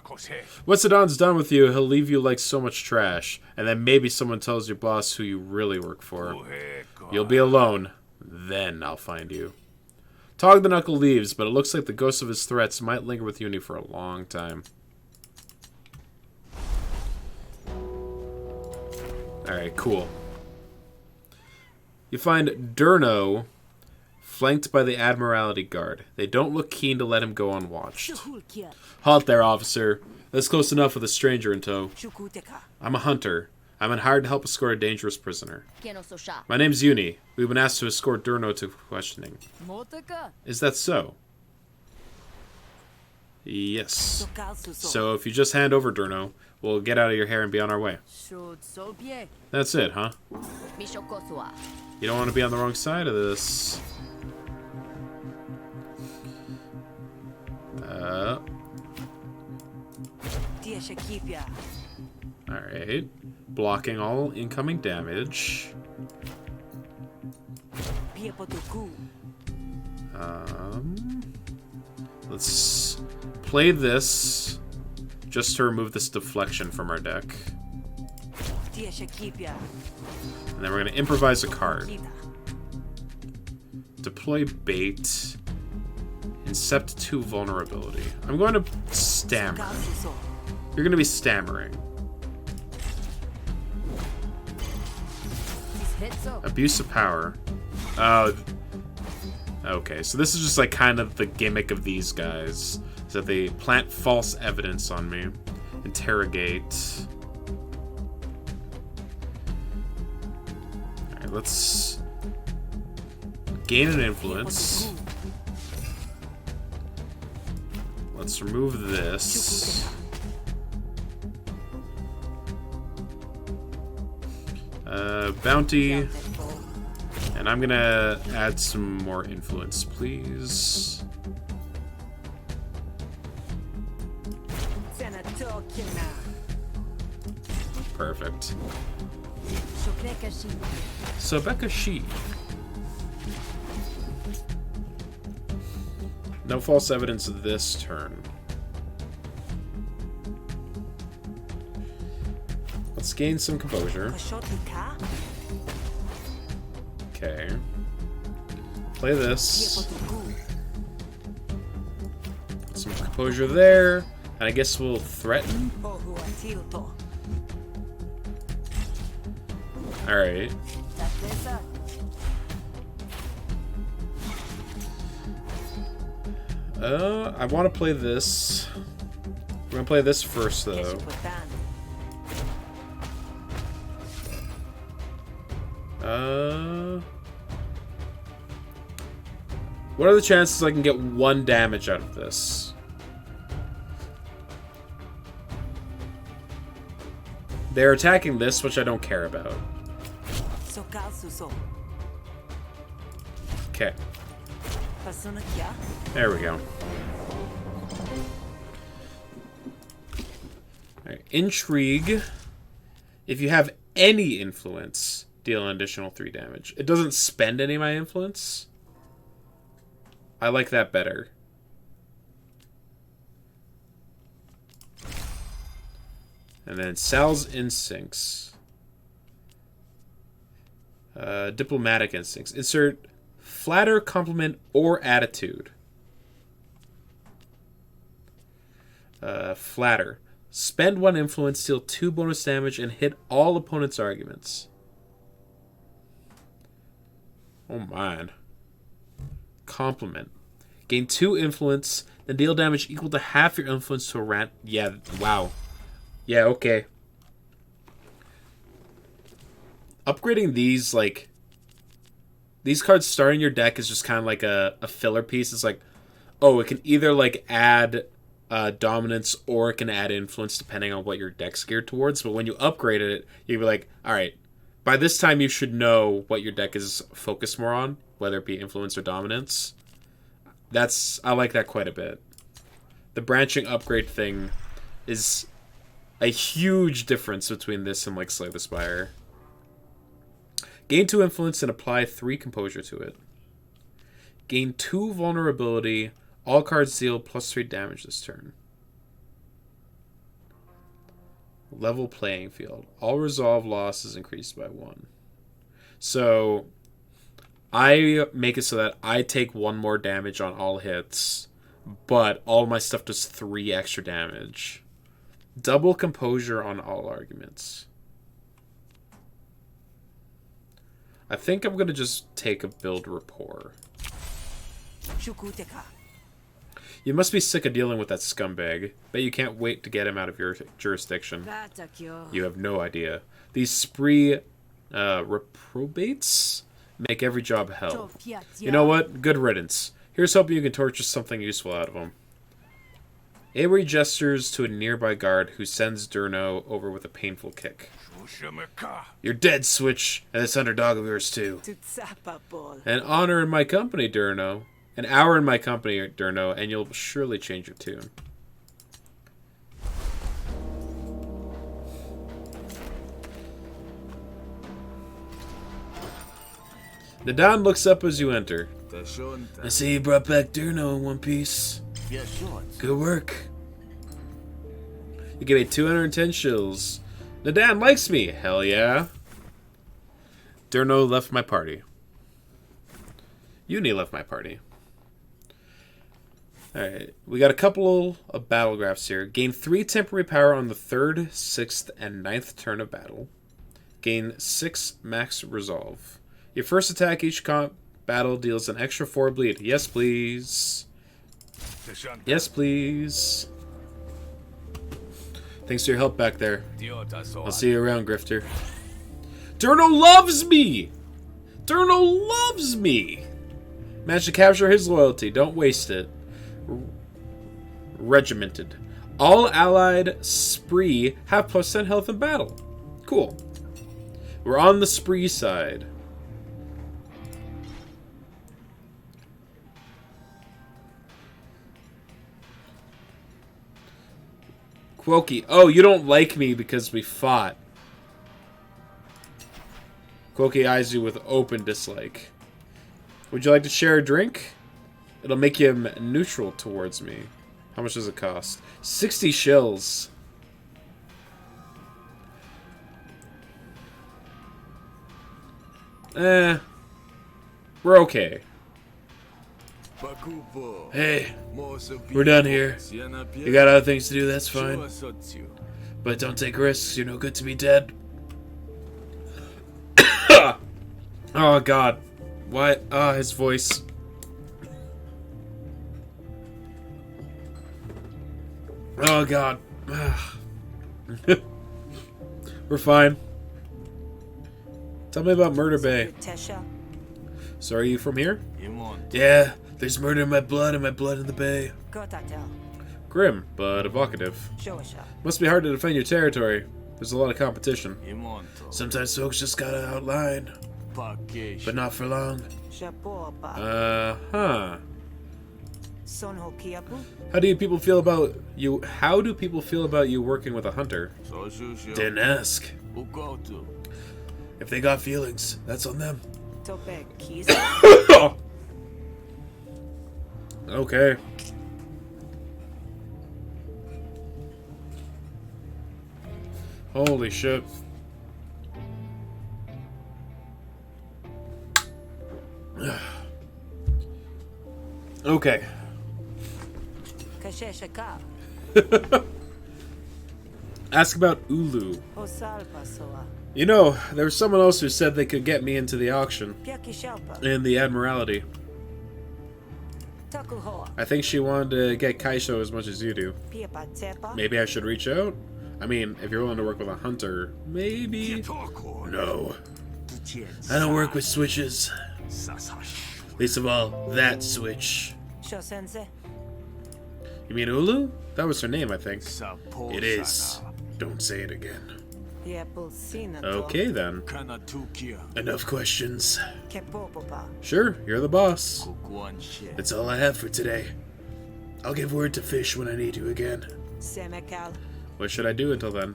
Once Adon's done with you, he'll leave you like so much trash, and then maybe someone tells your boss who you really work for. You'll be alone. Then I'll find you. Tog the Knuckle leaves, but it looks like the ghosts of his threats might linger with Uni for a long time. Alright, cool. You find Durno flanked by the Admiralty Guard. They don't look keen to let him go unwatched. Halt there, officer. That's close enough with a stranger in tow. I'm a hunter. I'm hired to help escort a dangerous prisoner. My name's Uni. We've been asked to escort Durno to questioning. Is that so? Yes. So if you just hand over Durno, we'll get out of your hair and be on our way. That's it, huh? You don't want to be on the wrong side of this. Alright. Blocking all incoming damage. Let's play this just to remove this deflection from our deck. And then we're going to improvise a card. Deploy bait. Incept 2 vulnerability. I'm going to stammer. You're going to be stammering. Abuse of power. Oh. Okay, so this is just like kind of the gimmick of these guys. Is that they plant false evidence on me. Interrogate. Alright, let's gain an influence. Let's remove this. Bounty. And I'm gonna add some more influence, please. Perfect. Sobekashi. No false evidence this turn. Let's gain some composure. Okay. Play this. Some composure there. And I guess we'll threaten. Alright. I want to play this. We're going to play this first, though. What are the chances I can get 1 damage out of this? They're attacking this, which I don't care about. Okay. There we go. Alright, intrigue. If you have any influence, deal an additional 3 damage. It doesn't spend any of my influence. I like that better. And then Sal's instincts. Diplomatic instincts. Insert flatter, compliment, or attitude. Flatter. Spend 1 influence, deal 2 bonus damage, and hit all opponents' arguments. Oh, man. Compliment. Gain 2 influence, then deal damage equal to half your influence to a rant. Yeah, wow. Yeah, okay. Upgrading these, like... These cards starting your deck is just kind of like a filler piece. It's like, oh, it can either, like, add dominance or it can add influence depending on what your deck's geared towards. But when you upgrade it, you'll be like, alright, by this time you should know what your deck is focused more on, whether it be influence or dominance. I like that quite a bit. The branching upgrade thing is a huge difference between this and like Slay the Spire. Gain 2 influence and apply 3 composure to it. Gain 2 vulnerability. All cards deal +3 damage this turn. Level playing field. All resolve loss is increased by 1. So I make it so that I take 1 more damage on all hits, but all my stuff does 3 extra damage. Double composure on all arguments. I think I'm gonna just take a build rapport. You must be sick of dealing with that scumbag. Bet you can't wait to get him out of your jurisdiction. You have no idea. These spree reprobates make every job hell. You know what? Good riddance. Here's hoping you can torture something useful out of him. Avery gestures to a nearby guard who sends Durno over with a painful kick. You're dead, Switch, and this underdog of yours too. An honor in my company, Durno. An hour in my company, Durno, and you'll surely change your tune. Nadan looks up as you enter. I see you brought back Durno in one piece. Good work. You gave me 210 shills. Nadan likes me. Hell yeah. Durno left my party. Uni left my party. Alright, we got a couple of battle graphs here. Gain 3 temporary power on the 3rd, 6th, and 9th turn of battle. Gain 6 max resolve. Your first attack each battle deals an extra 4 bleed. Yes, please. Yes, please. Thanks for your help back there. I'll see you around, Grifter. Durno loves me! Durno loves me! Managed to capture his loyalty. Don't waste it. Regimented. All allied spree have +10 health in battle. Cool. We're on the spree side. Quoki. Oh, you don't like me because we fought. Quoki eyes you with open dislike. Would you like to share a drink? It'll make him neutral towards me. How much does it cost? 60 shills. We're okay. Hey, we're done here. You got other things to do, that's fine. But don't take risks, you're no good to be dead. Oh god. What? Ah, his voice. Oh god. We're fine. Tell me about Murder Bay. So are you from here? Yeah, there's murder in my blood and my blood in the bay. Grim, but evocative. Must be hard to defend your territory. There's a lot of competition. Sometimes folks just gotta outline. But not for long. Huh. How do people feel about you? How do people feel about you working with a hunter? Didn't ask. If they got feelings, that's on them. Okay. Holy shit. Okay. Ask about Ulu. You know, there was someone else who said they could get me into the auction. In the Admiralty. I think she wanted to get Kaisho as much as you do. Maybe I should reach out? I mean, if you're willing to work with a hunter, maybe? No. I don't work with switches. Least of all, that switch. You mean Ulu? That was her name, I think. It is. Don't say it again. Okay, then. Enough questions. Sure, you're the boss. That's all I have for today. I'll give word to Fish when I need you again. What should I do until then?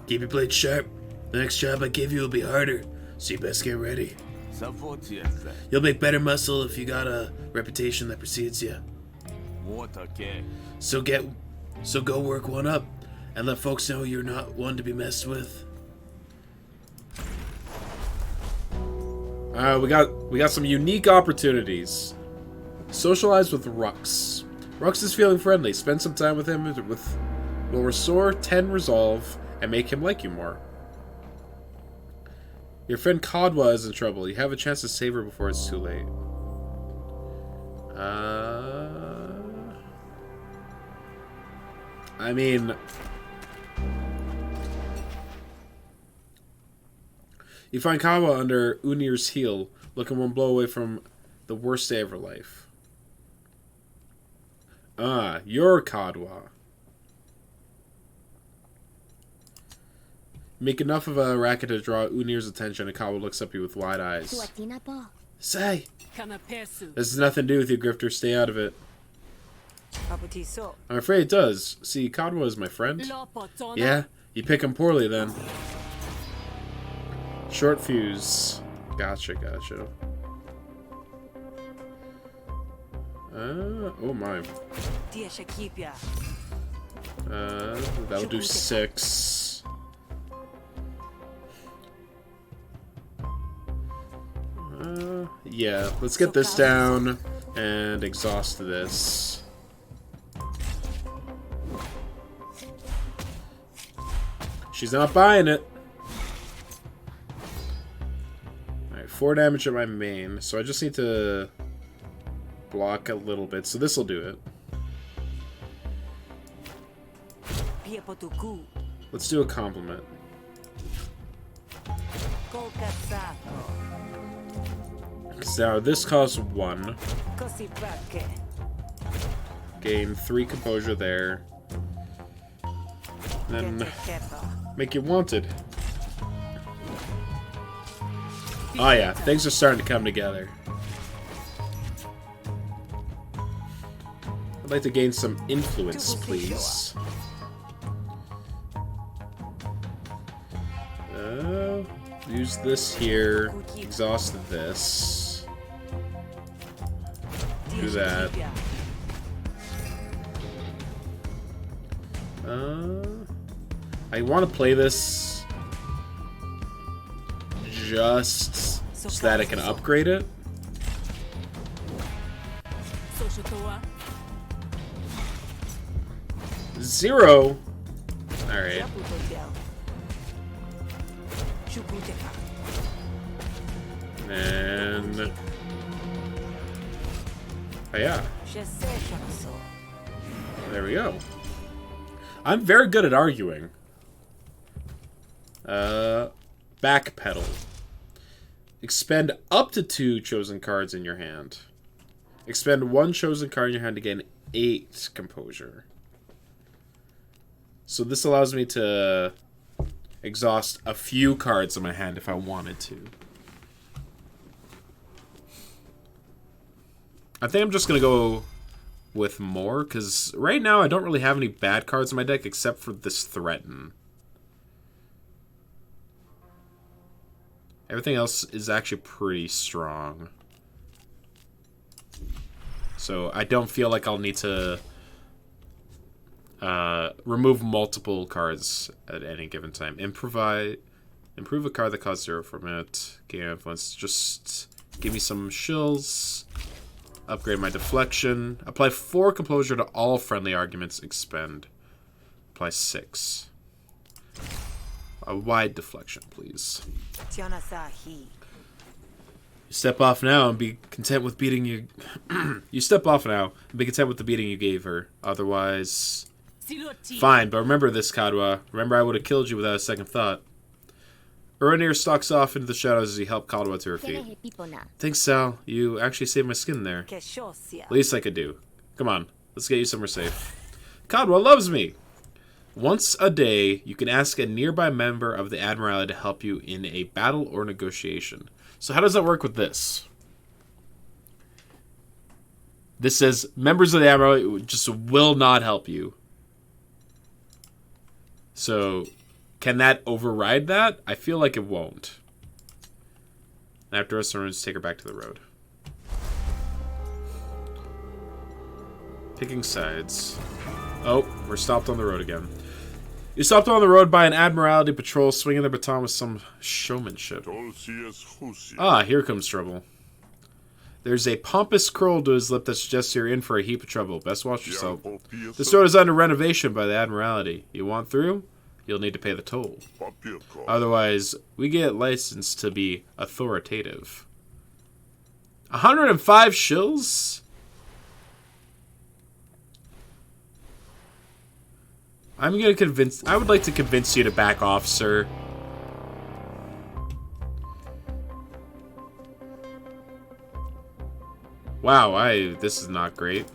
Keep your blade sharp. The next job I give you will be harder, so you best get ready. You'll make better muscle if you got a reputation that precedes you. So go work one up, and let folks know you're not one to be messed with. We got some unique opportunities. Socialize with Rux. Rux is feeling friendly. Spend some time with him. Will restore 10 resolve and make him like you more. Your friend Kadwa is in trouble. You have a chance to save her before it's too late. I mean... You find Kadwa under Unir's heel, looking one blow away from the worst day of her life. Ah, you're Kadwa. Make enough of a racket to draw Unir's attention, and Kadwa looks up at you with wide eyes. Say! This has nothing to do with you, Grifter. Stay out of it. I'm afraid it does. See, Kadwa is my friend. Yeah? You pick him poorly, then. Short fuse. Gotcha, gotcha. Oh my. That'll do 6. Yeah, let's get this down and exhaust this. She's not buying it. Alright, 4 damage at my main, so I just need to block a little bit, so this will do it. Let's do a compliment. Now this costs 1. Gain 3 composure there. Then make you wanted. Oh yeah, things are starting to come together. I'd like to gain some influence, please. Use this here. Exhaust this. Do that. I want to play this just so that I can upgrade it. Zero. All right. And oh yeah. There we go. I'm very good at arguing. Backpedal. Expend up to 2 chosen cards in your hand. Expend 1 chosen card in your hand to gain 8 composure. So this allows me to exhaust a few cards in my hand if I wanted to. I think I'm just going to go with more, because right now I don't really have any bad cards in my deck except for this Threaten. Everything else is actually pretty strong. So I don't feel like I'll need to remove multiple cards at any given time. Improve a card that costs 0 from it. Gain influence. Just give me some shills. Upgrade my deflection. Apply 4 composure to all friendly arguments. Expend. Apply 6. A wide deflection, please. You step off now and be content with beating you. You step off now and be content with the beating you gave her. Otherwise, fine. But remember this, Kadwa. Remember, I would have killed you without a second thought. Uranir stalks off into the shadows as he helped Kadwa to her feet. Thanks, Sal. You actually saved my skin there. Least I could do. Come on, let's get you somewhere safe. Kadwa loves me. Once a day, you can ask a nearby member of the Admiralty to help you in a battle or negotiation. So how does that work with this? This says, members of the Admiralty just will not help you. So, can that override that? I feel like it won't. After us, let's take her back to the road. Picking sides. Oh, we're stopped on the road again. You stopped on the road by an Admiralty patrol swinging their baton with some showmanship. Ah, here comes trouble. There's a pompous curl to his lip that suggests you're in for a heap of trouble. Best watch yourself. This road is under renovation by the Admiralty. You want through? you'll need to pay the toll. Otherwise, we get licensed to be authoritative. 105 shills? I would like to convince you to back off, sir. Wow, this is not great.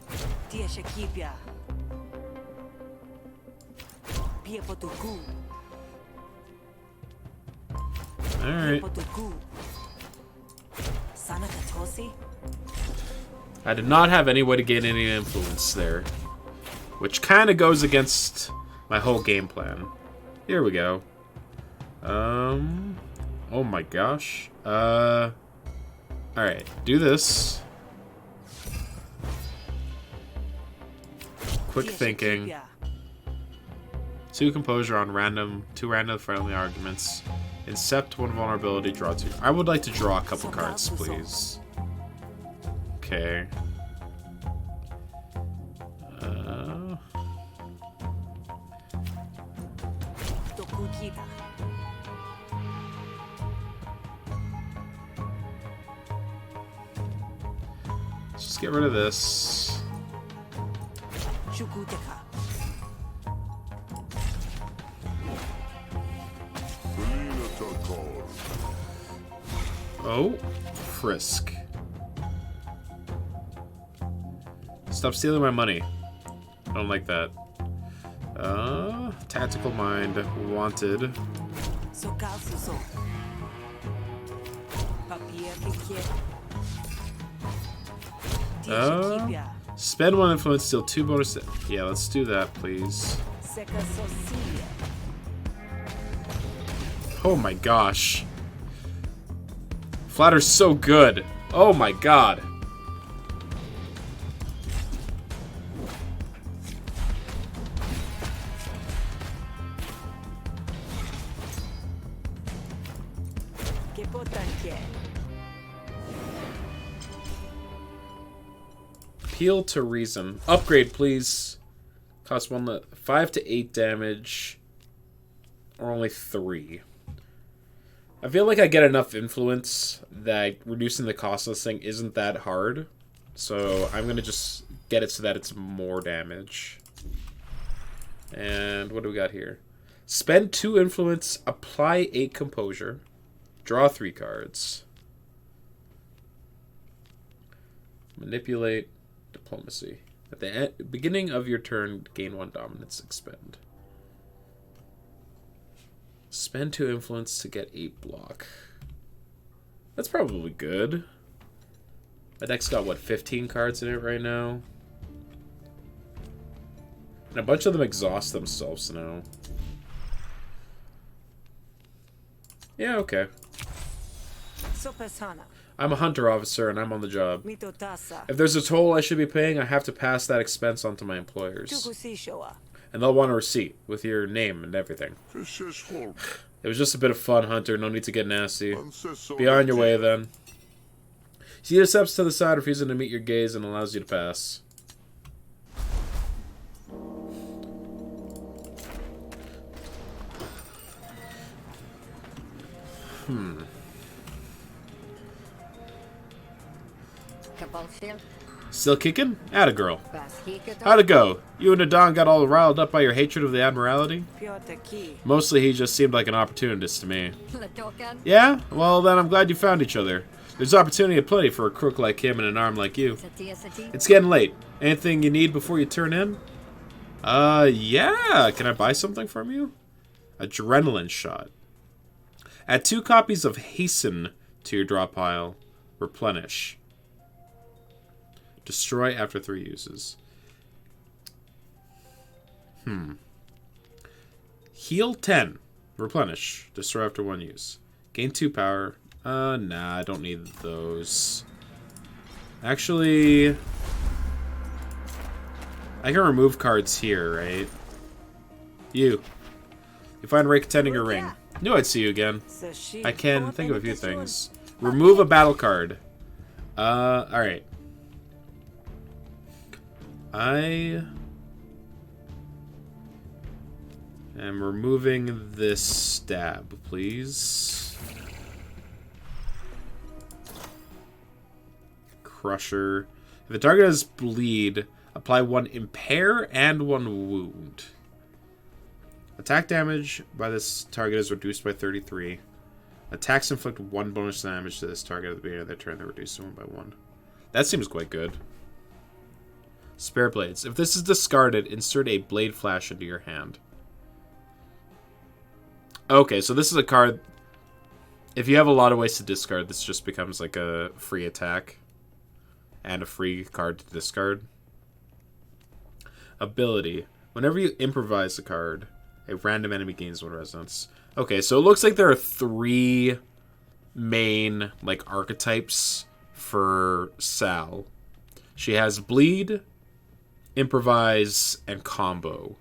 Alright. I did not have any way to gain any influence there. Which kind of goes against my whole game plan. Here we go. Oh my gosh. Alright, do this. Quick thinking. 2 composure on 2 random friendly arguments. Incept 1 vulnerability, draw 2. I would like to draw a couple cards, please. Okay. Let's just get rid of this. Oh, frisk. Stop stealing my money. I don't like that. Tactical mind, wanted. Spend 1 influence, steal 2 bonus. Yeah, let's do that, please. Oh my gosh. Flatter's so good. Oh my god. Appeal to reason. Upgrade, please. Cost 5 to 8 damage. Or only 3. I feel like I get enough influence that reducing the cost of this thing isn't that hard. So I'm going to just get it so that it's more damage. And what do we got here? Spend 2 influence, apply 8 composure, draw 3 cards. Manipulate, diplomacy. At the beginning of your turn, gain 1 dominance, expend. Spend 2 influence to get 8 block. That's probably good. My deck's got, what, 15 cards in it right now? And a bunch of them exhaust themselves now. Yeah, okay. I'm a hunter officer and I'm on the job. If there's a toll I should be paying, I have to pass that expense on to my employers. And they'll want a receipt with your name and everything. It was just a bit of fun, Hunter. No need to get nasty. Be on your way, then. He steps to the side, refusing to meet your gaze, and allows you to pass. Still kicking? Atta girl. How'd it go? You and Adon got all riled up by your hatred of the Admiralty? Mostly he just seemed like an opportunist to me. Yeah? Well, then I'm glad you found each other. There's opportunity aplenty for a crook like him and an arm like you. It's getting late. Anything you need before you turn in? Yeah. Can I buy something from you? Adrenaline shot. Add 2 copies of Hasten to your draw pile. Replenish. Destroy after 3 uses. Heal 10. Replenish. Destroy after 1 use. Gain 2 power. Nah, I don't need those. Actually, I can remove cards here, right? You find Ray contending a ring. Knew I'd see you again. I can think of a few things. Remove a battle card. Alright. And removing this stab, please. Crusher. If the target has bleed, apply 1 impair and 1 wound. Attack damage by this target is reduced by 33. Attacks inflict 1 bonus damage to this target at the beginning of their turn. They're reduced to 1 by 1. That seems quite good. Spare blades. If this is discarded, insert a blade flash into your hand. Okay, so this is a card. If you have a lot of ways to discard, this just becomes like a free attack. And a free card to discard. Ability. Whenever you improvise a card, a random enemy gains 1 resonance. Okay, so it looks like there are 3 main like archetypes for Sal. She has bleed, improvise, and combo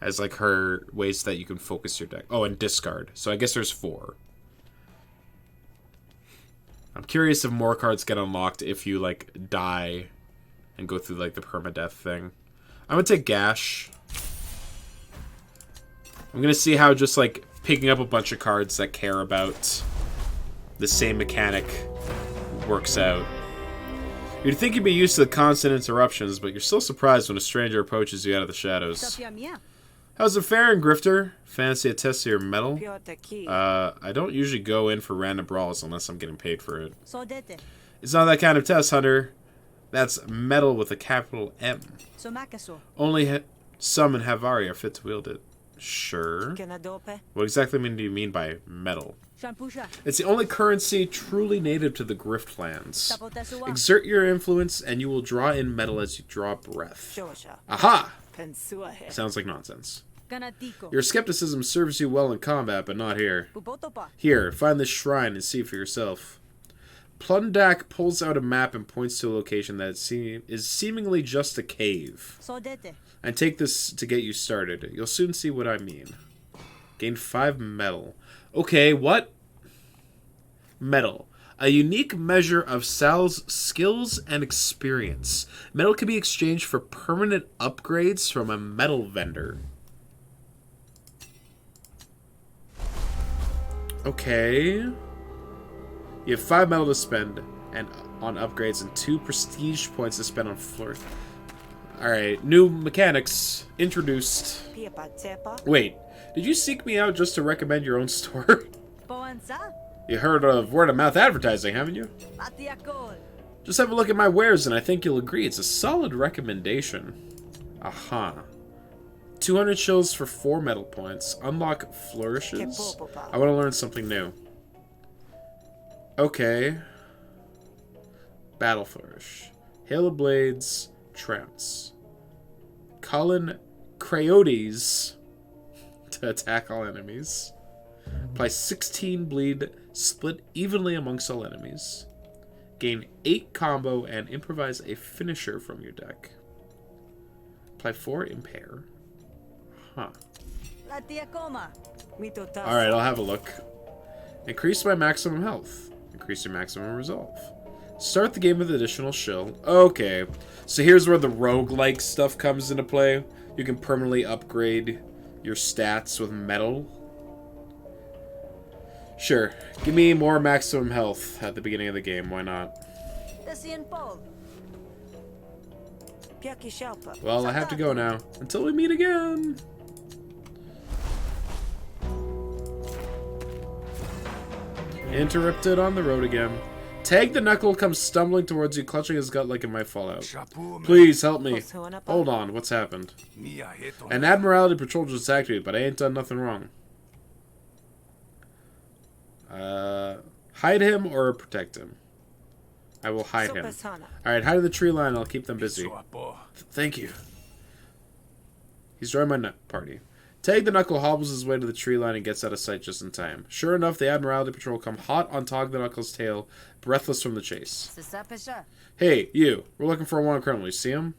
as like her ways that you can focus your deck. Oh, and discard. So I guess there's 4. I'm curious if more cards get unlocked if you like die and go through like the permadeath thing. I'm gonna take Gash. I'm gonna see how just like picking up a bunch of cards that care about the same mechanic works out. You'd think you'd be used to the constant interruptions, but you're still surprised when a stranger approaches you out of the shadows. How's it faring, Grifter? Fancy a test of your metal? I don't usually go in for random brawls unless I'm getting paid for it. It's not that kind of test, Hunter. That's metal with a capital M. Only some in Havari are fit to wield it. Sure. What exactly do you mean by metal? It's the only currency truly native to the Griftlands. Exert your influence and you will draw in metal as you draw breath. Aha! Sounds like nonsense. Your skepticism serves you well in combat, but not here. Here, find this shrine and see for yourself. Plundak pulls out a map and points to a location that is seemingly just a cave. And take this to get you started. You'll soon see what I mean. Gain 5 metal. Okay, what? Metal. A unique measure of Sal's skills and experience. Metal can be exchanged for permanent upgrades from a metal vendor. Okay. You have 5 metal to spend and on upgrades and 2 prestige points to spend on floor. Alright, new mechanics introduced. Wait, did you seek me out just to recommend your own store? You heard of word-of-mouth advertising, haven't you? Just have a look at my wares and I think you'll agree it's a solid recommendation. Aha. 200 shills for 4 metal points. Unlock flourishes. I want to learn something new. Okay. Battle flourish. Hail of blades. Trounce. Colin Crayotes to attack all enemies. Apply 16 bleed, split evenly amongst all enemies. Gain 8 combo and improvise a finisher from your deck. Apply 4 impair. Huh. Alright, I'll have a look. Increase my maximum health. Increase your maximum resolve. Start the game with additional shill. Okay. So here's where the roguelike stuff comes into play. You can permanently upgrade your stats with metal. Sure. Give me more maximum health at the beginning of the game. Why not? Well, I have to go now. Until we meet again. Interrupted on the road again. Tag the Knuckle comes stumbling towards you, clutching his gut like it might fall out. Please help me. Hold on, what's happened? An Admiralty patrol just attacked me, but I ain't done nothing wrong. Hide him or protect him? I will hide him. Alright, hide in the tree line, I'll keep them busy. Thank you. He's joined my party. Tag the Knuckle hobbles his way to the tree line and gets out of sight just in time. Sure enough, the Admiralty Patrol come hot on Tog the Knuckle's tail, breathless from the chase. Hey, you. We're looking for a wanted criminal. You see him?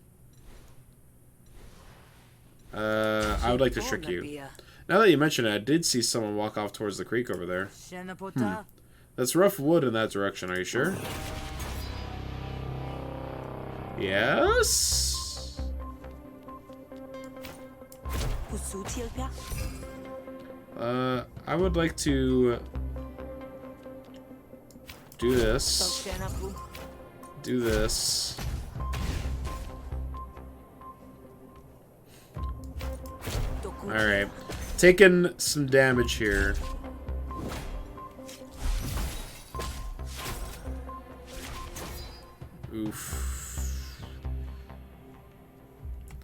I would like to trick you. Now that you mention it, I did see someone walk off towards the creek over there. That's rough wood in that direction. Are you sure? Yes? I would like to do this. Do this. Alright. Taking some damage here. Oof.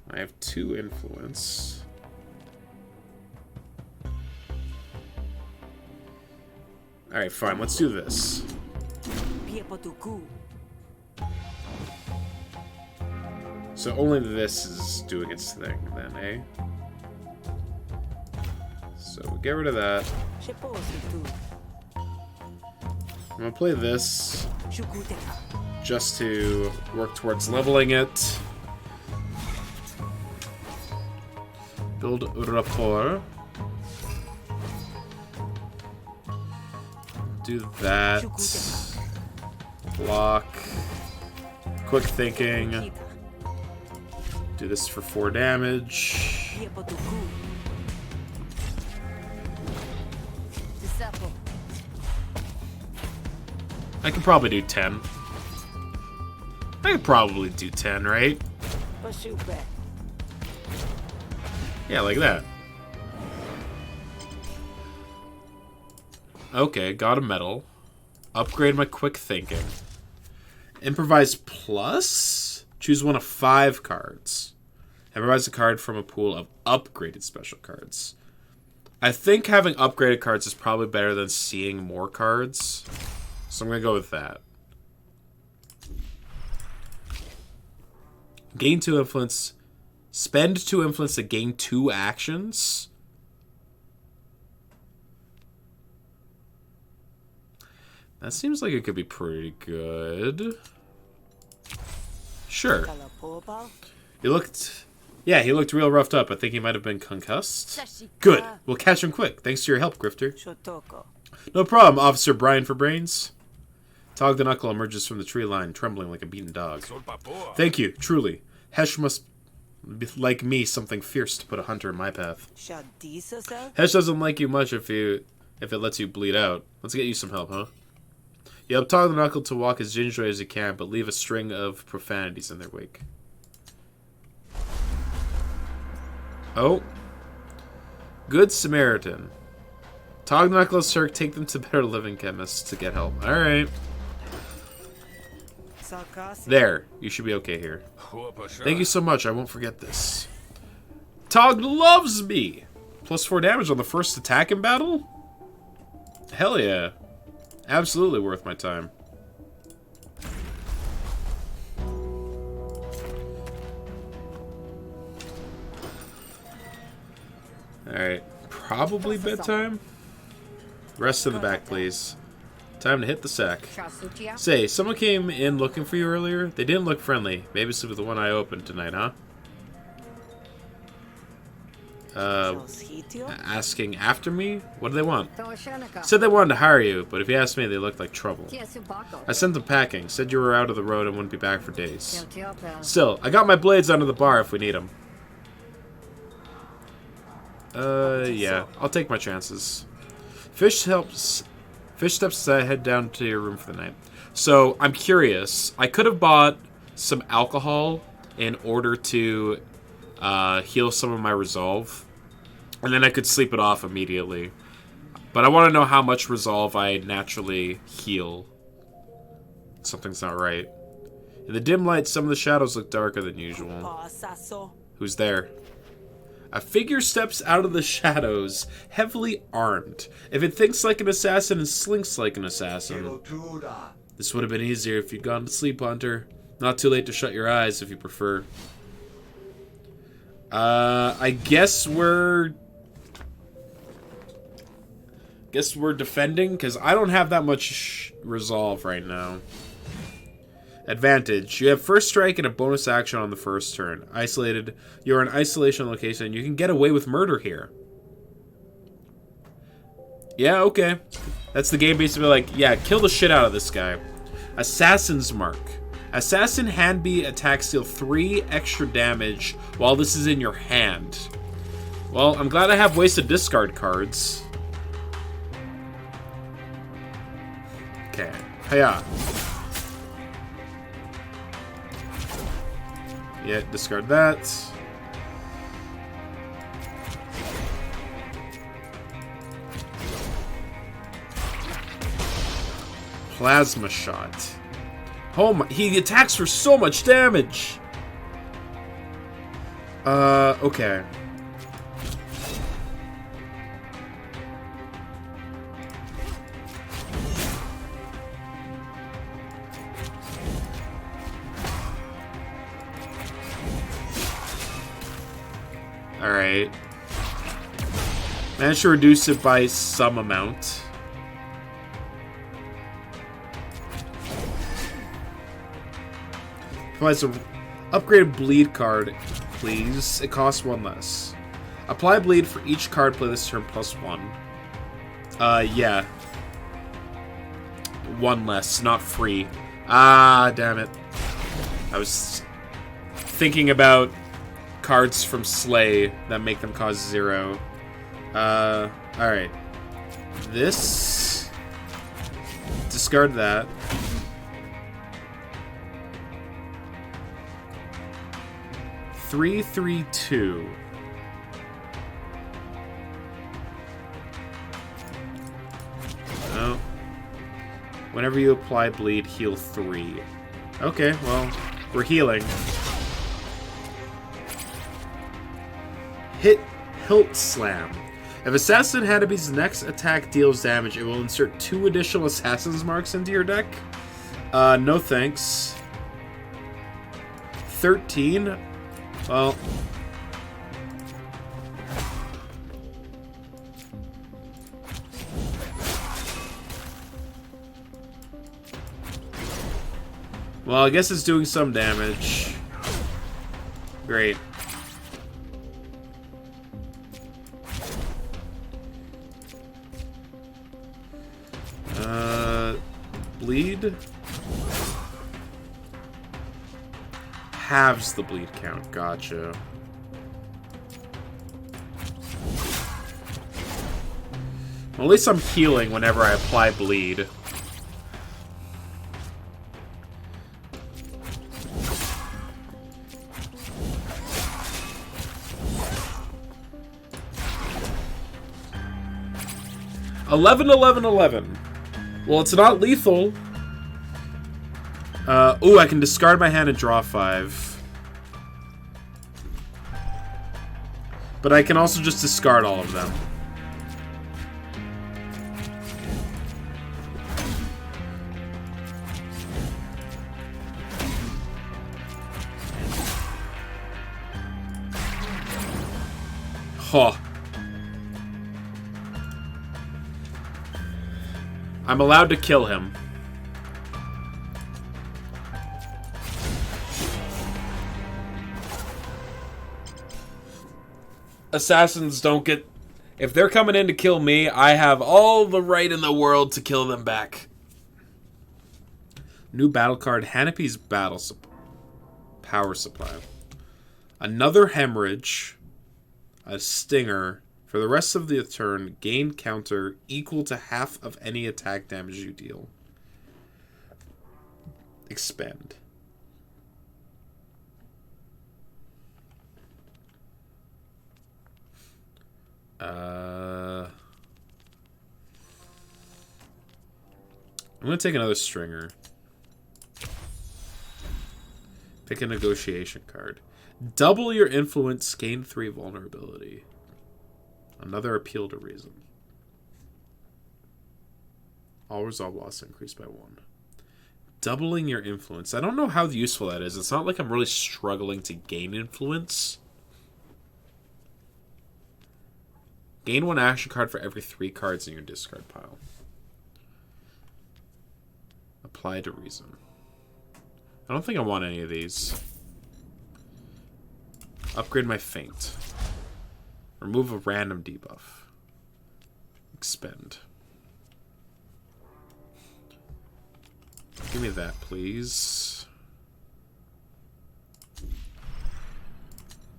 I have 2 influence. Alright, fine. Let's do this. So only this is doing its thing then, eh? So we get rid of that. I'm gonna play this just to work towards leveling it. Build rapport. Do that. Block. Quick thinking. Do this for 4 damage. I could probably do 10. I could probably do 10, right? Yeah, like that. Okay, got a medal. Upgrade my quick thinking. Improvise plus? Choose one of 5 cards. Improvise a card from a pool of upgraded special cards. I think having upgraded cards is probably better than seeing more cards. So I'm going to go with that. Gain 2 influence. Spend 2 influence to gain 2 actions. That seems like it could be pretty good. Sure. He looked... Yeah, he looked real roughed up. I think he might have been concussed. Good. We'll catch him quick. Thanks to your help, Grifter. No problem, Officer Brian for Brains. Tog the Knuckle emerges from the tree line, trembling like a beaten dog. Thank you, truly. Hesh must be, like me, something fierce to put a hunter in my path. Hesh doesn't like you much if it lets you bleed out. Let's get you some help, huh? You help Tog the Knuckle to walk as gingerly as you can, but leave a string of profanities in their wake. Oh. Good Samaritan. Tog the Knuckle Cirque, take them to better living chemists to get help. Alright. There. You should be okay here. Thank you so much. I won't forget this. Tog loves me! Plus 4 damage on the first attack in battle? Hell yeah. Absolutely worth my time. Alright. Probably bedtime? Rest in the back, please. Time to hit the sack. Say, someone came in looking for you earlier? They didn't look friendly. Maybe it's the one I opened tonight, huh? Asking after me? What do they want? Said they wanted to hire you, but if you ask me, they looked like trouble. I sent them packing. Said you were out of the road and wouldn't be back for days. Still, I got my blades under the bar if we need them. Yeah. I'll take my chances. Fish steps as I head down to your room for the night. So, I'm curious. I could have bought some alcohol in order to heal some of my resolve. And then I could sleep it off immediately. But I want to know how much resolve I naturally heal. Something's not right. In the dim light, some of the shadows look darker than usual. Who's there? A figure steps out of the shadows, heavily armed. If it thinks like an assassin and slinks like an assassin. This would have been easier if you'd gone to sleep, Hunter. Not too late to shut your eyes if you prefer. I guess we're defending, because I don't have that much resolve right now. Advantage. You have first strike and a bonus action on the first turn. Isolated. You're in isolation location and you can get away with murder here. Yeah, okay. That's the game basically like, yeah, kill the shit out of this guy. Assassin's Mark. Assassin hand B attacks deal 3 extra damage while this is in your hand. Well, I'm glad I have ways to discard cards. Okay. Hiya. Yeah, discard that. Plasma shot. Oh my, he attacks for so much damage. Okay. Alright. Managed to reduce it by some amount. Provides an upgraded bleed card, please. It costs 1 less. Apply bleed for each card play this turn plus 1. Yeah. 1 less, not free. Ah, damn it. I was thinking about cards from Slay that make them cost 0. Alright. This. Discard that. Three, 2. Oh. Whenever you apply bleed, heal 3. Okay, well, we're healing. Hilt Slam. If Assassin Hanabi's next attack deals damage, it will insert 2 additional Assassin's Marks into your deck. No thanks. 13? Well... Well, I guess it's doing some damage. Great. Bleed? Halves the bleed count. Gotcha. Well, at least I'm healing whenever I apply bleed. $11. Well, it's not lethal. Ooh, I can discard my hand and draw 5. But I can also just discard all of them. Huh. I'm allowed to kill him. Assassins don't get... If they're coming in to kill me, I have all the right in the world to kill them back. New battle card, Hanapi's Power Supply. Another Hemorrhage. A Stinger. For the rest of the turn, gain counter equal to half of any attack damage you deal. Expend. I'm going to take another Stringer. Pick a negotiation card. Double your influence, gain 3 vulnerability. Another Appeal to Reason. All resolve loss increased by 1. Doubling your influence. I don't know how useful that is. It's not like I'm really struggling to gain influence. Gain 1 action card for every 3 cards in your discard pile. Apply to Reason. I don't think I want any of these. Upgrade my Feint. Remove a random debuff. Expend. Give me that, please.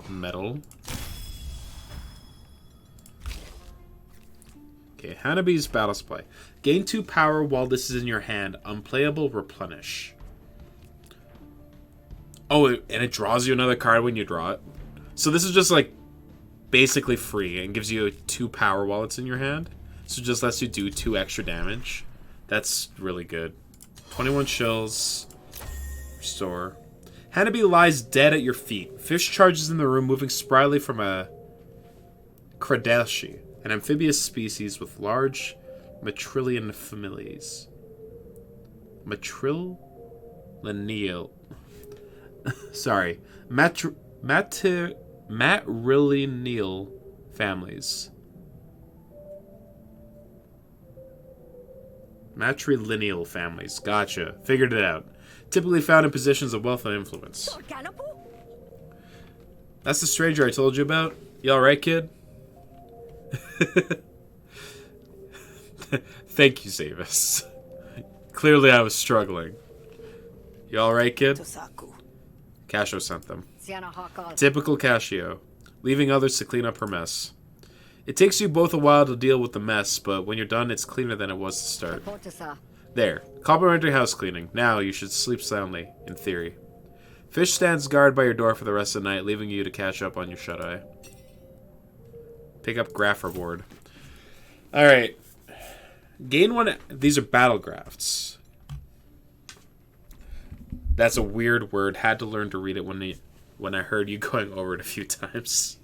Metal. Okay, Hanabi's battle supply. Gain 2 power while this is in your hand. Unplayable, replenish. Oh, and it draws you another card when you draw it. So this is just like basically free and gives you 2 power while it's in your hand. So it just lets you do 2 extra damage. That's really good. 21 chills. Restore. Hanabi lies dead at your feet. Fish charges in the room, moving spryly from a Kradelshi, an amphibious species with large matrilineal families. Matrilineal. Sorry. Matrilineal families. Matrilineal families. Gotcha. Figured it out. Typically found in positions of wealth and influence. That's the stranger I told you about. You alright, kid? Thank you, Zavis. Clearly I was struggling. You alright, kid? Casio sent them. Typical Casio. Leaving others to clean up her mess. It takes you both a while to deal with the mess, but when you're done, it's cleaner than it was to start. There. Complimentary house cleaning. Now you should sleep soundly, in theory. Fish stands guard by your door for the rest of the night, leaving you to catch up on your shut-eye. Pick up graph reward. Alright. Gain 1... These are battle grafts. That's a weird word. Had to learn to read it when I heard you going over it a few times.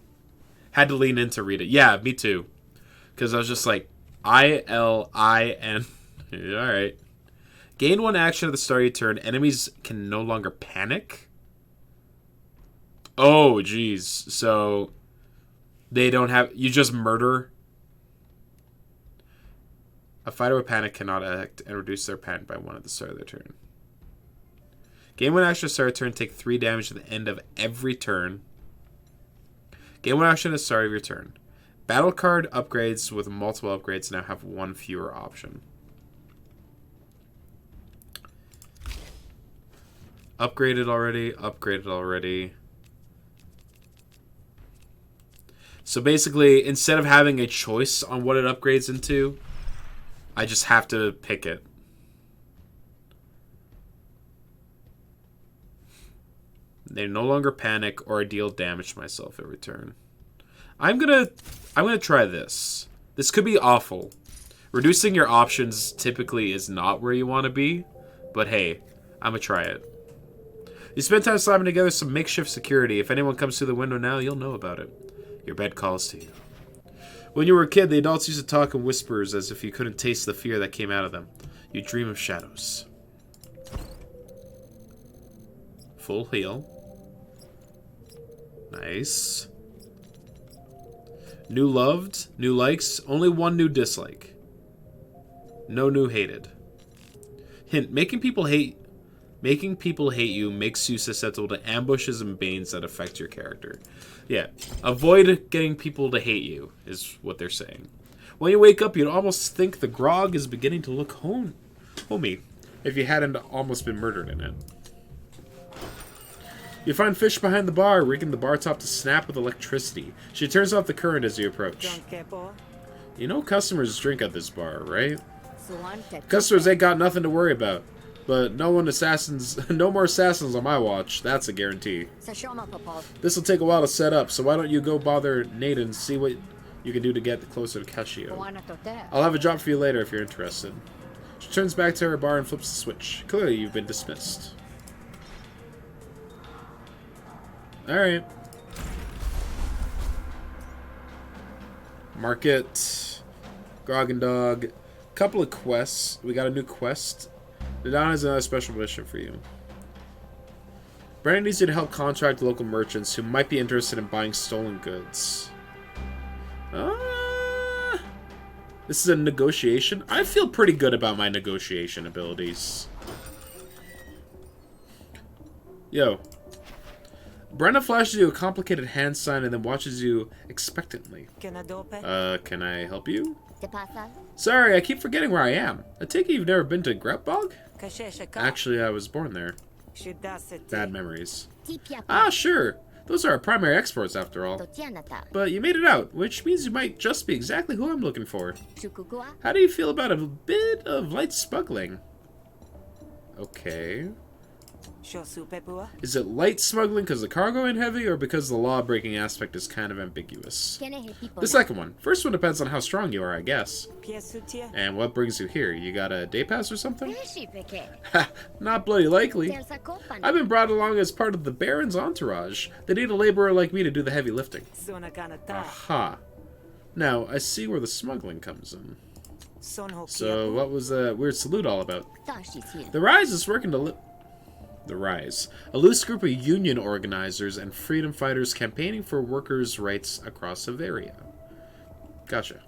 Had to lean in to read it. Yeah, me too. Because I was just like, I-L-I-N... Alright. Gain 1 action at the start of your turn. Enemies can no longer panic. Oh, jeez. So, they don't have... You just murder. A fighter with panic cannot act and reduce their panic by 1 at the start of their turn. Gain 1 action at the start of your turn. Take 3 damage at the end of every turn. Gain 1 action at the start of your turn. Battle card upgrades with multiple upgrades now have 1 fewer option. Upgraded already. So basically, instead of having a choice on what it upgrades into, I just have to pick it. They no longer panic or I deal damage to myself every turn. I'm gonna try this. This could be awful. Reducing your options typically is not where you want to be, but hey, I'm gonna try it. You spend time slapping together some makeshift security. If anyone comes through the window now, you'll know about it. Your bed calls to you. When you were a kid, the adults used to talk in whispers as if you couldn't taste the fear that came out of them. You dream of shadows. Full heal. Nice. New loved, new likes, only 1 new dislike. No new hated. Hint, making people hate you makes you susceptible to ambushes and banes that affect your character. Yeah, avoid getting people to hate you, is what they're saying. When you wake up, you'd almost think the grog is beginning to look homey, if you hadn't almost been murdered in it. You find Fish behind the bar, rigging the bar top to snap with electricity. She turns off the current as you approach. You know customers drink at this bar, right? Customers ain't got nothing to worry about. But no more assassins on my watch. That's a guarantee. This'll take a while to set up, so why don't you go bother Nate and see what you can do to get closer to Casio. I'll have a job for you later if you're interested. She turns back to her bar and flips the switch. Clearly, you've been dismissed. Alright. Market. Grog and Dog. Couple of quests. We got a new quest. Nadana has another special mission for you. Brandon needs you to help contract local merchants who might be interested in buying stolen goods. This is a negotiation? I feel pretty good about my negotiation abilities. Yo. Brenda flashes you a complicated hand sign and then watches you expectantly. Can I help you? Sorry, I keep forgetting where I am. I take it you've never been to Grepbog? Actually, I was born there. Bad memories. Ah, sure. Those are our primary exports, after all. But you made it out, which means you might just be exactly who I'm looking for. How do you feel about a bit of light smuggling? Okay. Is it light smuggling because the cargo ain't heavy, or because the law-breaking aspect is kind of ambiguous? The second one. First one depends on how strong you are, I guess. And what brings you here? You got a day pass or something? Ha! Not bloody likely. I've been brought along as part of the Baron's entourage. They need a laborer like me to do the heavy lifting. Aha. Now, I see where the smuggling comes in. So, what was the weird salute all about? The Rise is working to The Rise. A loose group of union organizers and freedom fighters campaigning for workers' rights across Bavaria. Gotcha.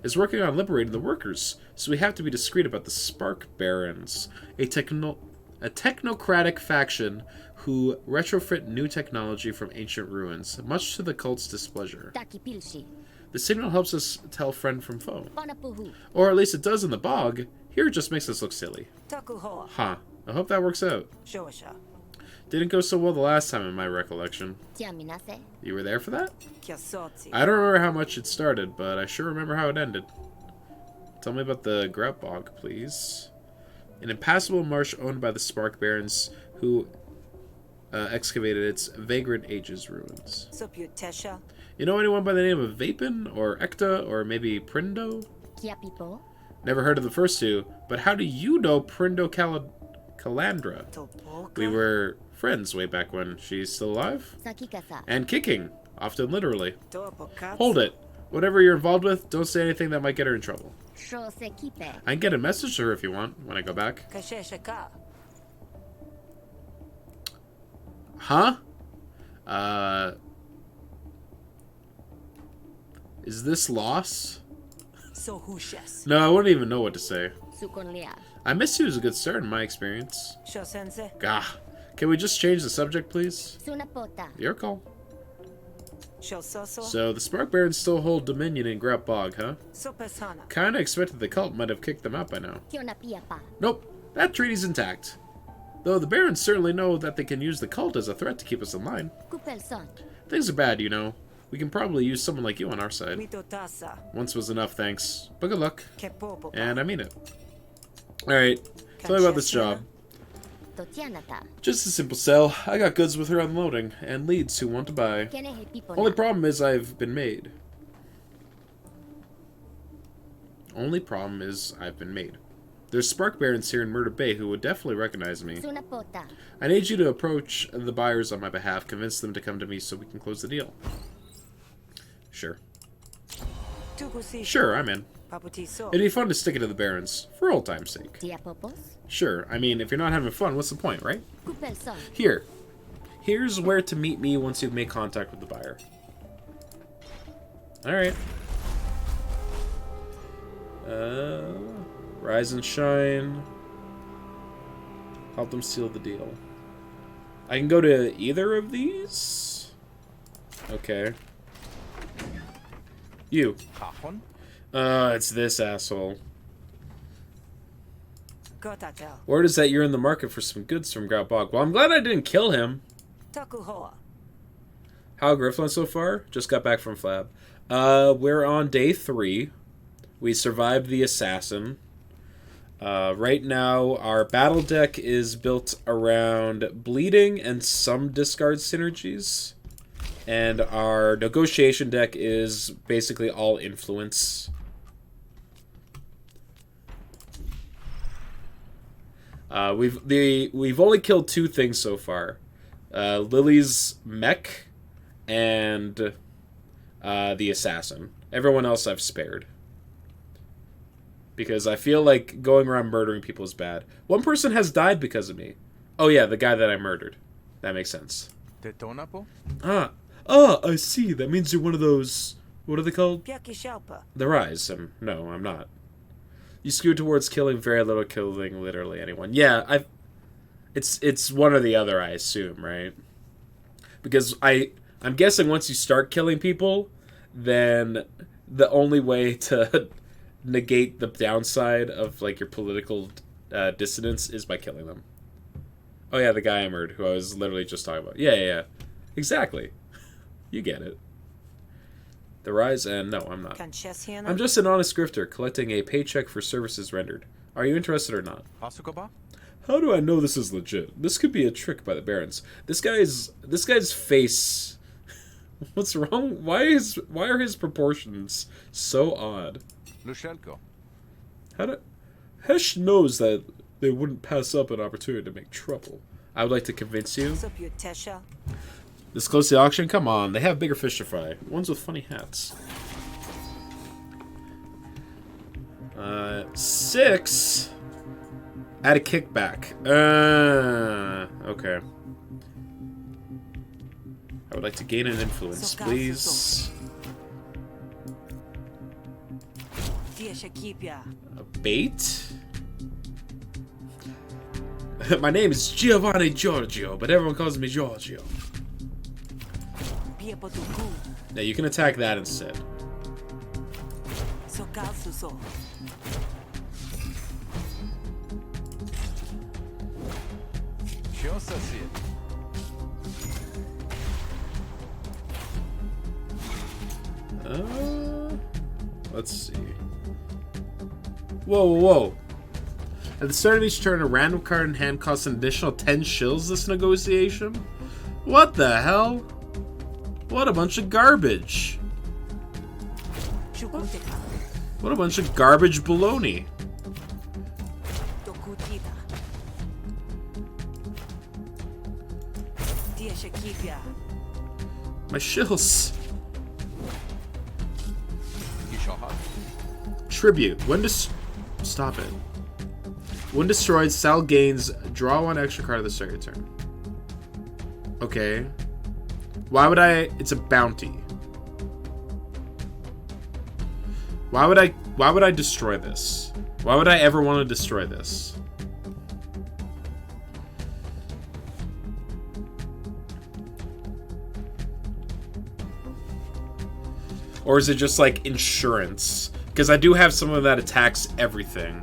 Is working on liberating the workers, so we have to be discreet about the Spark Barons, a technocratic faction who retrofit new technology from ancient ruins, much to the cult's displeasure. The signal helps us tell friend from foe. Or at least it does in the bog. Here it just makes us look silly. Huh. I hope that works out. Didn't go so well the last time in my recollection. You were there for that? I don't remember how much it started, but I sure remember how it ended. Tell me about the Grout Bog, please. An impassable marsh owned by the Spark Barons who excavated its Vagrant Ages ruins. You know anyone by the name of Vapin, or Ekta, or maybe Prindo? Never heard of the first two, but how do you know Prindo Calandra? We were friends way back when. She's still alive? And kicking, often literally. Hold it. Whatever you're involved with, don't say anything that might get her in trouble. I can get a message to her if you want, when I go back. Huh? Is this loss? No, I wouldn't even know what to say. I miss you is a good start in my experience. Gah. Can we just change the subject, please? Your call. So, the Spark Barons still hold dominion in Grout Bog, huh? Kinda expected the cult might have kicked them out by now. Nope. That treaty's intact. Though the Barons certainly know that they can use the cult as a threat to keep us in line. Things are bad, you know. We can probably use someone like you on our side. Once was enough, thanks. But good luck. And I mean it. Alright, tell me about this job. Just a simple sell. I got goods with her unloading, and leads who want to buy. Only problem is I've been made. There's Spark Barons here in Murder Bay who would definitely recognize me. I need you to approach the buyers on my behalf, convince them to come to me so we can close the deal. Sure. Sure, I'm in. It'd be fun to stick it to the Barons, for old time's sake. Sure, I mean, if you're not having fun, what's the point, right? Here's where to meet me once you've made contact with the buyer. Alright. Rise and shine. Help them seal the deal. I can go to either of these? Okay. You. It's this asshole. Word is that you're in the market for some goods from Grout Bog. Well, I'm glad I didn't kill him. How Griftlands so far? Just got back from Flab. We're on day 3. We survived the assassin. Right now, our battle deck is built around bleeding and some discard synergies. And our negotiation deck is basically all influence. We've only killed 2 things so far. Lily's mech and the assassin. Everyone else I've spared. Because I feel like going around murdering people is bad. One person has died because of me. Oh yeah, the guy that I murdered. That makes sense. I see. That means you're one of those... What are they called? The Rise. No, I'm not. You skew towards killing very little, killing literally anyone. Yeah, it's one or the other, I assume, right? Because I'm guessing once you start killing people, then the only way to negate the downside of like your political dissidence is by killing them. Oh yeah, the guy I murdered, who I was literally just talking about. Yeah. Exactly. You get it. The rise and... No, I'm not. Concession. I'm just an honest grifter, collecting a paycheck for services rendered. Are you interested or not? How do I know this is legit? This could be a trick by the barons. This guy's face... What's wrong? Why are his proportions so odd? Hesh knows that they wouldn't pass up an opportunity to make trouble. I would like to convince you. This close to the auction? Come on, they have bigger fish to fry. Ones with funny hats. 6. Add a kickback. Okay. I would like to gain an influence, please. A bait? My name is Giovanni Giorgio, but everyone calls me Giorgio. Yeah, you can attack that instead. Let's see. Whoa, whoa, whoa. At the start of each turn, a random card in hand costs an additional 10 shills this negotiation? What the hell? What a bunch of garbage. What a bunch of garbage baloney. My shills. Tribute. Stop it. When destroyed, Sal gains draw 1 extra card at the start of your turn. Okay. Why would I... It's a bounty. Why would I destroy this? Why would I ever want to destroy this? Or is it just like insurance? Because I do have someone that attacks everything.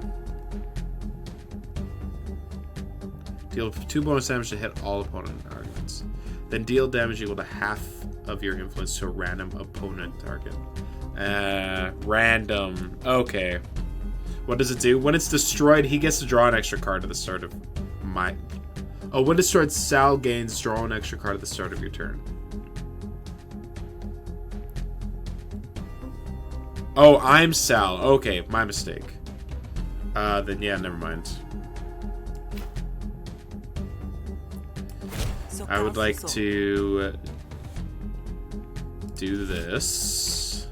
Deal 2 bonus damage to hit all opponent targets. Then deal damage equal to half of your influence to a random opponent target. Random. Okay. What does it do? When it's destroyed, he gets to draw an extra card at the start of my... Oh, when destroyed, Sal gains draw an extra card at the start of your turn. Oh, I'm Sal. Okay, my mistake. Then yeah, never mind. I would like to do this.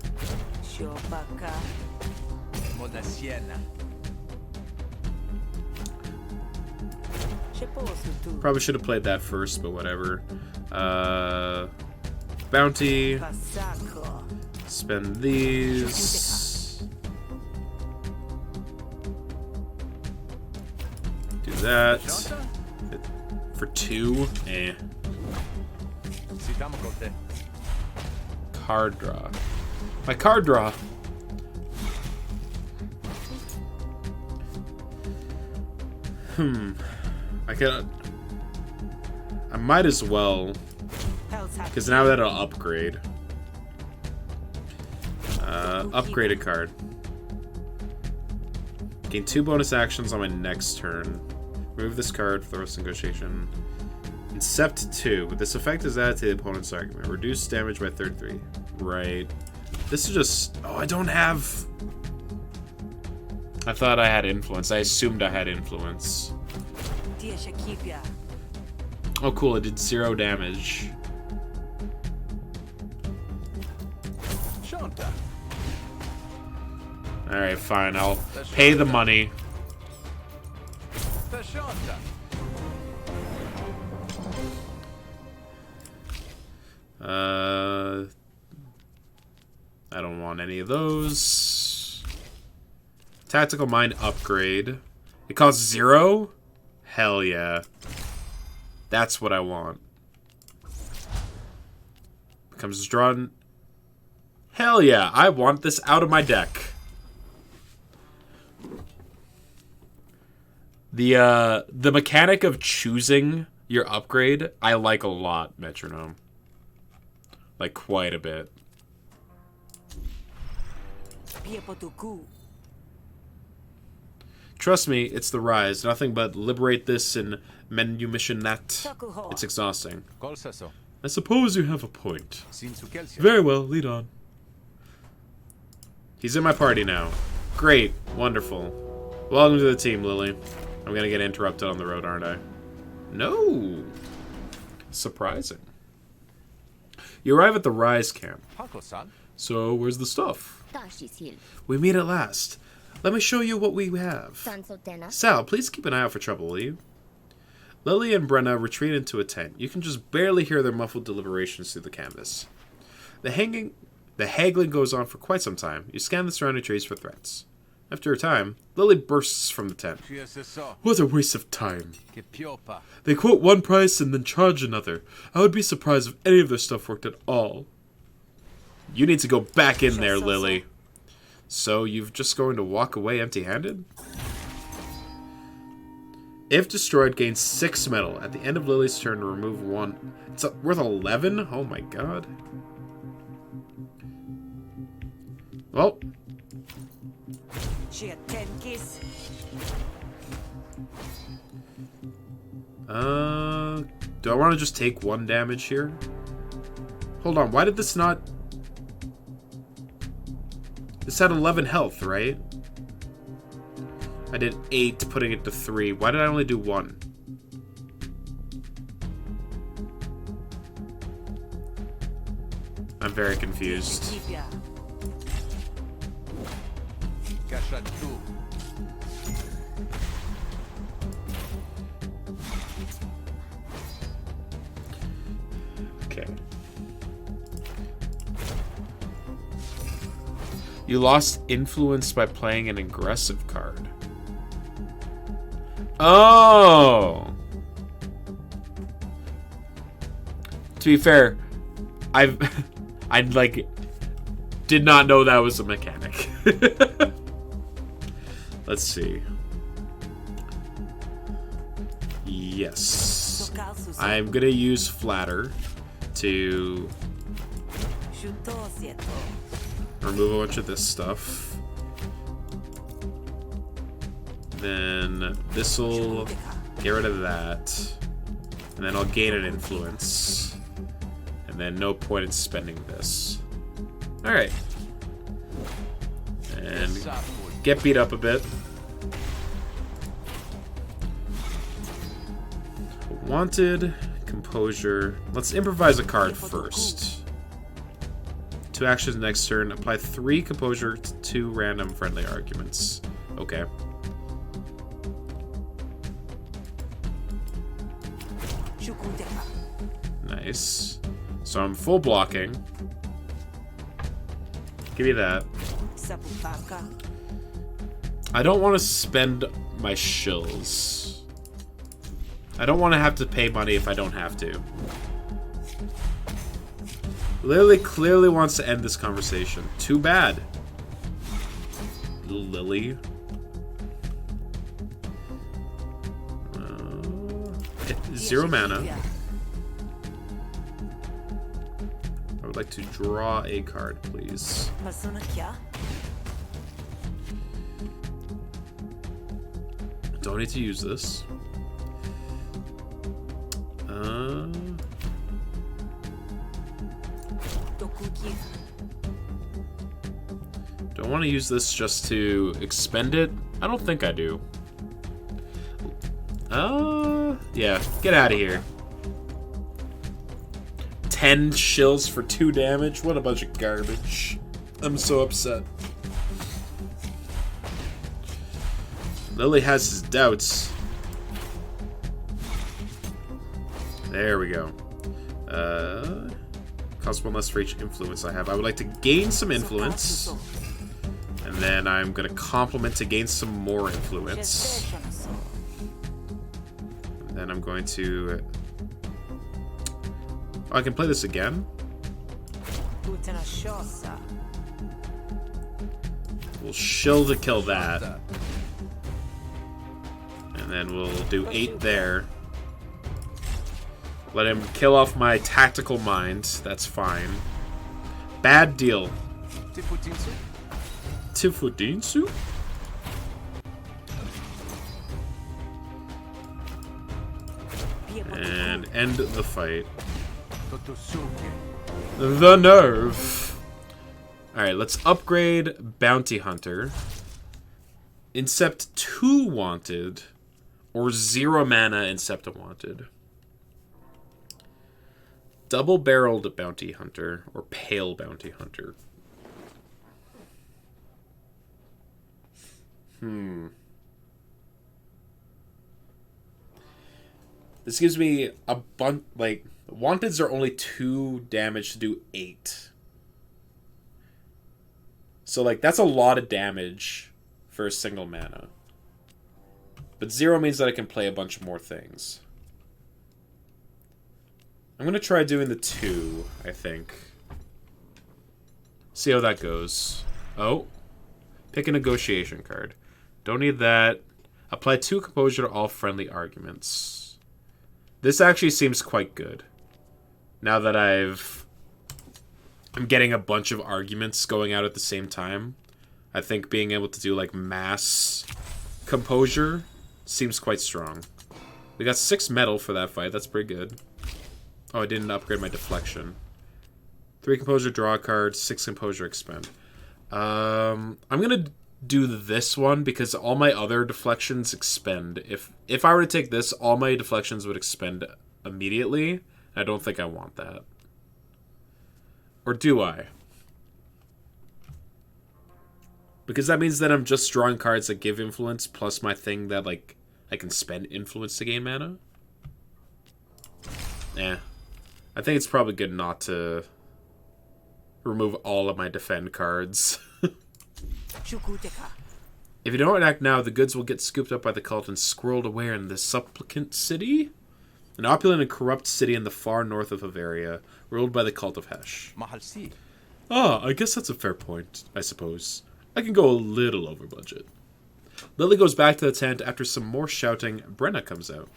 Probably should have played that first, but whatever. Bounty. Spend these. Do that. For 2. Eh. Card draw. My card draw. I might as well. Because now that'll upgrade. Upgrade a card. Gain 2 bonus actions on my next turn. Remove this card for the rest of the negotiation. Incept 2. This effect is added to the opponent's argument. Reduce damage by 33. Right. This is just... Oh, I don't have... I thought I had influence. I assumed I had influence. Oh, cool. It did 0 damage. Alright, fine. I'll pay the money. I don't want any of those. Tactical Mind upgrade. It costs 0? Hell yeah. That's what I want. Becomes drawn. Hell yeah, I want this out of my deck. The mechanic of choosing your upgrade, I like a lot, Metronome. Like, quite a bit. Trust me, it's the rise. Nothing but liberate this and menu mission that. It's exhausting. I suppose you have a point. Very well, lead on. He's in my party now. Great. Wonderful. Welcome to the team, Lily. I'm gonna get interrupted on the road, aren't I? No. Surprising. You arrive at the Rise camp. So, where's the stuff? We meet at last. Let me show you what we have. Sal, please keep an eye out for trouble, will you? Lily and Brenna retreat into a tent. You can just barely hear their muffled deliberations through the canvas. The haggling goes on for quite some time. You scan the surrounding trees for threats. After a time, Lily bursts from the tent. What a waste of time. They quote one price and then charge another. I would be surprised if any of their stuff worked at all. You need to go back in there, Lily. So you're just going to walk away empty-handed? If destroyed, gain 6 metal. At the end of Lily's turn, remove 1. It's worth 11? Oh my god. Well. Do I want to just take 1 damage here? Hold on, why did this not... This had 11 health, right? I did 8, putting it to 3. Why did I only do 1? I'm very confused. Okay. You lost influence by playing an aggressive card. Oh! To be fair, I like did not know that was a mechanic. Let's see. Yes. I'm gonna use Flatter to remove a bunch of this stuff. Then this'll get rid of that. And then I'll gain an influence. And then no point in spending this. Alright. And get beat up a bit. Wanted, composure. Let's improvise a card first. 2 actions next turn. Apply 3 composure to 2 random friendly arguments. Okay. Nice. So I'm full blocking. Give me that. I don't want to spend my shills. I don't want to have to pay money if I don't have to. Lily clearly wants to end this conversation. Too bad. Lily. 0 mana. I would like to draw a card, please. Don't need to use this. Do I want to use this just to expend it? I don't think I do. Yeah, get out of here. 10 shills for 2 damage? What a bunch of garbage. I'm so upset. Lily has his doubts. There we go. Cost 1 less for each influence I have. I would like to gain some influence. And then I'm going to complement to gain some more influence. And then I'm going to... Oh, I can play this again? We'll shill to kill that. And then we'll do 8 there. Let him kill off my tactical mind. That's fine. Bad deal. Tifudinsu? And end the fight. The nerve. Alright, let's upgrade Bounty Hunter. Incept 2 wanted. Or 0 mana Incept a wanted. Double-barreled Bounty Hunter. Or Pale Bounty Hunter. This gives me a bunch, like, wanteds are only 2 damage to do 8. So, like, that's a lot of damage for a single mana. But 0 means that I can play a bunch more things. I'm going to try doing the 2, I think. See how that goes. Oh. Pick a negotiation card. Don't need that. Apply 2 composure to all friendly arguments. This actually seems quite good. Now that I'm getting a bunch of arguments going out at the same time. I think being able to do like mass composure seems quite strong. We got 6 metal for that fight. That's pretty good. Oh, I didn't upgrade my deflection. 3 composure, draw a card. 6 composure, expend. I'm gonna do this one because all my other deflections expend. If I were to take this, all my deflections would expend immediately. I don't think I want that. Or do I? Because that means that I'm just drawing cards that give influence plus my thing that, like, I can spend influence to gain mana. Eh. I think it's probably good not to remove all of my defend cards. If you don't act now, the goods will get scooped up by the cult and squirreled away in the Supplicant City? An opulent and corrupt city in the far north of Bavaria, ruled by the cult of Hesh. Ah, I guess that's a fair point, I suppose. I can go a little over budget. Lily goes back to the tent. After some more shouting, Brenna comes out.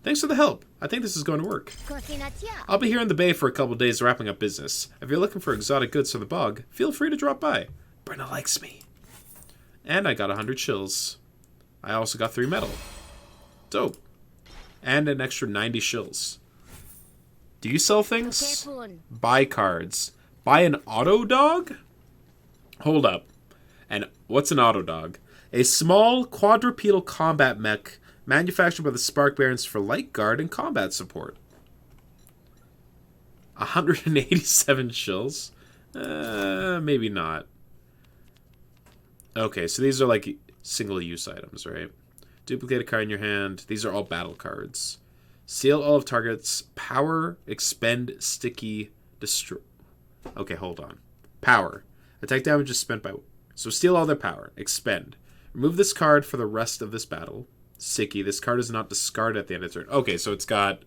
Thanks for the help. I think this is going to work. I'll be here in the bay for a couple days wrapping up business. If you're looking for exotic goods from the bog, feel free to drop by. Brenna likes me. And I got 100 shills. I also got 3 metal. Dope. And an extra 90 shills. Do you sell things? Buy cards. Buy an auto dog? Hold up. And what's an auto dog? A small quadrupedal combat mech manufactured by the Spark Barons for light guard and combat support. 187 shills? Maybe not. Okay, so these are like single-use items, right? Duplicate a card in your hand. These are all battle cards. Seal all of targets. Power, expend, sticky, destroy. Okay, hold on. Power. Attack damage is spent by... So steal all their power. Expend. Remove this card for the rest of this battle. Sticky. This card is not discarded at the end of the turn. Okay, so it's got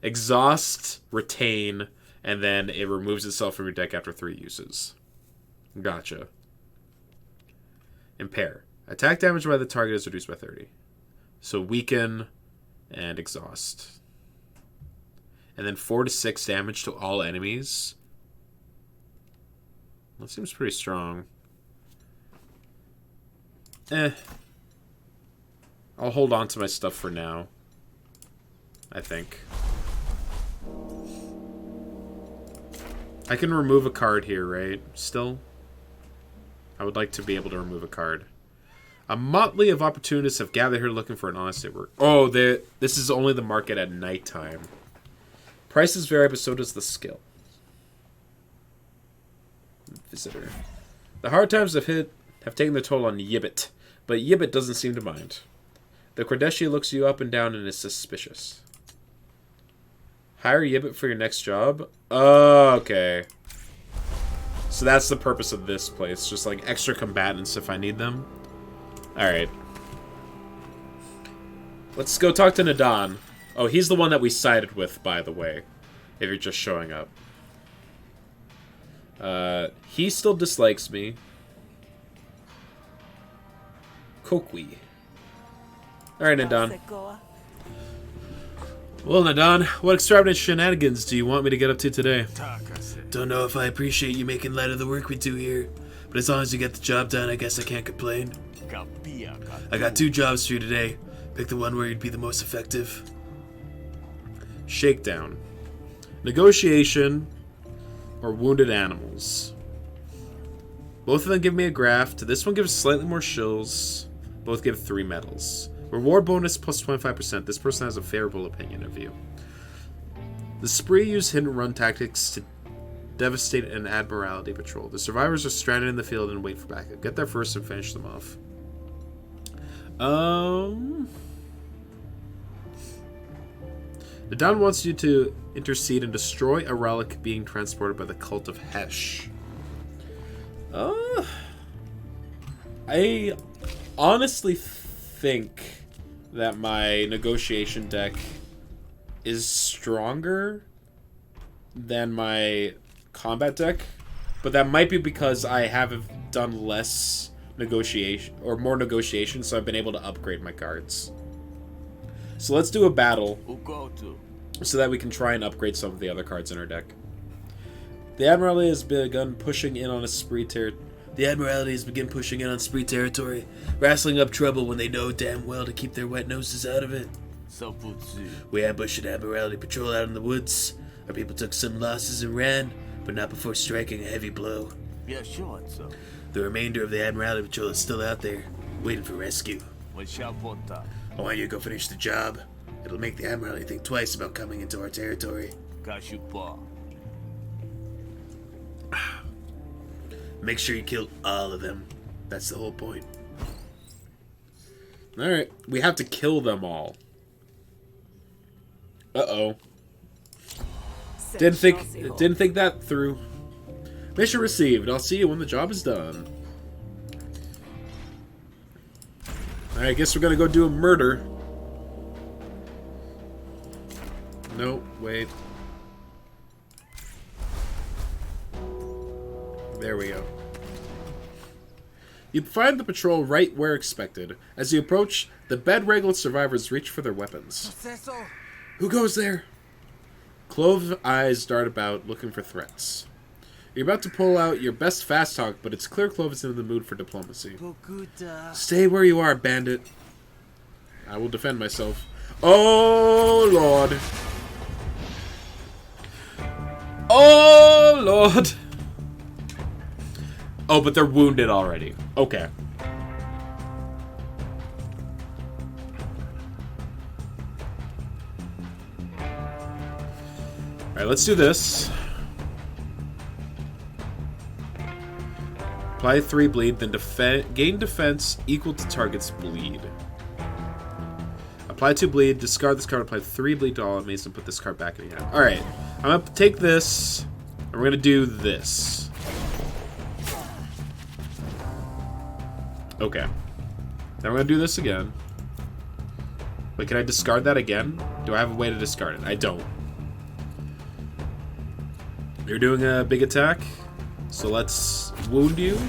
exhaust, retain, and then it removes itself from your deck after 3 uses. Gotcha. Impair. Attack damage by the target is reduced by 30. So weaken and exhaust. And then 4 to 6 damage to all enemies. That seems pretty strong. I'll hold on to my stuff for now. I think. I can remove a card here, right? Still? I would like to be able to remove a card. A motley of opportunists have gathered here looking for an honest day work. Oh, this is only the market at nighttime. Prices vary, but so does the skill. Visitor. The hard times have taken their toll on Yibbit, but Yibbit doesn't seem to mind. The Kordeshi looks you up and down and is suspicious. Hire Yibbit for your next job? Okay. So that's the purpose of this place. Just like extra combatants if I need them. Alright. Let's go talk to Nadan. Oh, he's the one that we sided with, by the way. If you're just showing up. He still dislikes me. Kokwi. Alright, Nadan. Well, Nadon, what extravagant shenanigans do you want me to get up to today? Don't know if I appreciate you making light of the work we do here, but as long as you get the job done, I guess I can't complain. I got 2 jobs for you today. Pick the one where you'd be the most effective. Shakedown. Negotiation or wounded animals. Both of them give me a graft. This one gives slightly more shills. Both give 3 medals. Reward bonus plus 25%. This person has a favorable opinion of you. The spree use hit and run tactics to devastate an admiralty patrol. The survivors are stranded in the field and wait for backup. Get there first and finish them off. The Don wants you to intercede and destroy a relic being transported by the cult of Hesh. I honestly think that my negotiation deck is stronger than my combat deck, but that might be because I have done less negotiation or more negotiation, so I've been able to upgrade my cards. So let's do a battle so that we can try and upgrade some of the other cards in our deck. The Admiralty has begun pushing in on a spree territory. The Admiralty has begun pushing in on spree territory, wrestling up trouble when they know damn well to keep their wet noses out of it. We ambushed an Admiralty patrol out in the woods. Our people took some losses and ran, but not before striking a heavy blow. Yeah, sure, so. The remainder of the Admiralty patrol is still out there, waiting for rescue. I want you to go finish the job. It'll make the Admiralty think twice about coming into our territory. Make sure you kill all of them. That's the whole point. Alright, we have to kill them all. Uh-oh. Didn't think that through. Mission received. I'll see you when the job is done. Alright, I guess we're gonna go do a murder. No, wait. There we go. You find the patrol right where expected. As you approach, the bed-wrangled survivors reach for their weapons. Who goes there? Clove eyes dart about, looking for threats. You're about to pull out your best fast talk, but it's clear Clove is in the mood for diplomacy. Stay where you are, bandit. I will defend myself. Oh, Lord. Oh, Lord. Oh, but they're wounded already. Okay. Alright, let's do this. Apply 3 bleed, then gain defense equal to target's bleed. Apply 2 bleed, discard this card, apply 3 bleed to all enemies, and put this card back in your hand. Alright, I'm going to take this, and we're going to do this. Okay. Then we're going to do this again. Wait, can I discard that again? Do I have a way to discard it? I don't. You're doing a big attack, so let's wound you.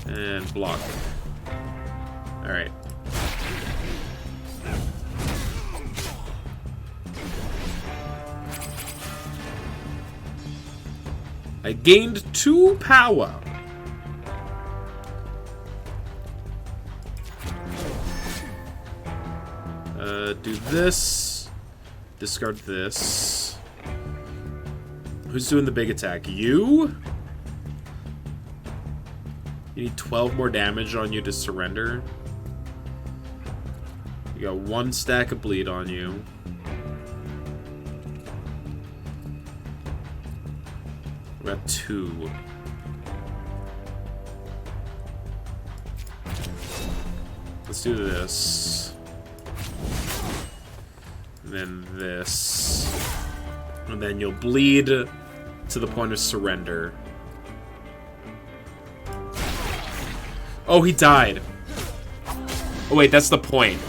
And block. Alright. I gained 2 power. Do this. Discard this. Who's doing the big attack? You? You need 12 more damage on you to surrender. You got 1 stack of bleed on you. We got 2. Let's do this. And then this. And then you'll bleed to the point of surrender. Oh, he died. Oh, wait, that's the point.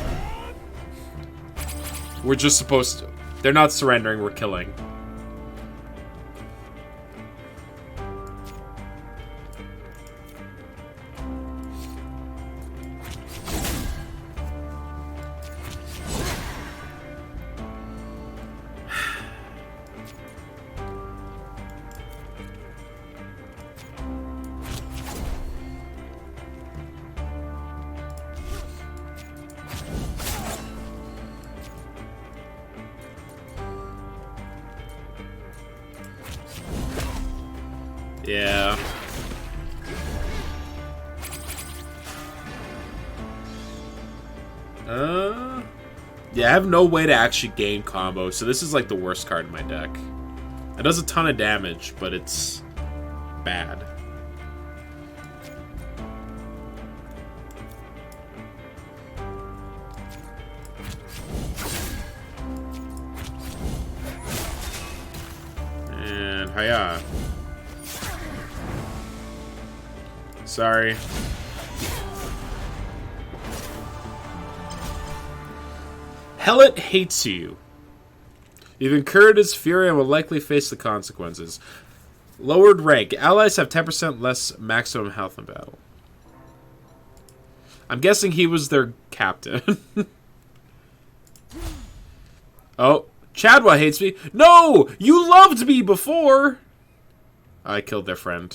We're just supposed to... They're not surrendering, we're killing. Yeah. Yeah, I have no way to actually gain combo, so this is like the worst card in my deck. It does a ton of damage, but it's bad. And hiya. Sorry. Hellet hates you. You've incurred his fury and will likely face the consequences. Lowered rank. Allies have 10% less maximum health in battle. I'm guessing he was their captain. Oh, Chadwa hates me. No! You loved me before! I killed their friend.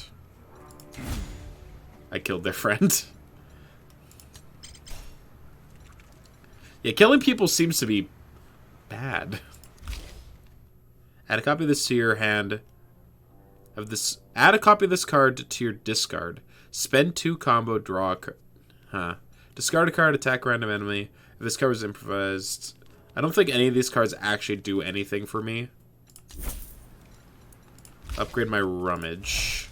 I killed their friend. Yeah, killing people seems to be bad. Add a copy of this to your hand. Add a copy of this card to your discard. Spend 2 combo, draw a card. Huh. Discard a card, attack random enemy. If this card is improvised... I don't think any of these cards actually do anything for me. Upgrade my rummage.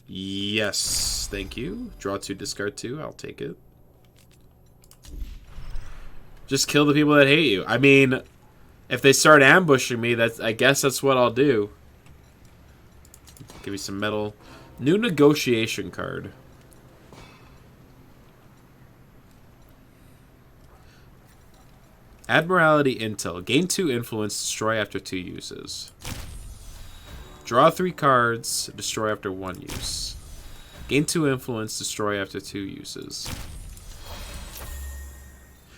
Yes, thank you. Draw 2, discard 2. I'll take it. Just kill the people that hate you. I mean, if they start ambushing me, I guess that's what I'll do. Give me some metal. New negotiation card. Admiralty Intel. Gain 2 influence, destroy after 2 uses. Draw 3 cards, destroy after 1 use. Gain 2 influence, destroy after 2 uses.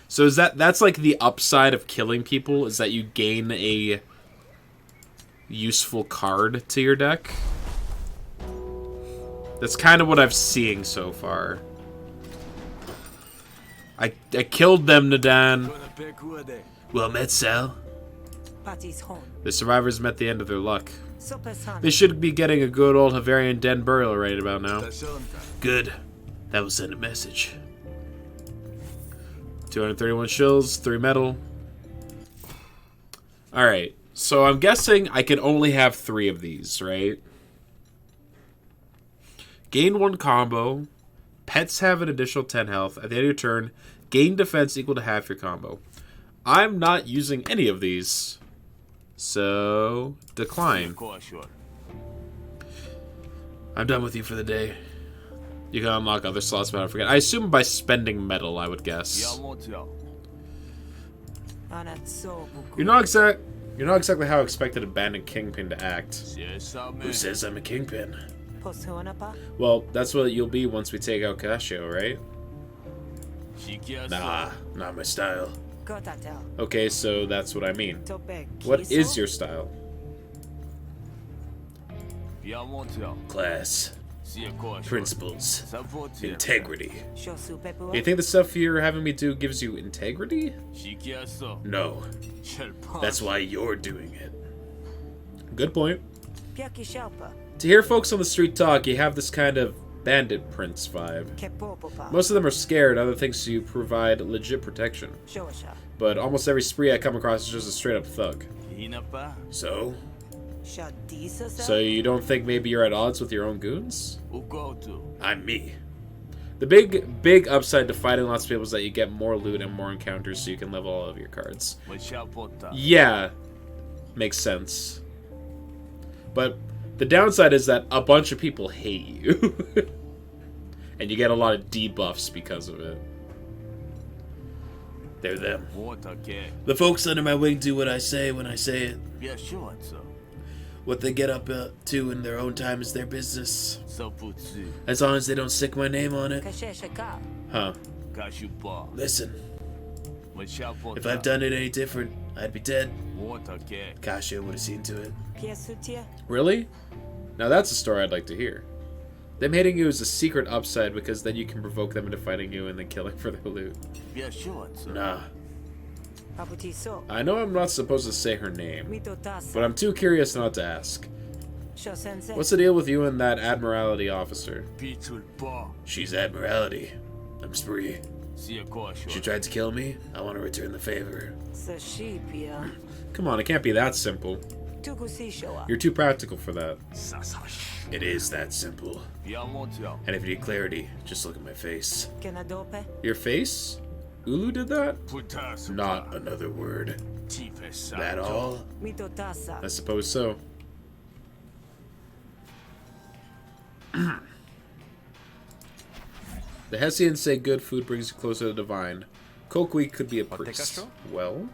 So is that's like the upside of killing people, is that you gain a useful card to your deck? That's kind of what I'm seeing so far. I killed them, Nadan. Well met, Sal. The survivors met the end of their luck. They should be getting a good old Havarian den burial right about now. Good. That will send a message. 231 shills, 3 metal. Alright, so I'm guessing I can only have 3 of these, right? Gain 1 combo. Pets have an additional 10 health. At the end of your turn, gain defense equal to half your combo. I'm not using any of these. So, decline. I'm done with you for the day. You can unlock other slots, but I forget. I assume by spending metal, I would guess. You're not exactly how I expected a bandit kingpin to act. Who says I'm a kingpin? Well, that's what you'll be once we take out Casio, right? Nah, not my style. Okay, so that's what I mean. What is your style? Class. Principles. Integrity. You think the stuff you're having me do gives you integrity? No. That's why you're doing it. Good point. To hear folks on the street talk, you have this kind of bandit prince vibe. Most of them are scared, other things you provide legit protection. But almost every spree I come across is just a straight up thug. So? So you don't think maybe you're at odds with your own goons? I'm me. The big upside to fighting lots of people is that you get more loot and more encounters so you can level all of your cards. Yeah, makes sense. But the downside is that a bunch of people hate you. And you get a lot of debuffs because of it. They're them. The folks under my wing do what I say when I say it. What they get up to in their own time is their business. As long as they don't stick my name on it. Huh. Listen. If I've done it any different, I'd be dead. Kasha would have seen to it. Really? Now that's a story I'd like to hear. Them hating you is a secret upside because then you can provoke them into fighting you and then killing for their loot. Nah. I know I'm not supposed to say her name, but I'm too curious not to ask. What's the deal with you and that Admiralty officer? She's Admiralty. I'm Spree. She tried to kill me. I want to return the favor. Come on, it can't be that simple. You're too practical for that. It is that simple. And if you need clarity, just look at my face. Your face? Ulu did that? Not another word. That all? I suppose so. The Hessians say good food brings you closer to the divine. Kokui could be a priest. Well?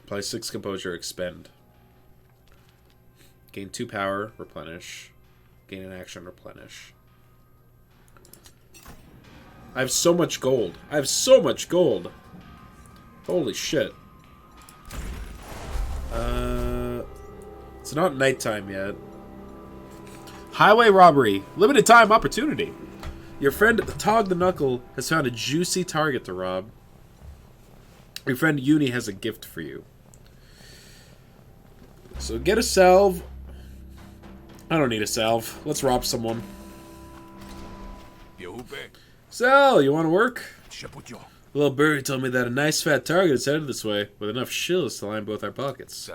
Apply 6 composure, expend. Gain 2 power, replenish. Gain an action, replenish. I have so much gold. I have so much gold. Holy shit. It's not nighttime yet. Highway robbery. Limited time opportunity. Your friend Tog the Knuckle has found a juicy target to rob. Your friend Uni has a gift for you. So get a salve. I don't need a salve. Let's rob someone. Sal, you want to work? Little birdie told me that a nice fat target is headed this way, with enough shills to line both our pockets.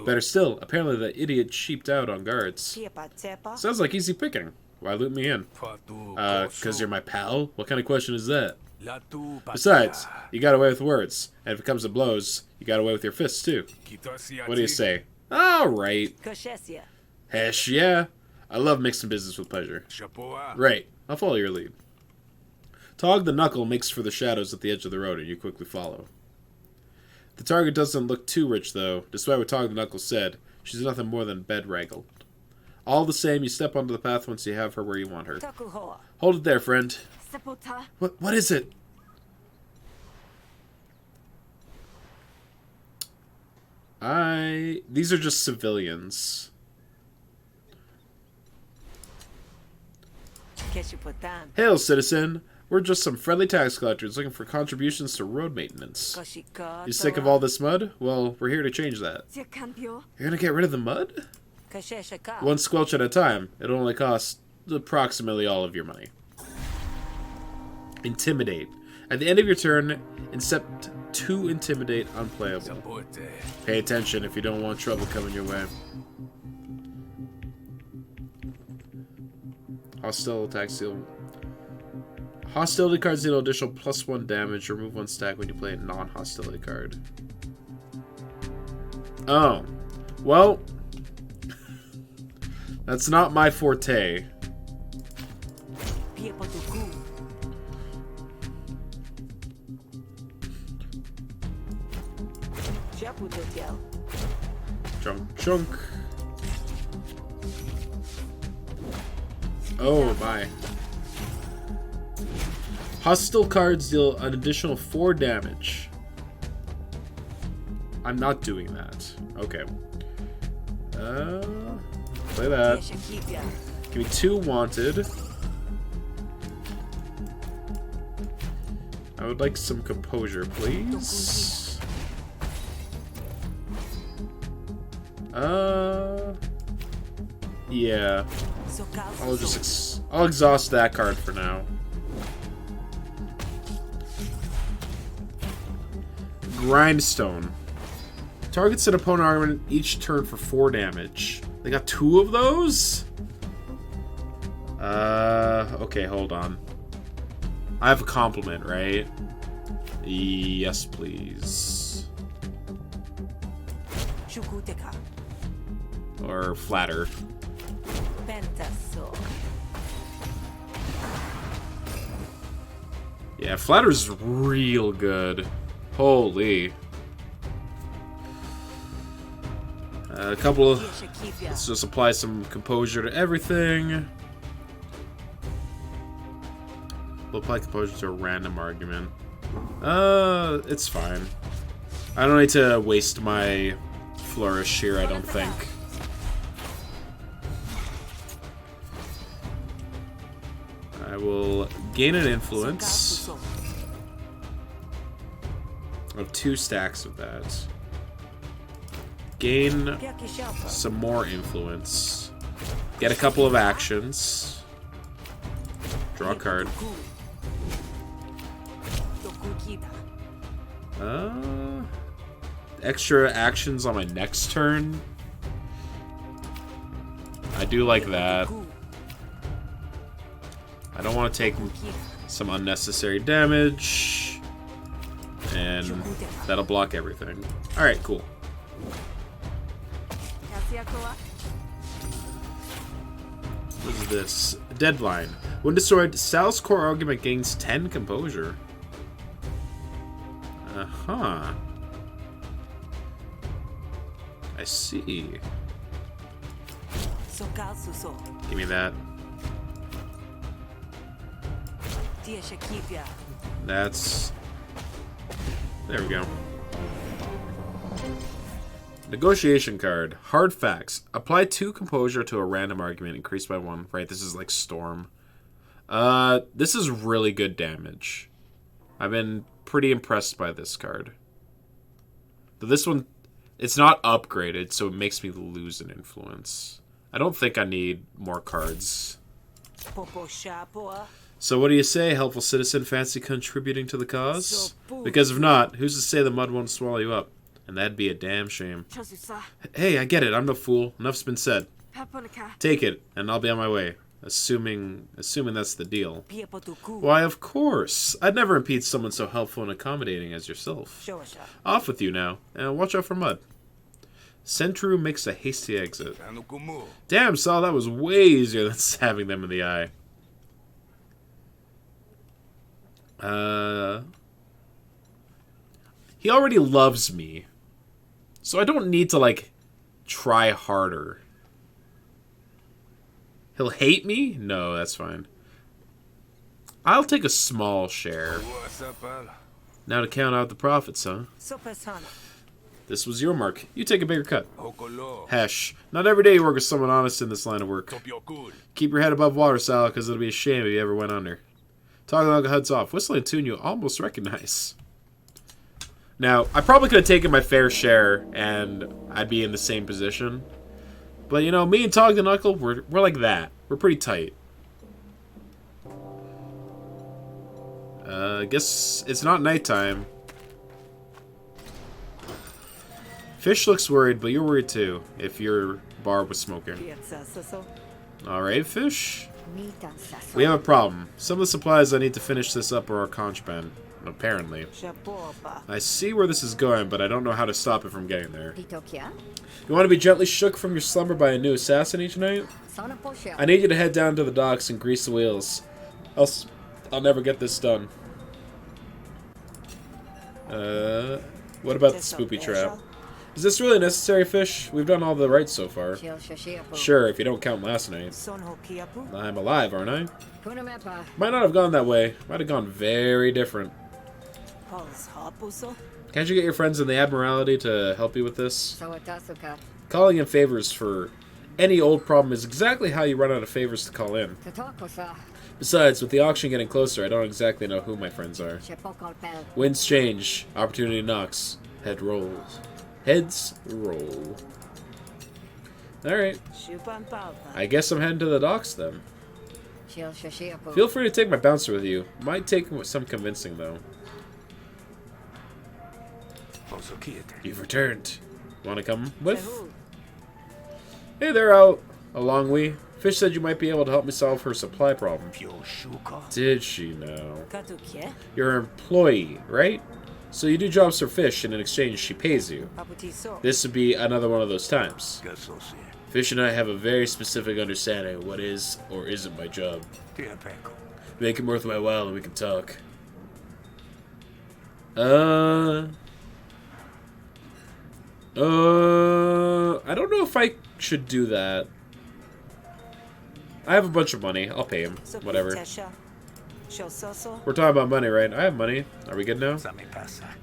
Better still, apparently that idiot sheeped out on guards. Sounds like easy picking. Why loot me in? Cause you're my pal? What kind of question is that? Besides, you got away with words, and if it comes to blows, you got away with your fists too. What do you say? Alright. Hesh, yeah. I love mixing business with pleasure. Right, I'll follow your lead. Tog the Knuckle makes for the shadows at the edge of the road, and you quickly follow. The target doesn't look too rich, though. Despite what Tog the Knuckle said, she's nothing more than bed-raggled. All the same, you step onto the path once you have her where you want her. Hold it there, friend. What is it? These are just civilians. Hail, citizen. We're just some friendly tax collectors looking for contributions to road maintenance. You sick of all this mud? Well, we're here to change that. You're gonna get rid of the mud? One squelch at a time. It'll only cost approximately all of your money. Intimidate. At the end of your turn, incept 2 intimidate unplayable. Pay attention if you don't want trouble coming your way. Hostile attack seal. Hostility cards deal additional +1 damage. Remove 1 stack when you play a non-hostility card. Oh. Well. That's not my forte. Chunk, chunk. Oh, my. Hostile cards deal an additional 4 damage. I'm not doing that. Okay. Play that. Give me 2 wanted. I would like some composure, please. Yeah. I'll exhaust that card for now. Grindstone. Targets an opponent armament each turn for 4 damage. They got 2 of those? Okay, hold on. I have a compliment, right? Yes, please. Or flatter. Yeah, flatter's real good. Holy. A couple of... Let's just apply some composure to everything. We'll apply composure to a random argument. It's fine. I don't need to waste my flourish here, I don't think. I will gain an influence. I have 2 stacks of that. gain some more influence. Get a couple of actions. Draw a card. Extra actions on my next turn. I do like that. I don't want to take some unnecessary damage. And that'll block everything. Alright, cool. What is this? Deadline. When destroyed, Sal's core argument gains 10 composure. Uh-huh. I see. Give me that. That's... There we go. Negotiation card. Hard facts. Apply 2 composure to a random argument. Increased by 1. Right, this is like Storm. This is really good damage. I've been pretty impressed by this card. But this one, it's not upgraded, so it makes me lose an influence. I don't think I need more cards. So what do you say, helpful citizen? Fancy contributing to the cause? Because if not, who's to say the mud won't swallow you up? And that'd be a damn shame. Hey, I get it. I'm no fool. Enough's been said. Take it, and I'll be on my way. Assuming that's the deal. Why, of course. I'd never impede someone so helpful and accommodating as yourself. Off with you now, and watch out for mud. Sentru makes a hasty exit. Damn, Saul, that was way easier than stabbing them in the eye. He already loves me. So I don't need to, like, try harder. He'll hate me? No, that's fine. I'll take a small share. Now to count out the profits, huh? This was your mark. You take a bigger cut. Hesh. Not every day you work with someone honest in this line of work. Keep your head above water, Sal, because it'll be a shame if you ever went under. Talking like a heads off. Whistling a tune you almost recognize. Now, I probably could have taken my fair share, and I'd be in the same position. But, you know, me and Tog the Knuckle, we're like that. We're pretty tight. I guess it's not nighttime. Fish looks worried, but you're worried too, if your bar was smoking. Alright, Fish. We have a problem. Some of the supplies I need to finish this up are our contraband, apparently. I see where this is going, but I don't know how to stop it from getting there. You want to be gently shook from your slumber by a new assassin each night? I need you to head down to the docks and grease the wheels. Else, I'll never get this done. What about the spoopy trap? Is this really necessary, Fish? We've done all the right so far. Sure, if you don't count last night. I'm alive, aren't I? Might not have gone that way. Might have gone very different. Can't you get your friends in the Admiralty to help you with this? Calling in favors for any old problem is exactly how you run out of favors to call in. Besides, with the auction getting closer, I don't exactly know who my friends are. Winds change. Opportunity knocks. Head rolls. Heads roll. Alright. I guess I'm heading to the docks then. Feel free to take my bouncer with you. Might take some convincing though. You've returned. Want to come with? Hey there, out. Alongwe. Fish said you might be able to help me solve her supply problem. Did she now? You're an employee, right? So you do jobs for Fish, and in exchange she pays you. This would be another one of those times. Fish and I have a very specific understanding of what is or isn't my job. Make it worth my while and we can talk. I don't know if I should do that. I have a bunch of money. I'll pay him. Whatever. We're talking about money, right? I have money. Are we good now?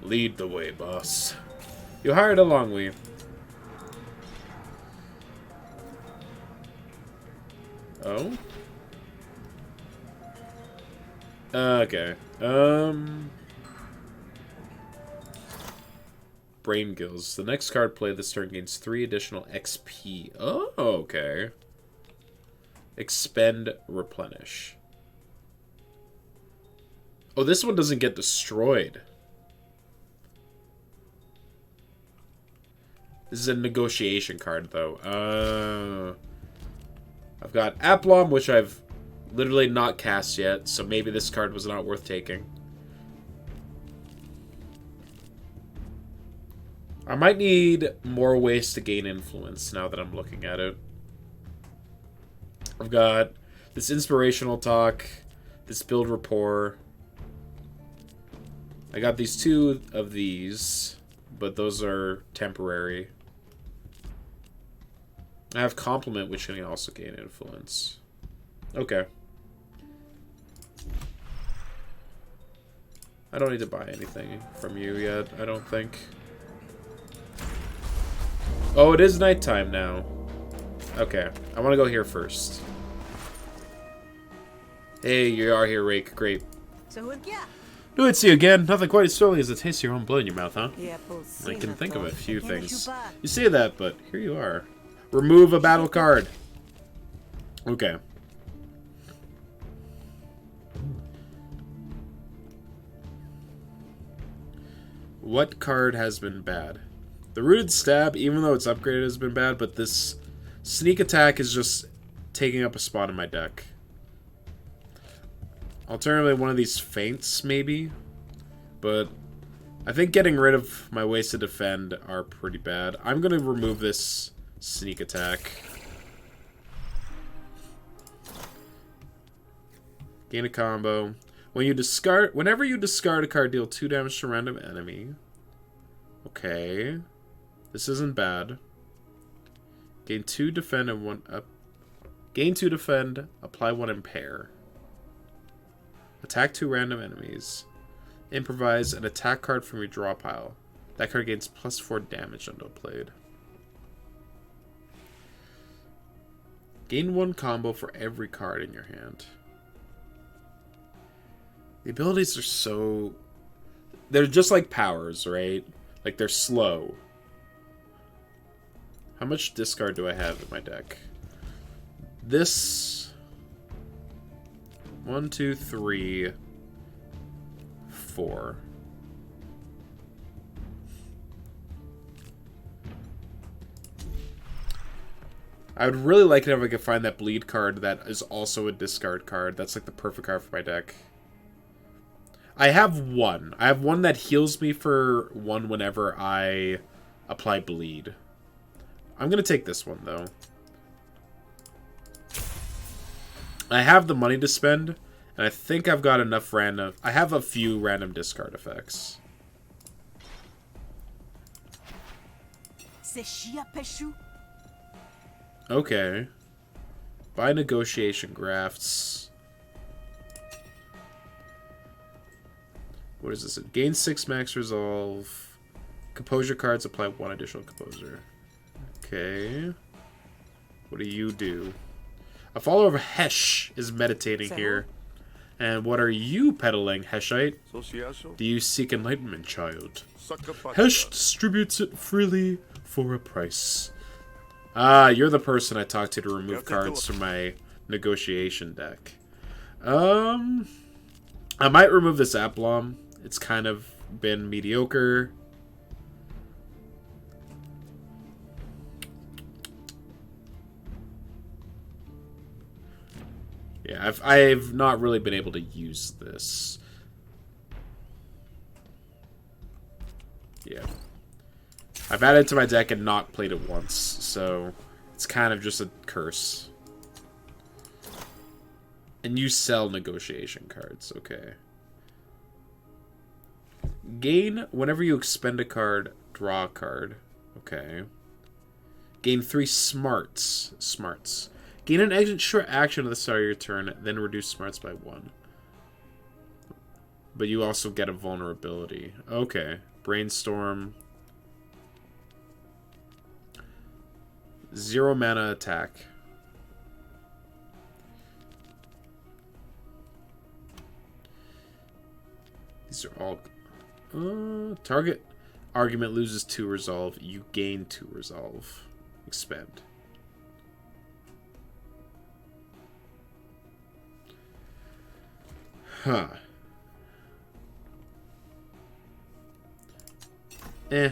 Lead the way, boss. You hired a long way. Oh? Okay. Brain Gills. The next card played this turn gains 3 additional XP. Oh, okay. Expend, replenish. Oh, this one doesn't get destroyed. This is a negotiation card, though. I've got Aplom, which I've literally not cast yet, so maybe this card was not worth taking. I might need more ways to gain influence now that I'm looking at it. I've got this inspirational talk, this build rapport. I got these 2 of these, but those are temporary. I have compliment, which can also gain influence. Okay. I don't need to buy anything from you yet, I don't think. Oh, it is nighttime now. Okay, I want to go here first. Hey, you are here, Rake. Great. No, it's you again. Nothing quite as thrilling as the taste of your own blood in your mouth, huh? I can think of a few things. You say that, but here you are. Remove a battle card. Okay. What card has been bad? The Rooted Stab, even though it's upgraded, has been bad, but this Sneak Attack is just taking up a spot in my deck. Alternatively, one of these Feints, maybe. But I think getting rid of my ways to defend are pretty bad. I'm going to remove this Sneak Attack. Gain a combo. Whenever you discard a card, deal 2 damage to a random enemy. Okay. This isn't bad. Gain 2 defend and 1 up. Gain 2 defend, apply 1 impair. Attack 2 random enemies. Improvise an attack card from your draw pile. That card gains +4 damage until played. Gain 1 combo for every card in your hand. The abilities are so... They're just like powers, right? Like, they're slow. How much discard do I have in my deck? This... 1, 2, 3, 4. I would really like it if I could find that bleed card that is also a discard card. That's like the perfect card for my deck. I have one. I have one that heals me for 1 whenever I apply bleed. I'm going to take this one, though. I have the money to spend, and I think I've got enough random... I have a few random discard effects. Okay. Buy negotiation grafts. What is this? Gain 6 max resolve. Composure cards apply 1 additional composure. Okay. What do you do? A follower of Hesh is meditating here. And what are you peddling, Heshite? Do you seek enlightenment, child? Hesh distributes it freely for a price. Ah, you're the person I talked to remove cards from my negotiation deck. I might remove this Aplom. It's kind of been mediocre. Yeah, I've not really been able to use this. Yeah. I've added it to my deck and not played it once, so it's kind of just a curse. And you sell negotiation cards, okay. Gain, whenever you expend a card, draw a card. Okay. Gain 3 smarts. Smarts. Gain an extra action at the start of your turn, then reduce smarts by 1. But you also get a vulnerability. Okay. Brainstorm. 0 mana attack. These are all... target Argument loses 2 resolve. You gain 2 resolve. Expend. Huh. Eh.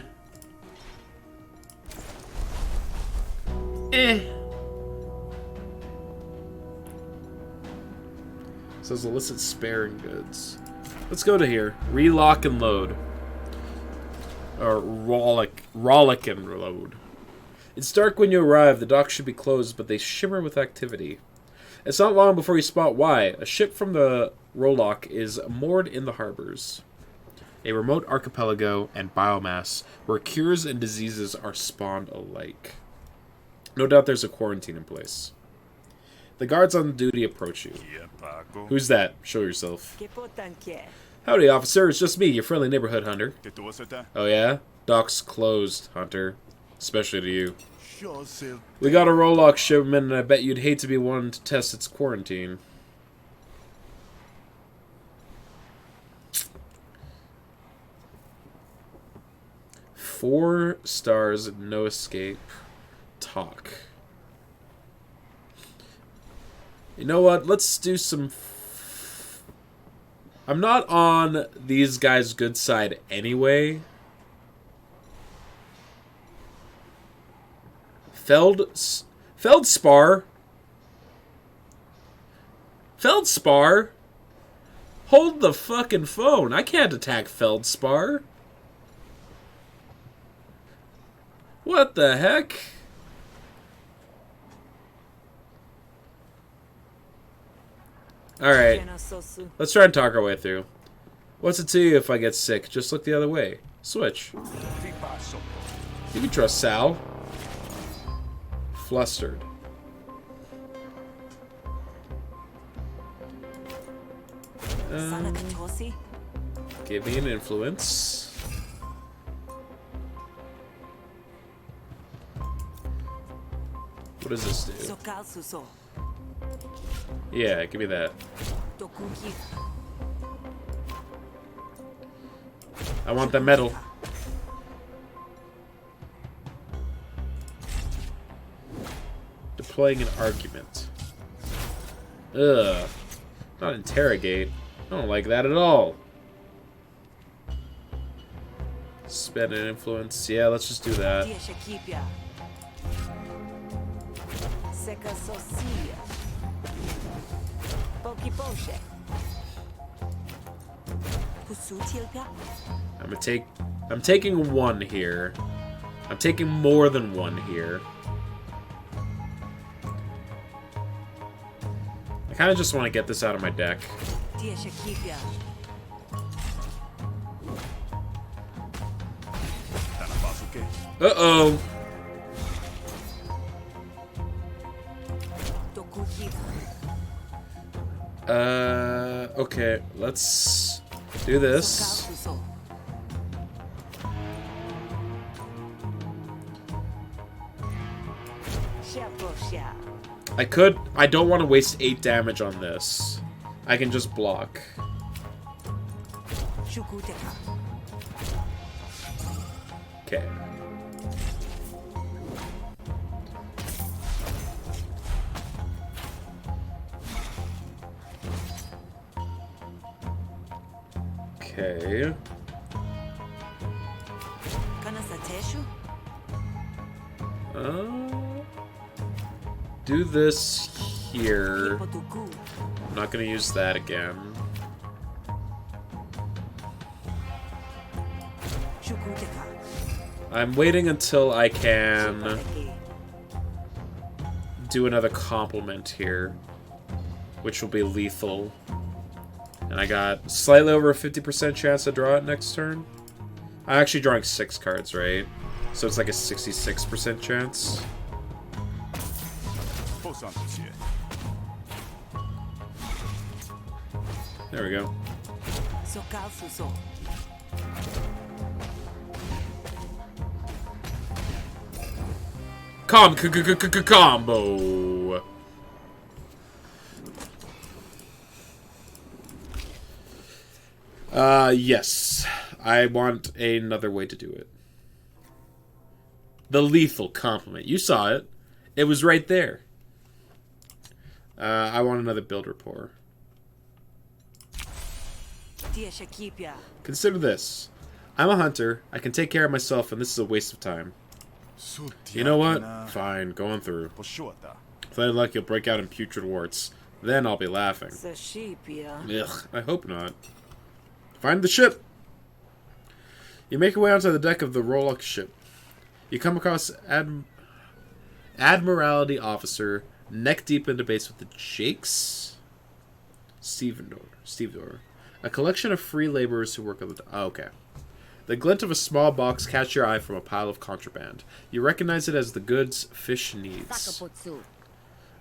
Says illicit sparing goods. Let's go to here. Relock and load. Or rollick and load. It's dark when you arrive. The docks should be closed, but they shimmer with activity. It's not long before you spot why. A ship from the Rolock is moored in the harbors. A remote archipelago and biomass where cures and diseases are spawned alike. No doubt there's a quarantine in place. The guards on duty approach you. Who's that? Show yourself. Howdy, officer. It's just me, your friendly neighborhood hunter. Oh, yeah? Dock's closed, hunter. Especially to you. We got a Rolock shipment, and I bet you'd hate to be one to test its quarantine. Four stars, no escape. Talk. You know what? Let's do some... I'm not on these guys' good side anyway. Feldspar? Feldspar? Hold the fucking phone. I can't attack Feldspar. What the heck? Alright. Let's try and talk our way through. What's it to you if I get sick? Just look the other way. Switch. You can trust Sal. Flustered. Give me an influence. What does this do? Yeah, give me that. I want the medal. Deploying an argument. Ugh. Not interrogate. I don't like that at all. Spend an influence. Yeah, let's just do that. I'm taking one here. I'm taking more than one here. I kind of just want to get this out of my deck. Uh-oh. Okay, let's do this. I don't want to waste 8 damage on this. I can just block. Okay. Okay. Do this here. I'm not gonna use that again. I'm waiting until I can do another compliment here, which will be lethal. And I got slightly over a 50% chance to draw it next turn. I'm actually drawing 6 cards, right? So it's like a 66% chance. There we go. Combo. Yes. I want another way to do it. The lethal compliment. You saw it. It was right there. I want another build rapport. Consider this. I'm a hunter. I can take care of myself, and this is a waste of time. You know what? Fine, going through. If I luck, you'll break out in putrid warts. Then I'll be laughing. Ugh, I hope not. Find the ship! You make your way onto the deck of the Rollock ship. You come across Admiralty Officer, neck deep in debates with the Jakes? Stevedore. A collection of free laborers who work on the... Oh, okay. The glint of a small box catches your eye from a pile of contraband. You recognize it as the goods Fish needs.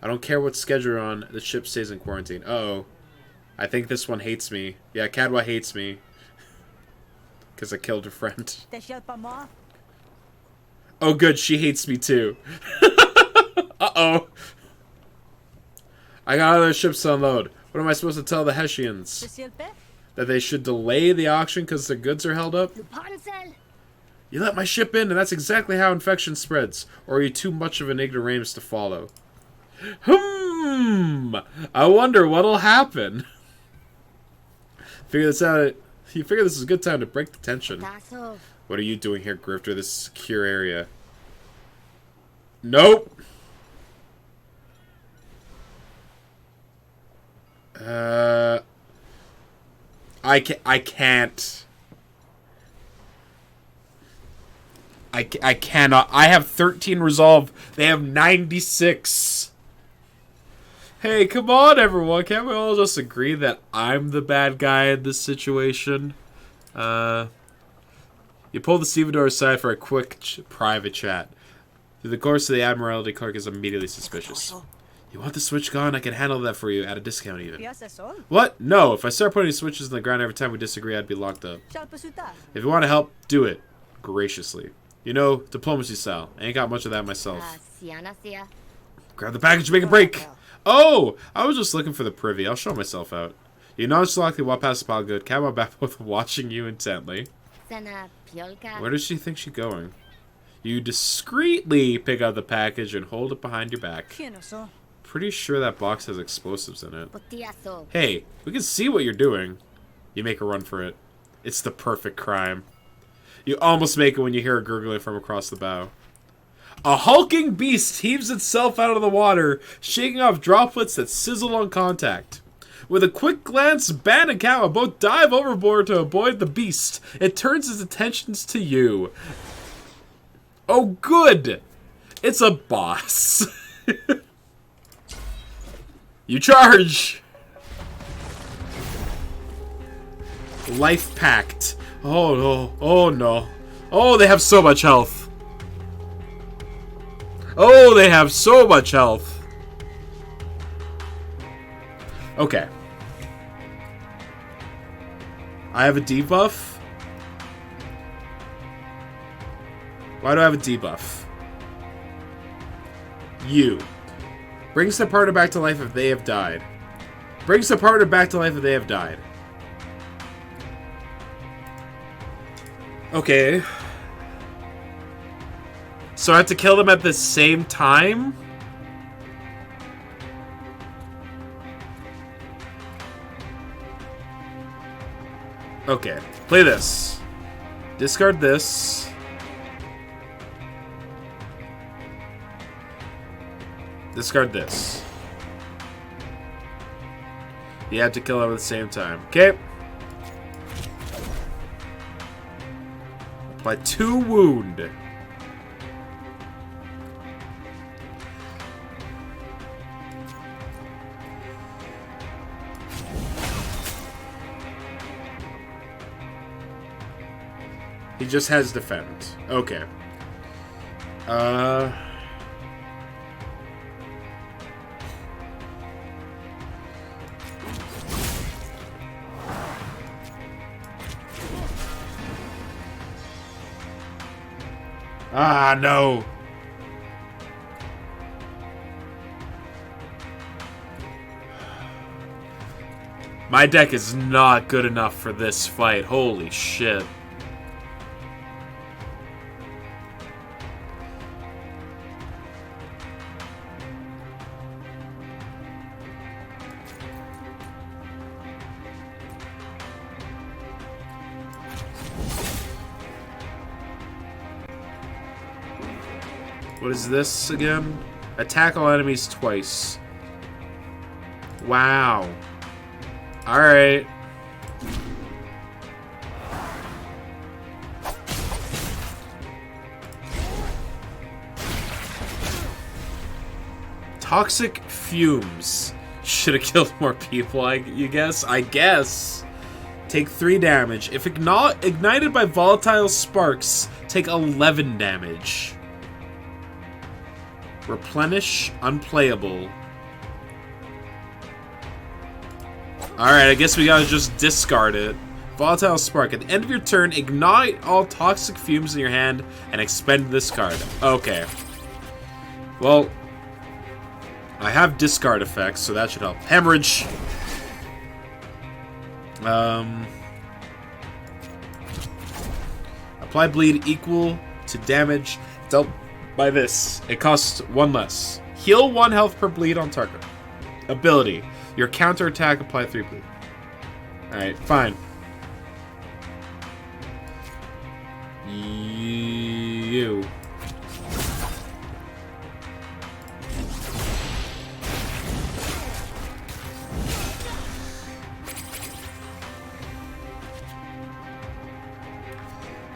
I don't care what schedule you're on, the ship stays in quarantine. Uh-oh. I think this one hates me. Yeah, Cadwa hates me. Because I killed her friend. Oh good, she hates me too. Uh-oh. I got other ships to unload. What am I supposed to tell the Hessians? That they should delay the auction because their goods are held up? You let my ship in, and that's exactly how infection spreads. Or are you too much of an ignoramus to follow? I wonder what'll happen. Figure this out. You figure this is a good time to break the tension. What are you doing here, Grifter? This is a secure area. Nope. I can't. I cannot. I have 13 resolve. They have 96. Hey, come on, everyone. Can't we all just agree that I'm the bad guy in this situation? You pull the stevedore aside for a quick private chat. Through the course of the Admiralty clerk is immediately suspicious. You want the switch gone? I can handle that for you at a discount even. What? No. If I start putting switches in the ground every time we disagree, I'd be locked up. If you want to help, do it. Graciously. You know, diplomacy style. I ain't got much of that myself. Grab the package, make a break. Oh! I was just looking for the privy. I'll show myself out. You nonchalantly walk past the pile of good. Camo back both watching you intently. Where does she think she's going? You discreetly pick up the package and hold it behind your back. Pretty sure that box has explosives in it. Hey, we can see what you're doing. You make a run for it. It's the perfect crime. You almost make it when you hear a gurgling from across the bow. A hulking beast heaves itself out of the water, shaking off droplets that sizzle on contact. With a quick glance, Ban and Kawa both dive overboard to avoid the beast. It turns its attentions to you. Oh, good! It's a boss. You charge! Life pact. Oh no. Oh no. Oh, they have so much health. Oh, they have so much health. Okay. I have a debuff. Why do I have a debuff? You. Brings the partner back to life if they have died. Brings the partner back to life if they have died. Okay. So I have to kill them at the same time? Okay. Play this. Discard this. Discard this. You have to kill them at the same time. Okay. Apply 2 wound. He just has defend. Okay. Ah, no. My deck is not good enough for this fight. Holy shit. What is this again? Attack all enemies twice. Wow. Alright. Toxic fumes. Should have killed more people, I guess. Take 3 damage. If ignited by volatile sparks, take 11 damage. Replenish, unplayable. Alright, I guess we gotta just discard it. Volatile spark. At the end of your turn, ignite all toxic fumes in your hand and expend this card. Okay. Well, I have discard effects, so that should help. Hemorrhage. Apply bleed equal to damage dealt by this. It costs 1 less. Heal 1 health per bleed on target. Ability. Your counterattack, apply 3 bleed. Alright, fine. You.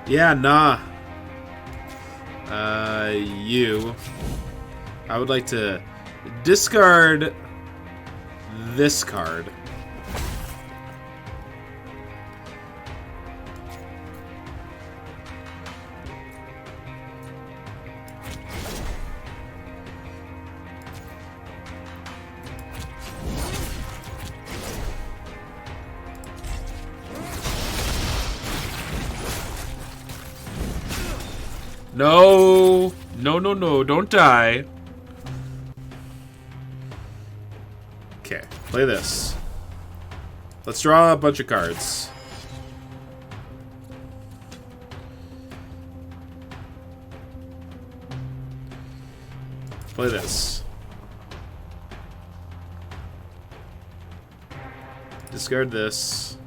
Yeah, nah. You. I would like to discard this card. No! No, no, no, don't die. Okay, play this. Let's draw a bunch of cards. Play this. Discard this.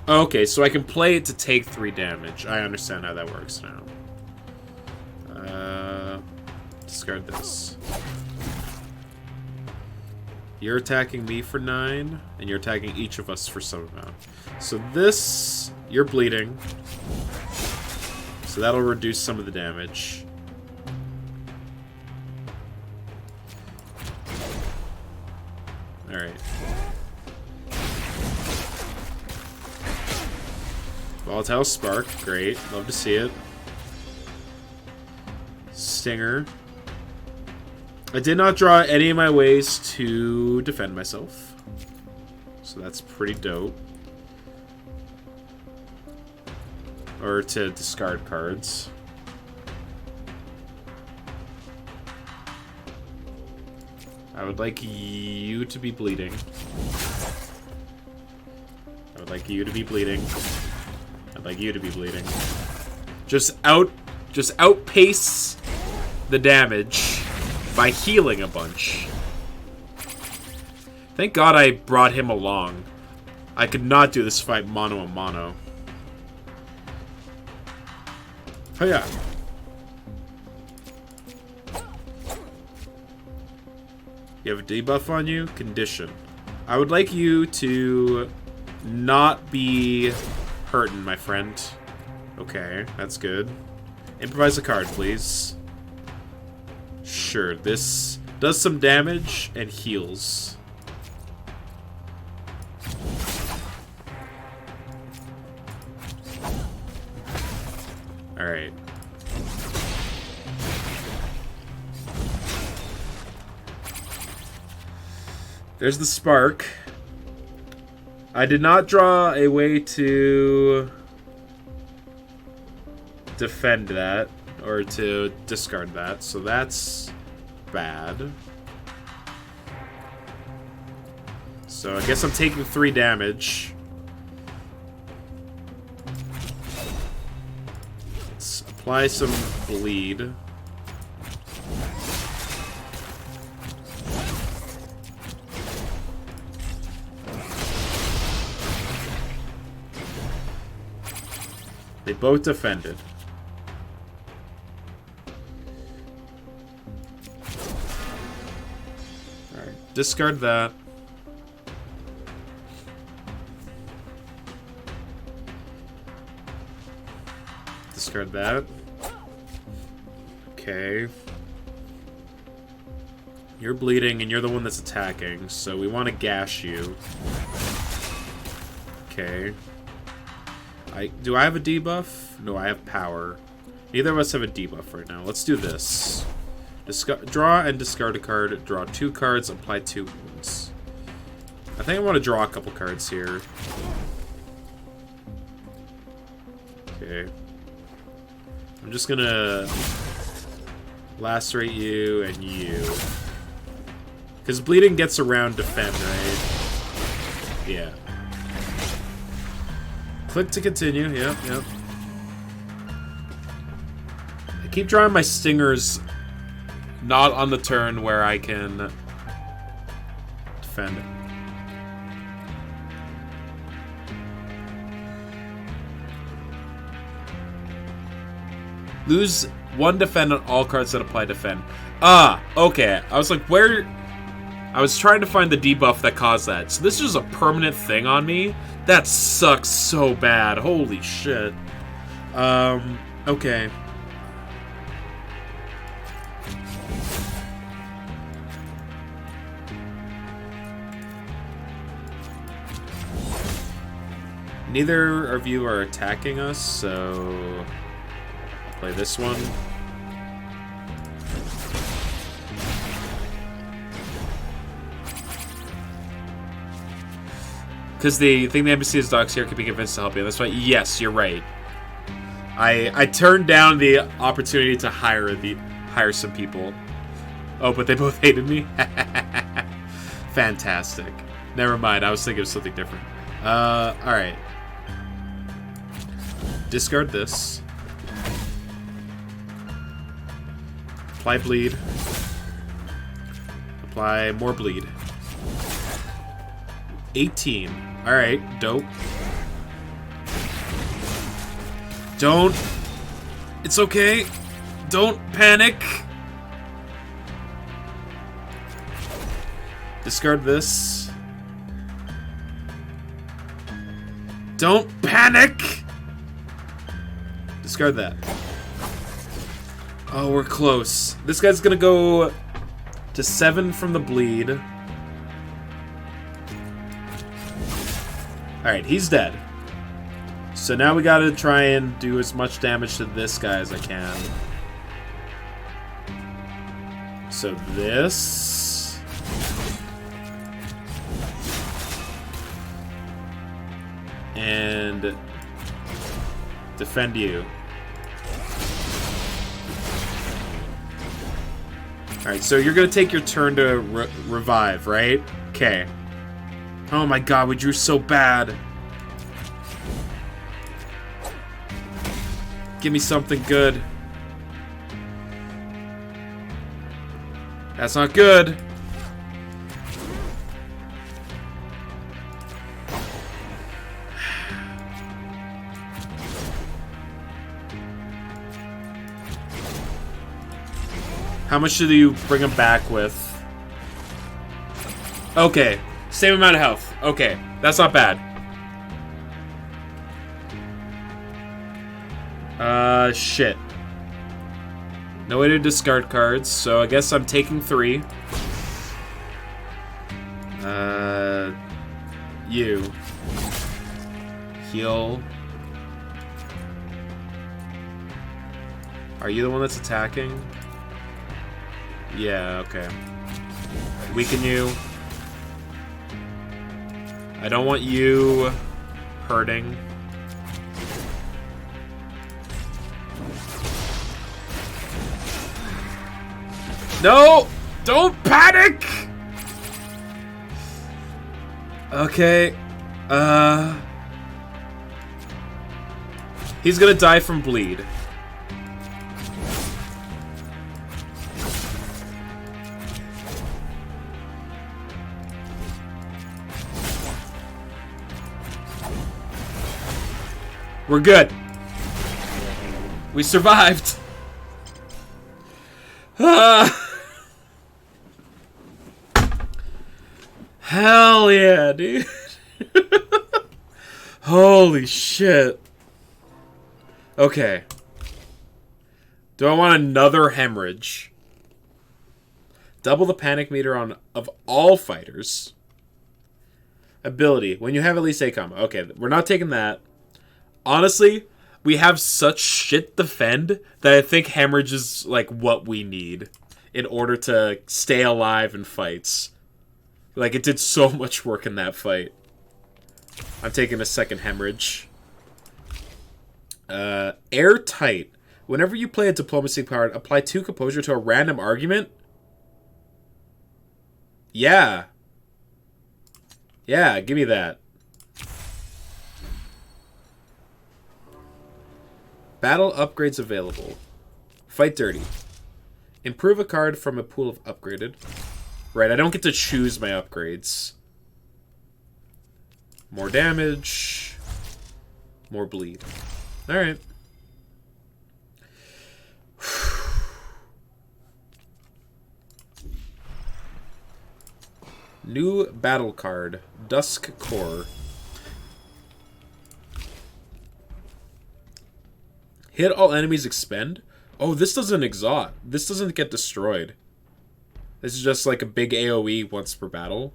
Okay, so I can play it to take 3 damage. I understand how that works now. Discard this. You're attacking me for 9, and you're attacking each of us for some amount. So this, you're bleeding. So that'll reduce some of the damage. Alright. Volatile Spark, great. Love to see it. Stinger. I did not draw any of my ways to defend myself. So that's pretty dope. Or to discard cards. I would like you to be bleeding. I would like you to be bleeding. I'd like you to be bleeding. Just outpace the damage by healing a bunch. Thank God I brought him along. I could not do this fight mano a mano. Oh yeah. You have a debuff on you? Condition. I would like you to not be hurting, my friend. Okay, that's good. Improvise a card, please. Sure, this does some damage and heals. Alright. There's the spark. I did not draw a way to defend that or to discard that, so that's bad. So I guess I'm taking 3 damage. Let's apply some bleed. They both defended. Alright, discard that. Discard that. Okay. You're bleeding, and you're the one that's attacking, so we want to gash you. Okay. Do I have a debuff? No, I have power. Neither of us have a debuff right now. Let's do this. Draw and discard a card. Draw 2 cards. Apply 2 wounds. I think I want to draw a couple cards here. Okay. I'm just gonna lacerate you and you. Because bleeding gets around defend, right? Yeah. Click to continue. Yep, yep. I keep drawing my stingers not on the turn where I can defend. Lose 1 defend on all cards that apply defend. Ah, okay. I was like, where... I was trying to find the debuff that caused that. So this is a permanent thing on me? That sucks so bad. Holy shit. Okay. Neither of you are attacking us, so... play this one. Because they think the NPC is dogs here could be convinced to help you. That's why, yes, you're right. I turned down the opportunity to hire some people. Oh, but they both hated me? Fantastic. Never mind, I was thinking of something different. Alright. Discard this. Apply bleed. Apply more bleed. 18. Alright, dope. Don't. It's okay. Don't panic. Discard this. Don't panic! Discard that. Oh, we're close. This guy's gonna go to 7 from the bleed. Alright, he's dead. So now we gotta try and do as much damage to this guy as I can. So this... and... defend you. Alright, so you're gonna take your turn to revive, right? Okay. Oh my god, we drew so bad. Give me something good. That's not good. How much do you bring him back with? Okay. Same amount of health. Okay. That's not bad. Shit. No way to discard cards, so I guess I'm taking 3. You. Heal. Are you the one that's attacking? Yeah, okay. Weaken you. I don't want you hurting. No! Don't panic! Okay. He's gonna die from bleed. We're good. We survived! Hell yeah, dude. Holy shit. Okay. Do I want another hemorrhage? Double the panic meter of all fighters. Ability. When you have at least 8 combo. Okay, we're not taking that. Honestly, we have such shit defend that I think hemorrhage is like what we need in order to stay alive in fights. Like, it did so much work in that fight. I'm taking a second hemorrhage. Airtight. Whenever you play a diplomacy card, apply 2 composure to a random argument. Yeah. Yeah, give me that. Battle upgrades available. Fight dirty. Improve a card from a pool of upgraded. Right, I don't get to choose my upgrades. More damage. More bleed. Alright. New battle card. Dusk Core. Hit all enemies expend. Oh, this doesn't exhaust. This doesn't get destroyed. This is just like a big AoE once per battle.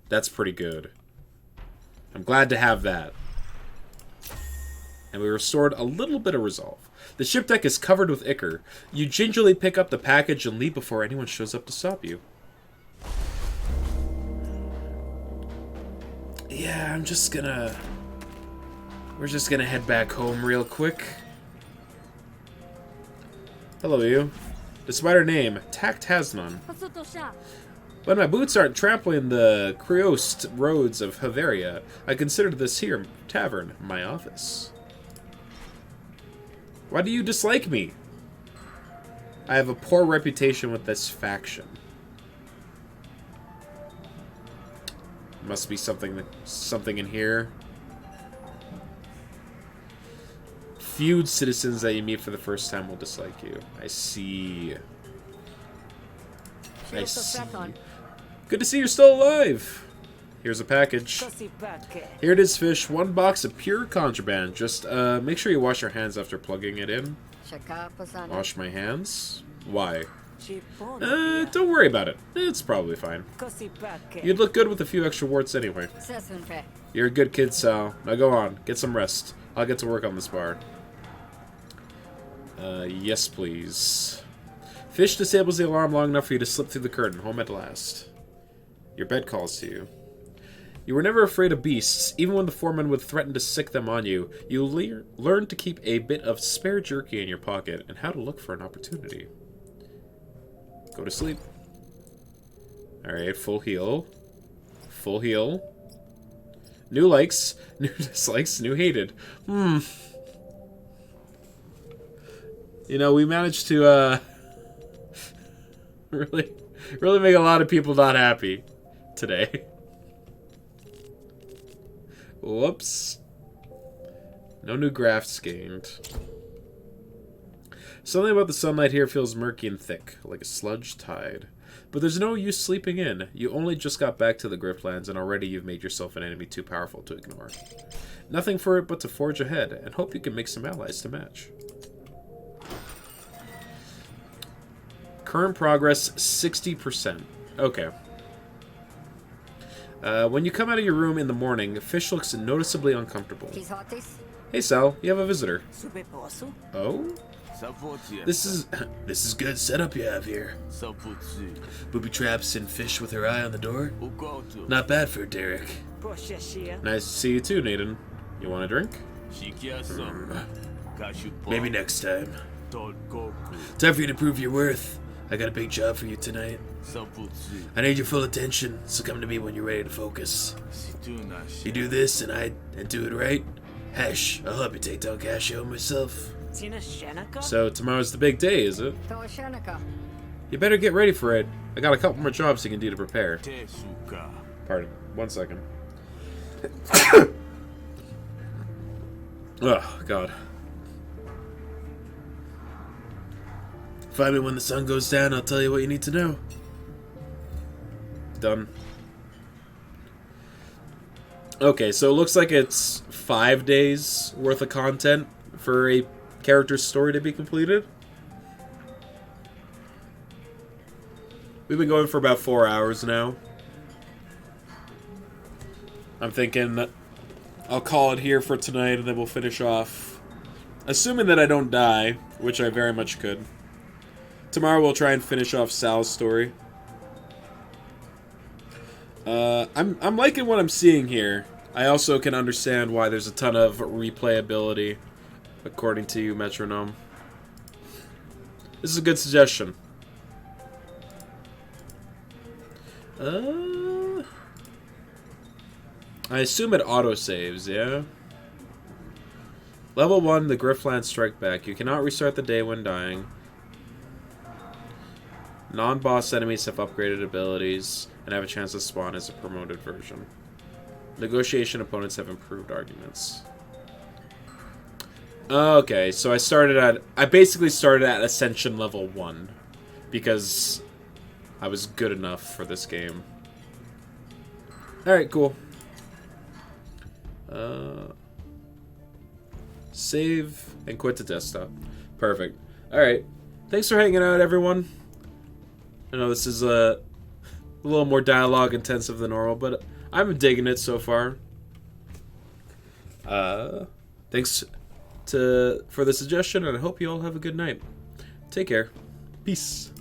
That's pretty good. I'm glad to have that. And we restored a little bit of resolve. The ship deck is covered with ichor. You gingerly pick up the package and leave before anyone shows up to stop you. Yeah, I'm just gonna... We're just gonna head back home real quick. Hello, you. Despite her name, tact has none. When my boots aren't trampling the creosote roads of Bavaria, I consider this here tavern my office. Why do you dislike me? I have a poor reputation with this faction. Must be something in here. Feud citizens that you meet for the first time will dislike you. I see. I see. Good to see you're still alive. Here's a package. Here it is, fish. 1 box of pure contraband. Just make sure you wash your hands after plugging it in. Wash my hands? Why? Don't worry about it. It's probably fine. You'd look good with a few extra warts anyway. You're a good kid, Sal. Now go on. Get some rest. I'll get to work on this bar. Yes, please. Fish disables the alarm long enough for you to slip through the curtain. Home at last. Your bed calls to you. You were never afraid of beasts. Even when the foreman would threaten to sick them on you, you learned to keep a bit of spare jerky in your pocket and how to look for an opportunity. Go to sleep. Alright, full heal. Full heal. New likes. New dislikes. New hated. You know, we managed to, really make a lot of people not happy today. Whoops. No new grafts gained. Something about the sunlight here feels murky and thick, like a sludge tide. But there's no use sleeping in. You only just got back to the Griftlands, and already you've made yourself an enemy too powerful to ignore. Nothing for it but to forge ahead, and hope you can make some allies to match. Current progress, 60%. Okay. When you come out of your room in the morning, Fish looks noticeably uncomfortable. Hey, Sal, you have a visitor. Oh? This is good setup you have here. Booby traps and Fish with her eye on the door. Not bad for Derek. Nice to see you too, Nathan. You want a drink? Maybe next time. Time for you to prove your worth. I got a big job for you tonight. I need your full attention, so come to me when you're ready to focus. You do this and do it right. Hesh, I'll help you take down Casio myself. So tomorrow's the big day, is it? You better get ready for it. I got a couple more jobs you can do to prepare. Pardon. 1 second. Oh, God. Find me when the sun goes down, I'll tell you what you need to know. Done. Okay, so it looks like it's 5 days worth of content for a character's story to be completed. We've been going for about 4 hours now. I'm thinking I'll call it here for tonight and then we'll finish off. Assuming that I don't die, which I very much could. Tomorrow we'll try and finish off Sal's story. I'm liking what I'm seeing here. I also can understand why there's a ton of replayability, according to you, Metronome. This is a good suggestion. I assume it autosaves, yeah? Level 1, the Griftlands Strike Back. You cannot restart the day when dying. Non-boss enemies have upgraded abilities and have a chance to spawn as a promoted version. Negotiation opponents have improved arguments. Okay, so I basically started at Ascension level 1 because I was good enough for this game. Alright, cool. Save and quit the desktop. Perfect. Alright. Thanks for hanging out, everyone. I know this is a little more dialogue intensive than normal, but I'm digging it so far. Thanks for the suggestion, and I hope you all have a good night. Take care. Peace.